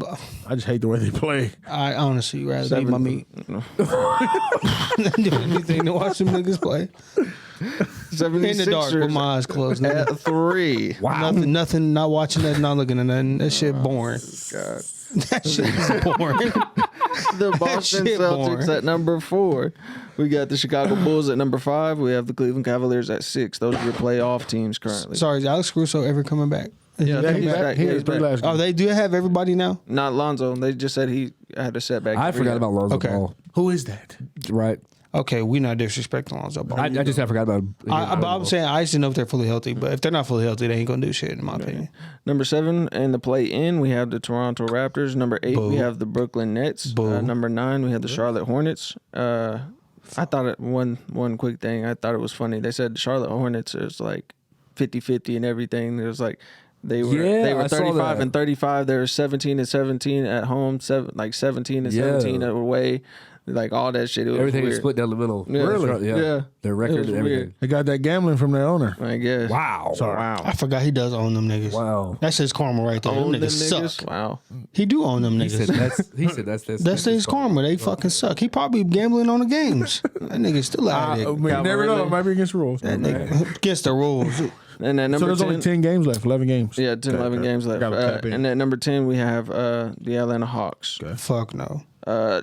I just hate the way they play. I honestly rather eat my meat than do anything to watch them niggas play. 76ers in the dark with my eyes closed. Nigga. At 3. Wow. Nothing, not watching that, not looking at nothing. That shit boring. God. That shit is boring. The Boston Celtics at number 4. We got the Chicago Bulls at number 5. We have the Cleveland Cavaliers at 6. Those are your playoff teams currently. Sorry, is Alex Caruso ever coming back? Yeah, he's back. He's back. Oh, they do have everybody now? Not Lonzo. They just said he had a setback. I forgot about Lonzo Ball. Who is that? Right. Okay, we not disrespecting Lonzo Ball. I just forgot about him. But I'm saying I just didn't know if they're fully healthy. But if they're not fully healthy, they ain't gonna do shit in my opinion. Number 7 in the play-in, we have the Toronto Raptors. Number 8, we have the Brooklyn Nets. Number 9, we have the Charlotte Hornets. I thought one quick thing. I thought it was funny. They said Charlotte Hornets is like 50-50 and everything. It was like they were I saw 35 that. and 35. They were 17-17 at home, 17 and 17 away. Like all that shit. It was Everything weird. is split down the middle. Yeah. Really? Yeah. Their It record was and everything. weird. They got that gambling from their owner. I guess. Wow. Sorry. Wow. I forgot he does own them niggas. Wow. That's his karma right there. Own Them them niggas suck. Wow. He do own them He said niggas. that's That's his karma. They fucking suck. He probably gambling on the games. That nigga still out You of it. never know. It might be against the rules. That nigga against the rules. And then So number there's 10, only 10 games left, 11 games. Yeah, 10, 11 games left. Gotta tap in. And at number 10, we have the Atlanta Hawks. Fuck no.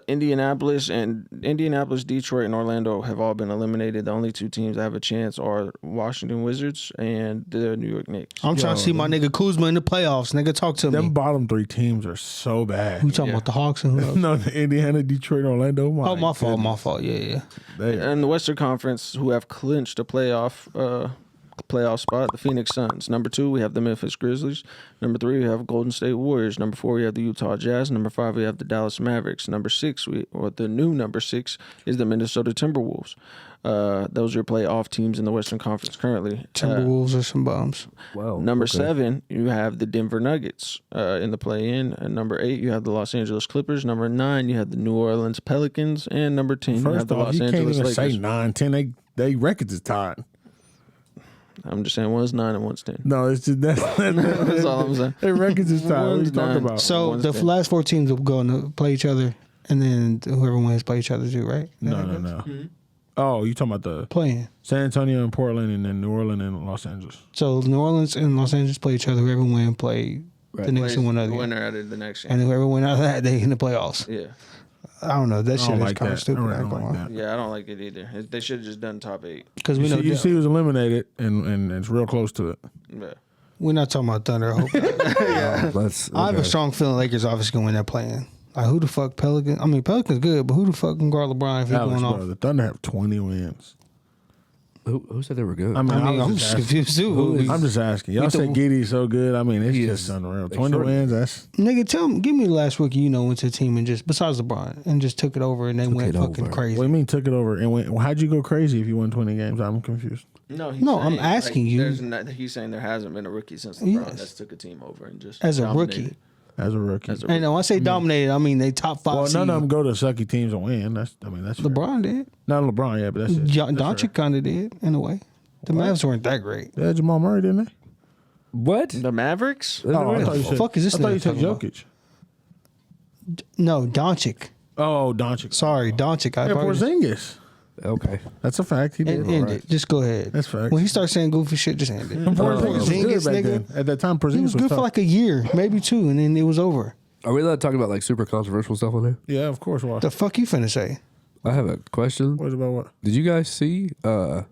Indianapolis, Detroit, and Orlando have all been eliminated. The only two teams that have a chance are Washington Wizards and the New York Knicks. I'm trying to see my nigga Kuzma in the playoffs. Nigga, talk to Them me. bottom 3 teams are so bad. You talking about the Hawks and who else? No, the Indiana, Detroit, Orlando. Oh, my fault. Yeah. And the Western Conference, who have clinched a playoff spot, the Phoenix Suns. Number 2, we have the Memphis Grizzlies. Number 3, we have Golden State Warriors. Number 4, we have the Utah Jazz. Number 5, we have the Dallas Mavericks. Number 6, the new number 6 is the Minnesota Timberwolves. Those are playoff teams in the Western Conference currently. Timberwolves are some bums. Wow. Number 7, you have the Denver Nuggets in the play-in. And number 8, you have the Los Angeles Clippers. Number 9, you have the New Orleans Pelicans. And number 10, you have First the off, Los you can't Angeles even Lakers. say 9, 10. They records is tied. I'm just saying one's 9 and one's 10. No, it's just that's all I'm saying. Their records is tied. What are you One's talking 9. about? So One's the 10. last 4 teams will go and play each other, and then whoever wins play each other too, right? No. Mm-hmm. Oh, you talking about the Playing. San Antonio and Portland, and then New Orleans and Los Angeles. So New Orleans and Los Angeles play each other. Whoever win play the next one The other. winner out of the next game. And whoever win out of that, they in the playoffs. Yeah. I don't know. That I shit don't is like kind that. of stupid. I really don't like that. Yeah, I don't like it either. They should have just done top 8. Because we You know see, you see who's eliminated, and it's real close to it. Yeah. we're not talking about Thunder. I hope not. I have a strong feeling Lakers obviously gonna win that play-in. Like who the fuck Pelicans? I mean Pelicans good, but who the fuck can guard LeBron if he's Alex, going bro, off? the Thunder have 20 wins. Who said they were good? I mean, I'm just confused too. I'm just asking. Y'all With the- said Giddey's so good. I mean, it's He just is unreal. 20 extraordinary. wins. That's Nigga, give me the last rookie you know went to a team and just besides LeBron and just took it over and they went it fucking over. crazy. what do you mean took it over and went? How'd you go crazy if you won 20 games? I'm confused. No, No, I'm asking you. He's saying there hasn't been a rookie since LeBron Yes. that's took a team over and just As a dominated. rookie. As a rookie. As a And when I say dominated, I mean they top 5 well, seed. none of them go to sucky teams and win. That's fair. LeBron did. Not LeBron, yeah, but that's it. Doncic kind of did in a way. The Mavs weren't that great. They had Jamal Murray, didn't they? What? The Mavericks? Oh, I thought you the said. fuck is this I thought you nigga said talking about? Jokic. No, Doncic. Oh, Doncic. Sorry, Doncic. I Yeah, probably Porzingis. Okay. That's a fact. He did. end it. Just go ahead. That's facts. When he starts saying goofy shit, just end it. Porzingis was good back then. At that time, Porzingis He was good tough. for like a year, maybe 2, and then it was over. Are we allowed to talk about like super controversial stuff on there? Yeah, of course. Why? The fuck you finna say? I have a question. What about what? Did you guys see the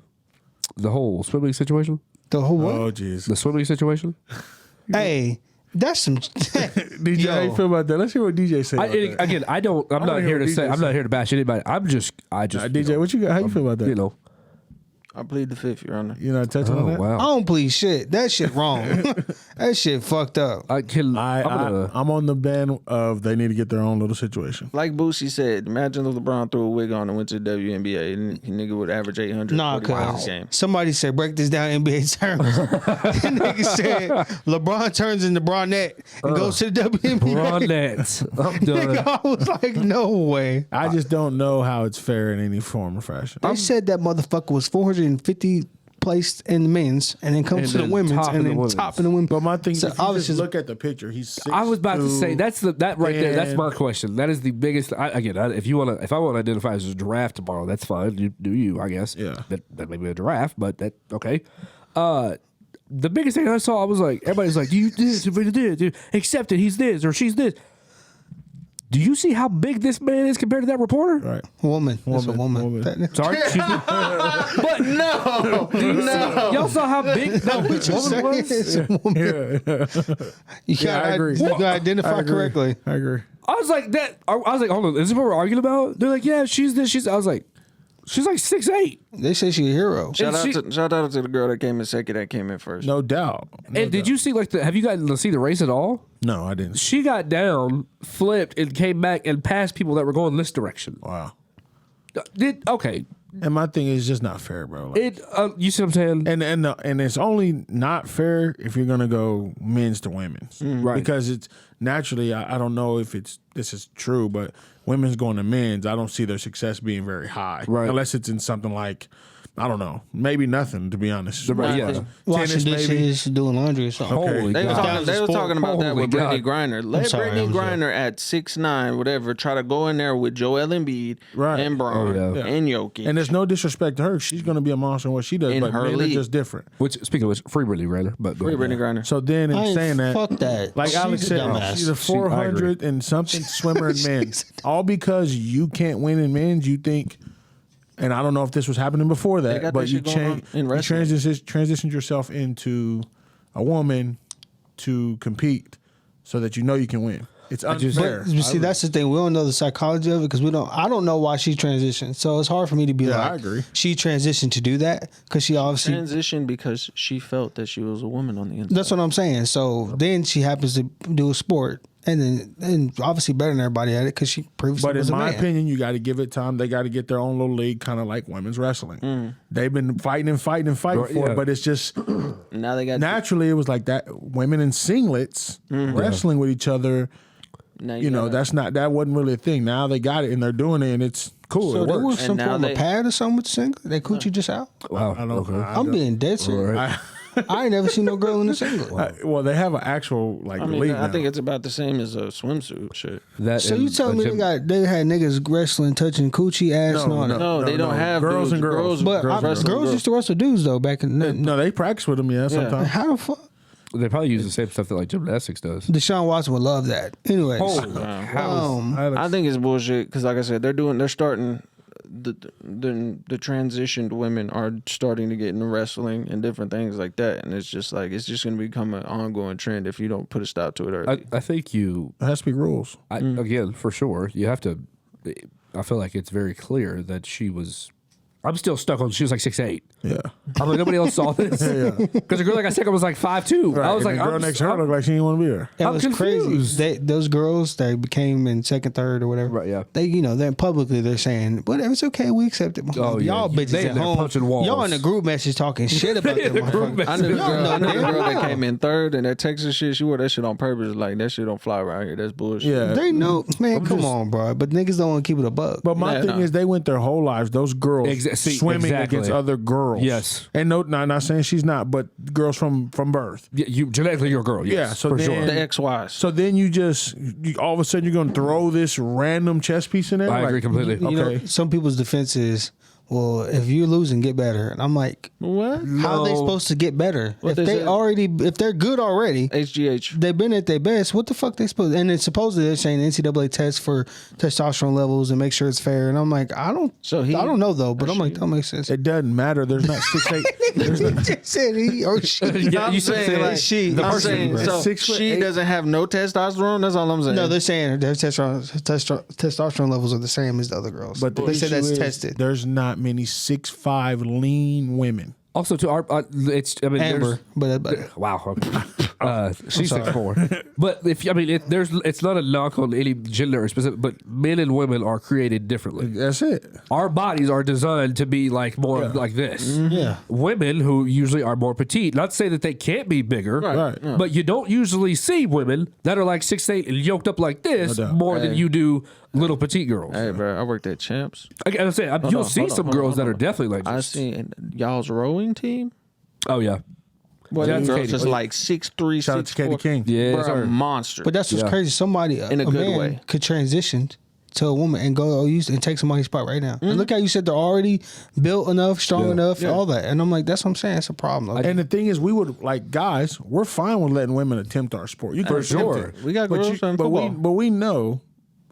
whole swim league situation? The whole what? Oh, jeez. The swim league situation? Hey, that's some. DJ, how you Yo. feel about that? Let's hear what DJ said. About that. Again, I don't. I'm wanna not hear here what to say. DJ I'm not here to bash anybody. I just. DJ, what you got? How you feel about that? You know. I plead the 5th, Your Honor. You're not touching on Oh that. I wow. don't believe shit. That shit wrong. That shit fucked up. I'm I'm on the band of they need to get their own little situation. Like Boosie said, imagine if LeBron threw a wig on and went to the WNBA and he nigga would average 800 Nah, points cuz a game. somebody said break this down NBA terms. That nigga said LeBron turns into Bronette and goes to the WNBA. Nets. I'm done. Nigga, I was like, no way. I just don't know how it's fair in any form or fashion. They said that motherfucker was 450 placed in the men's and then comes And to the then women's top in and the then women's. top in the women's. But my thing, So if you obviously- just look at the picture, he's 6'2". I was about to say that right there. That's my and- question. That is the biggest. If I want to identify as a giraffe tomorrow, that's fine. You do you, I guess. Yeah. That may be a giraffe, but that okay. The biggest thing I saw, I was like, everybody's like, do you this? Accept it. He's this or she's this. Do you see how big this man is compared to that reporter? Right. Woman. That's a woman. Woman. Sorry, excuse me. But No, y'all saw how big that woman was. It's a woman. You Yeah, I agree. You gotta I identify agree. correctly. I agree. I was like that. I was like, hold on, is this what we're arguing about? They're like, yeah, she's this. I was like, she's like 6'8". They say she's a hero. shout And out to the girl that came in second, that came in first. No doubt. No And did doubt. you see have you gotten to see the race at all? No, I didn't. She got down, flipped, and came back and passed people that were going this direction. Wow. Okay. And my thing is just not fair, bro. Like, You see what I'm saying? and it's only not fair if you're gonna go men's to women's, Right. Because it's naturally, I don't know if this is true, but women's going to men's, I don't see their success being very high, Right. Unless it's in something like, I don't know, maybe nothing, to be honest. Right, yeah. Washing Tennis, maybe. dishes, doing laundry or something. Holy They God. were talking about that Holy with Brittany God. Griner. Let sorry, Brittany I'm sorry. Griner at 6'9", whatever, try to go in there with Joel Embiid Right. and Braun Oh, yeah. and Jokic. And there's no disrespect to her; she's going to be a monster in what she does. In but her men are league. just different. Which, speaking of which, free Brittany Griner. But go Free ahead. Brittany Griner. So then, in I ain't saying that, fuck that. like She's Alex a said, dumbass. she's a 400 and something swimmer in men's. All because you can't win in men's, you think. And I don't know if this was happening before They that, got but that you shit going on in you wrestling. transitioned yourself into a woman to compete so that you know you can win. It's unfair. But you see, that's the thing. We don't know the psychology of it because I don't know why she transitioned. So it's hard for me to be Yeah, like, I agree. she transitioned to do that because she obviously. Transitioned because she felt that she was a woman on the inside. That's what I'm saying. So then she happens to do a sport, and obviously better than everybody at it because she previously But was in a my man. opinion, you got to give it time. They got to get their own little league, kind of like women's wrestling. They've been fighting for Yeah. it, but it's just Now they got naturally it was like that. Women in singlets wrestling with each other. now You know, that wasn't really a thing. Now they got it and they're doing it, and it's cool. So it there was works. some And now form of they- pad or something with the singlet. They coochie just out. Wow. I don't. Okay. I'm being dead serious. Right. I ain't never seen no girl in a singlet. Well, they have an actual like I mean, league I now. think it's about the same as a swimsuit shit. That So and you tell a me gym- they had niggas wrestling, touching coochie, ass, and all that. No, they don't have girls dudes. and girls. But girls girls used to wrestle dudes though back in. No, they practice with them. Yeah, sometimes. How the fuck? They probably use the same stuff that like gymnastics does. Deshaun Watson would love that. Anyways, I think it's bullshit because, like I said, they're starting the transitioned women are starting to get into wrestling and different things like that, and it's just going to become an ongoing trend if you don't put a stop to it early. I think you It has to be rules. again for sure. You have to. I feel like it's very clear that she was. I'm still stuck on. She was like 6'8". Yeah. I'm like, nobody else saw this because the girl, like I said, was like 5'2". I was like, the girl I'm- next to her looked like she didn't want to be there. it I'm was confused. crazy. Those girls that became in second, third, or whatever. Right, yeah. They're publicly they're saying, whatever, it's okay, we accept it. Oh, yeah. Y'all bitches They in at there home, punching walls. y'all in the group message talking shit about them. motherfuckers. I knew the Y'all girl, know I knew the damn girl that well. came in third, and that Texas shit, she wore that shit on purpose. Like, that shit don't fly around here. That's bullshit. Yeah. They know, man. Come on, bro. But niggas don't want to keep it a buck. But my Yeah, thing no. is, they went their whole lives. Those girls swimming exactly. against other girls. Yes. And no, not saying she's not, but girls from birth. Yeah, you genetically you're a girl. Yes, Yeah, so for then- sure. The XYs. So then you all of a sudden you're going to throw this random chess piece in there. I agree completely. you know, Okay. some people's defense is, well, if you're losing, get better. And I'm like, What? how are they supposed to get better What if they said? if they're good already? HGH. They've been at their best. What the fuck they supposed? And then supposedly they're saying NCAA test for testosterone levels and make sure it's fair. And I'm like, I don't know though. But I'm like, that makes sense. It doesn't matter. There's not 6'8". There's not, Just said he or she. Yeah, you said saying, like, she. the I'm person, saying, bro. so 6'8". she doesn't have no testosterone. That's all I'm saying. No, they're saying their testosterone levels are the same as the other girls. but the they said issue that's is tested. There's not many 6'5" lean women. Also, to our, it's. I mean, Amber, there's- but Wow. Okay. She's 6'4". But it's not a knock on any gender or specific, but men and women are created differently. That's it. Our bodies are designed to be like more like this. yeah. Women who usually are more petite, not to say that they can't be bigger, Right. but you don't usually see women that are like 6'8" and yoked up like this No doubt. more than you do little petite girls. Hey, bro, I worked at Champs. I'm saying, you'll see some girls that are definitely like I this. seen y'all's rowing team. Oh, yeah. Boy, Yeah, them it's girls Katie. just like 6'3", Shout out to Katie 6'4". King. Yeah, Bro, sir. monster. But that's what's Yeah. crazy. Somebody In a good man way. could transition to a woman and go and take somebody's spot right now. And look how you said they're already built enough, strong enough, all that. And I'm like, that's what I'm saying. It's a problem. And the thing is, we would like guys. We're fine with letting women attempt our sport. You can For attempt sure. it. We got But girls playing football. but we know.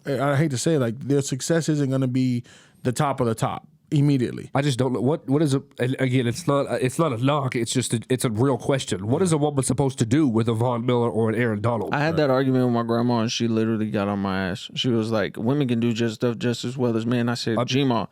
I hate to say it, like their success isn't going to be the top of the top immediately. I just don't know what is a. And again, it's not a knock. It's just it's a real question. What is a woman supposed to do with a Von Miller or an Aaron Donald? I had that argument with my grandma, and she literally got on my ass. She was like, "Women can do stuff just as well as men." I said, "G-Ma,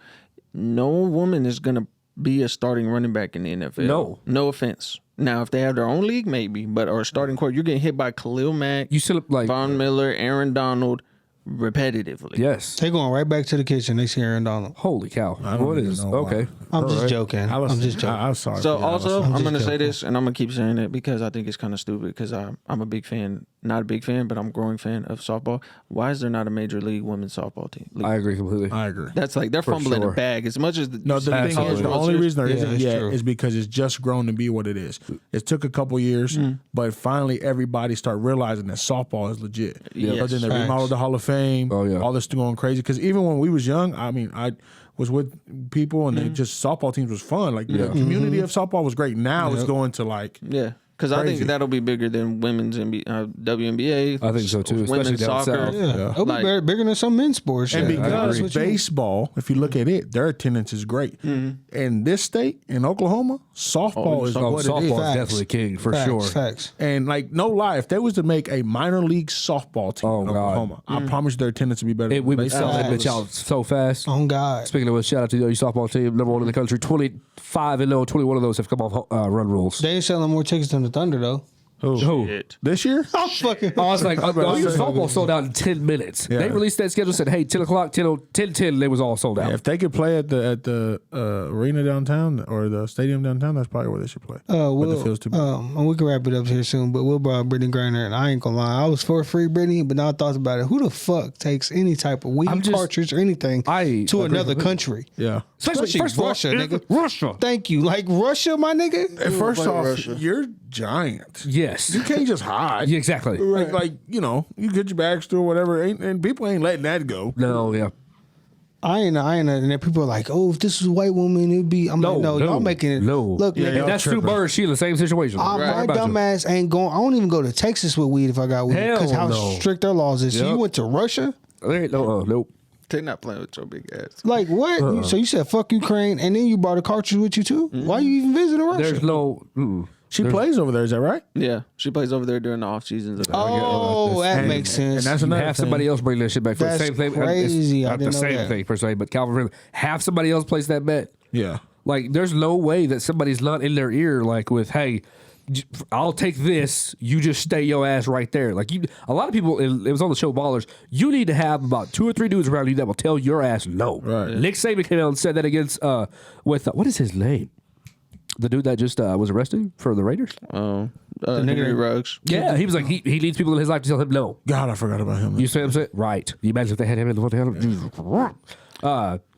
no woman is gonna be a starting running back in the NFL. No offense. Now, if they have their own league, maybe, but or a starting court, you're getting hit by Khalil Mack, You still like Von Miller, Aaron Donald, repetitively. Yes. They going right back to the kitchen. They see Aaron Donald. Holy cow. I don't What even is know why. okay? I'm just All right. joking. I'm just joking. I'm sorry. So for that. also, I'm I'm just gonna say joking. this, and I'm gonna keep saying it because I think it's kind of stupid. Because I'm a big fan, not a big fan, but I'm a growing fan of softball. Why is there not a major league women's softball team? I agree completely. I agree. That's like they're For fumbling sure. the bag as much as the No, the thing is, Absolutely. the only reason there Yeah, isn't it's yet true. is because it's just grown to be what it is. It took a couple years, but finally everybody started realizing that softball is legit. Yes. So then they Facts. remodeled the Hall of Fame. Oh, yeah. All this going crazy. Because even when we was young, I mean, I was with people and they just softball teams was fun. Like the community of softball was great. Now it's going to like Yeah, because I Crazy. think that'll be bigger than women's WNBA. I think so, too, especially Women's down soccer. south. Yeah, it'll Like- be bigger than some men's sports. And shit. I because agree. baseball, if you look at it, their attendance is great. In this state, in Oklahoma, softball is Oh, what softball it is is. Facts. definitely king for Facts, sure. Facts. And like, no lie, if they was to make a minor league softball team Oh, in God. Oklahoma, I promise you their attendance would be better. We than would sell baseball. that bitch out so fast. On God. Speaking of which, shout out to the OU softball team, number 1 in the country. 25-0, 21 of those have come off run rules. They ain't selling more tickets than the Thunder though. Who? Shit. This year? I'm fucking. I was like, OU say- softball sold out in 10 minutes. Yeah. They released that schedule, said, hey, 10 o'clock, 10:10, they was all sold out. If they could play at the arena downtown or the stadium downtown, that's probably where they should play. But the field's too big. And we can wrap it up here soon. But we'll brought Brittany Griner, and I ain't gonna lie, I was for free Brittany, but now I thought about it. Who the fuck takes any type of weed I'm just- cartridge or anything I to agree another completely. country? Yeah. Especially first of all, Russia, nigga. Russia. Thank you. Like Russia, my nigga. And first like off, Russia. you're giant. Yes. You can't just hide. Yeah, exactly. Like, you know, you get your bags through or whatever, and people ain't letting that go. No, yeah. I ain't, and then people are like, "Oh, if this was a white woman, it'd be." I'm like, "No, y'all making it." No. Look, Yeah, nigga, y'all If that's Sue tripping. Bird, she in the same situation. my Right. dumb ass ain't going. I won't even go to Texas with weed if I got weed Hell because how no. strict their laws is. So Yep. you went to Russia? There ain't no, nope. They're not playing with your big ass. Like what? So you said fuck Ukraine, and then you brought a cartridge with you too? Why you even visiting Russia? There's no. She plays over there, is that right? Yeah, she plays over there during the off seasons. Oh, that And- makes sense. And that's another Have thing. somebody else bring that shit back for the That's same thing. crazy. It's I not the didn't know same that. thing per se, but Calvin Ridley, have somebody else place that bet. Yeah. Like, there's no way that somebody's not in their ear, like with, hey, I'll take this. You just stay your ass right there. Like a lot of people. It was on the show Ballers. You need to have about 2 or 3 dudes around you that will tell your ass no. Right. Nick Saban came out and said that against with what is his name? The dude that just was arrested for the Raiders. Henry Ruggs. Yeah, he was like he leads people in his life to tell him no. God, I forgot about him. You see what I'm saying? Right. You imagine if they had him in the what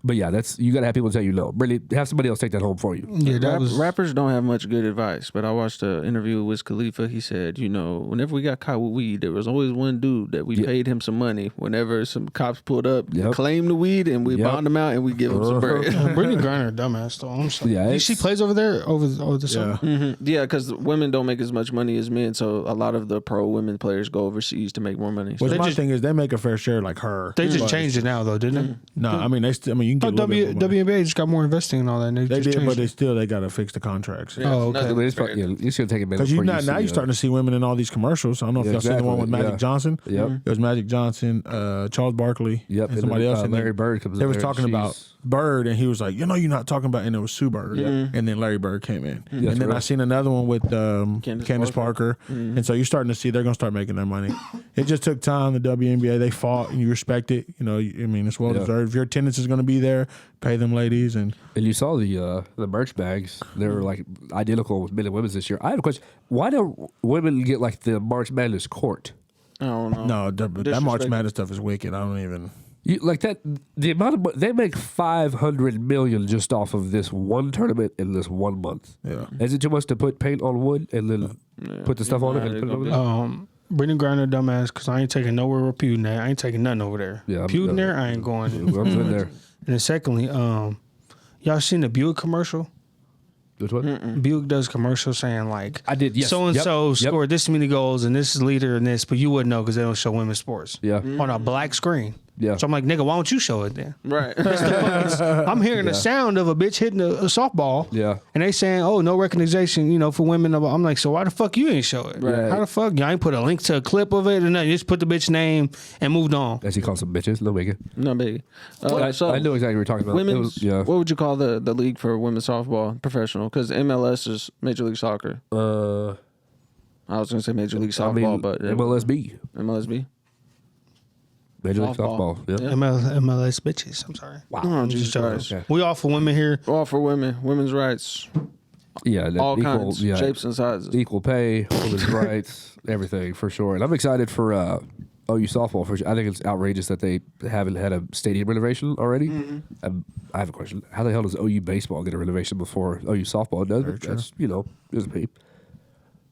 but yeah, that's you gotta have people tell you no. Really have somebody else take that home for you. yeah, that was Rappers don't have much good advice, but I watched an interview with Wiz Khalifa. He said, you know, whenever we got caught with weed, there was always one dude that we paid him some money. Whenever some cops pulled up, Yep. claim the weed, and we Yep. bond them out, and we give them some bread. Brittany Griner, dumbass though. I'm sorry. Yeah, she it's- plays over there over the summer. Yeah, because women don't make as much money as men, so a lot of the pro women players go overseas to make more money. So Which They my just- thing is, they make a fair share like her. They just But- changed it now though, didn't they? No, I mean, they still, I mean, you can get a little bit more money. WNBA just got more investing and all that. And They just did, changed but it. they got to fix the contracts. Yeah, Oh, okay. nothing I mean, it's fair. probably, yeah, it's gonna take a minute. Because you before now see, you're starting to see women in all these commercials. I don't know if Yeah, y'all seen the one with exactly, Magic yeah. Johnson. Yep. It was Magic Johnson, Charles Barkley, Yep, and and somebody then, else. And Larry then Bird comes They in was there, talking and about she's- Bird, and he was like, you're not talking about, and it was Sue Bird, and then Larry Bird came in, and then right. I seen another one with Candace Parker, and so you're starting to see they're gonna start making their money. It just took time. The WNBA they fought, and you respect it. You know, I mean, it's well deserved. If your attendance is gonna be there, pay them ladies, and And you saw the merch bags. They were like identical with men and women's this year. I have a question. Why do women get like the March Madness court? I don't know. no, that March Disrespect. Madness stuff is wicked. I don't even. You, like that, the amount of they make $500 million just off of this one tournament in this 1 month. Yeah. Is it too much to put paint on wood and then put the stuff on it and put it over there? Brittany Griner, dumbass, because I ain't taking nowhere with Putin there. I ain't taking nothing over there. Yeah, I'm- Putin there, I ain't going. I'm in there. And then secondly, y'all seen the Buick commercial? Which one? Buick does commercials saying like, I did, yes. so and so Yep. scored this many goals and this is leader and this, but you wouldn't know because they don't show women's sports. Yeah. On a black screen. Yeah. So I'm like, nigga, why don't you show it then? Right. I'm hearing the sound of a bitch hitting a softball. Yeah. And they saying, oh, no recognition, for women. I'm like, so why the fuck you ain't show it? Right. How the fuck? Y'all ain't put a link to a clip of it and nothing. You just put the bitch name and moved on. As he calls some bitches, no biggie. No biggie. I know exactly what you're talking about. It Women's, was- yeah. what would you call the league for women's softball professional? Because MLS is Major League Soccer. I was going to say Major League Softball, but MLSB. MLSB. Major League Softball. Yeah. MLS bitches. I'm sorry. Oh, I'm Jesus just joking. Christ. Okay. We all for women here. All for women, women's rights, Yeah, that all equal, kinds, yeah, shapes and sizes. equal pay, women's rights, everything for sure. And I'm excited for OU softball. For sure. I think it's outrageous that they haven't had a stadium renovation already. I have a question: how the hell does OU baseball get a renovation before OU softball does? That's is me.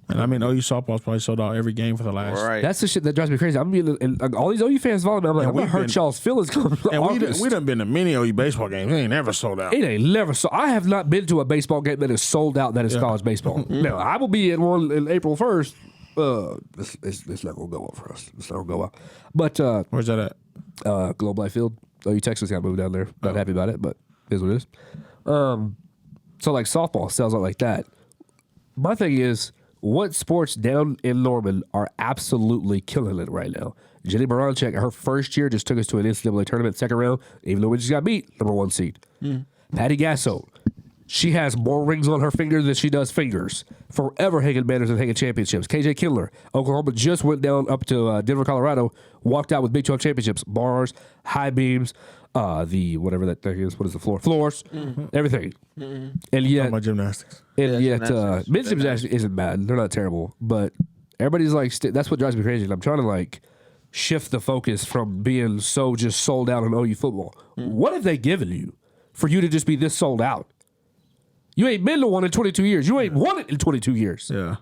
And I mean, OU softball's probably sold out every game for the last. Right. That's the shit that drives me crazy. I'm being and all these OU fans following me. I'm like, I'm gonna hurt y'all's feelings. Coming And we done been to many OU baseball games. They ain't never sold out. It ain't never so. I have not been to a baseball game that is sold out. That is college baseball. Now I will be at one in April 1st. It's not gonna go up for us. It's not gonna go up. But Where's that at? Globe Life Field. OU Texas got moved down there. Not happy about it, but it is what it is. So like softball sells out like that. My thing is, what sports down in Norman are absolutely killing it right now? Jenny Baranchek, her first year, just took us to an NCAA tournament, second round, even though we just got beat, number 1 seed. Patty Gasso, she has more rings on her finger than she does fingers. Forever hanging banners and hanging championships. KJ Kindler, Oklahoma just went down up to Denver, Colorado, walked out with Big 12 championships, bars, high beams, the whatever that thing is. What is the floor? Floors, everything. And yet, My gymnastics. and Yeah, yet, gymnastics. men's gymnastics isn't bad. They're not terrible, but everybody's like, that's what drives me crazy. And I'm trying to like shift the focus from being so just sold out on OU football. What have they given you for you to just be this sold out? You ain't been to one in 22 years. You ain't won it in 22 years. Yeah.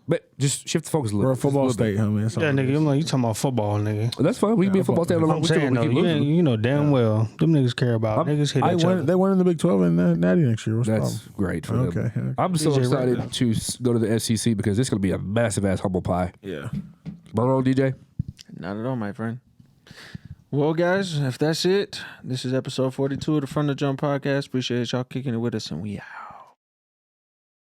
But just shift the focus a little. We're a just a football little bit. state, homie. That's all Yeah, it nigga, is. I'm like, you talking about football, nigga. That's fine. We can be a football stand. I'm saying, though, you know damn well, them niggas care about. Niggas hit each other. They won in the Big 12 and Natty next year. What's the That's problem? great for them. Okay. I'm so DJ excited Red. to go to the SEC because it's going to be a massive ass humble pie. Yeah. Am I wrong, DJ? Not at all, my friend. Well, guys, if that's it, this is episode 42 of the From the Jump podcast. Appreciate y'all kicking it with us, and we out.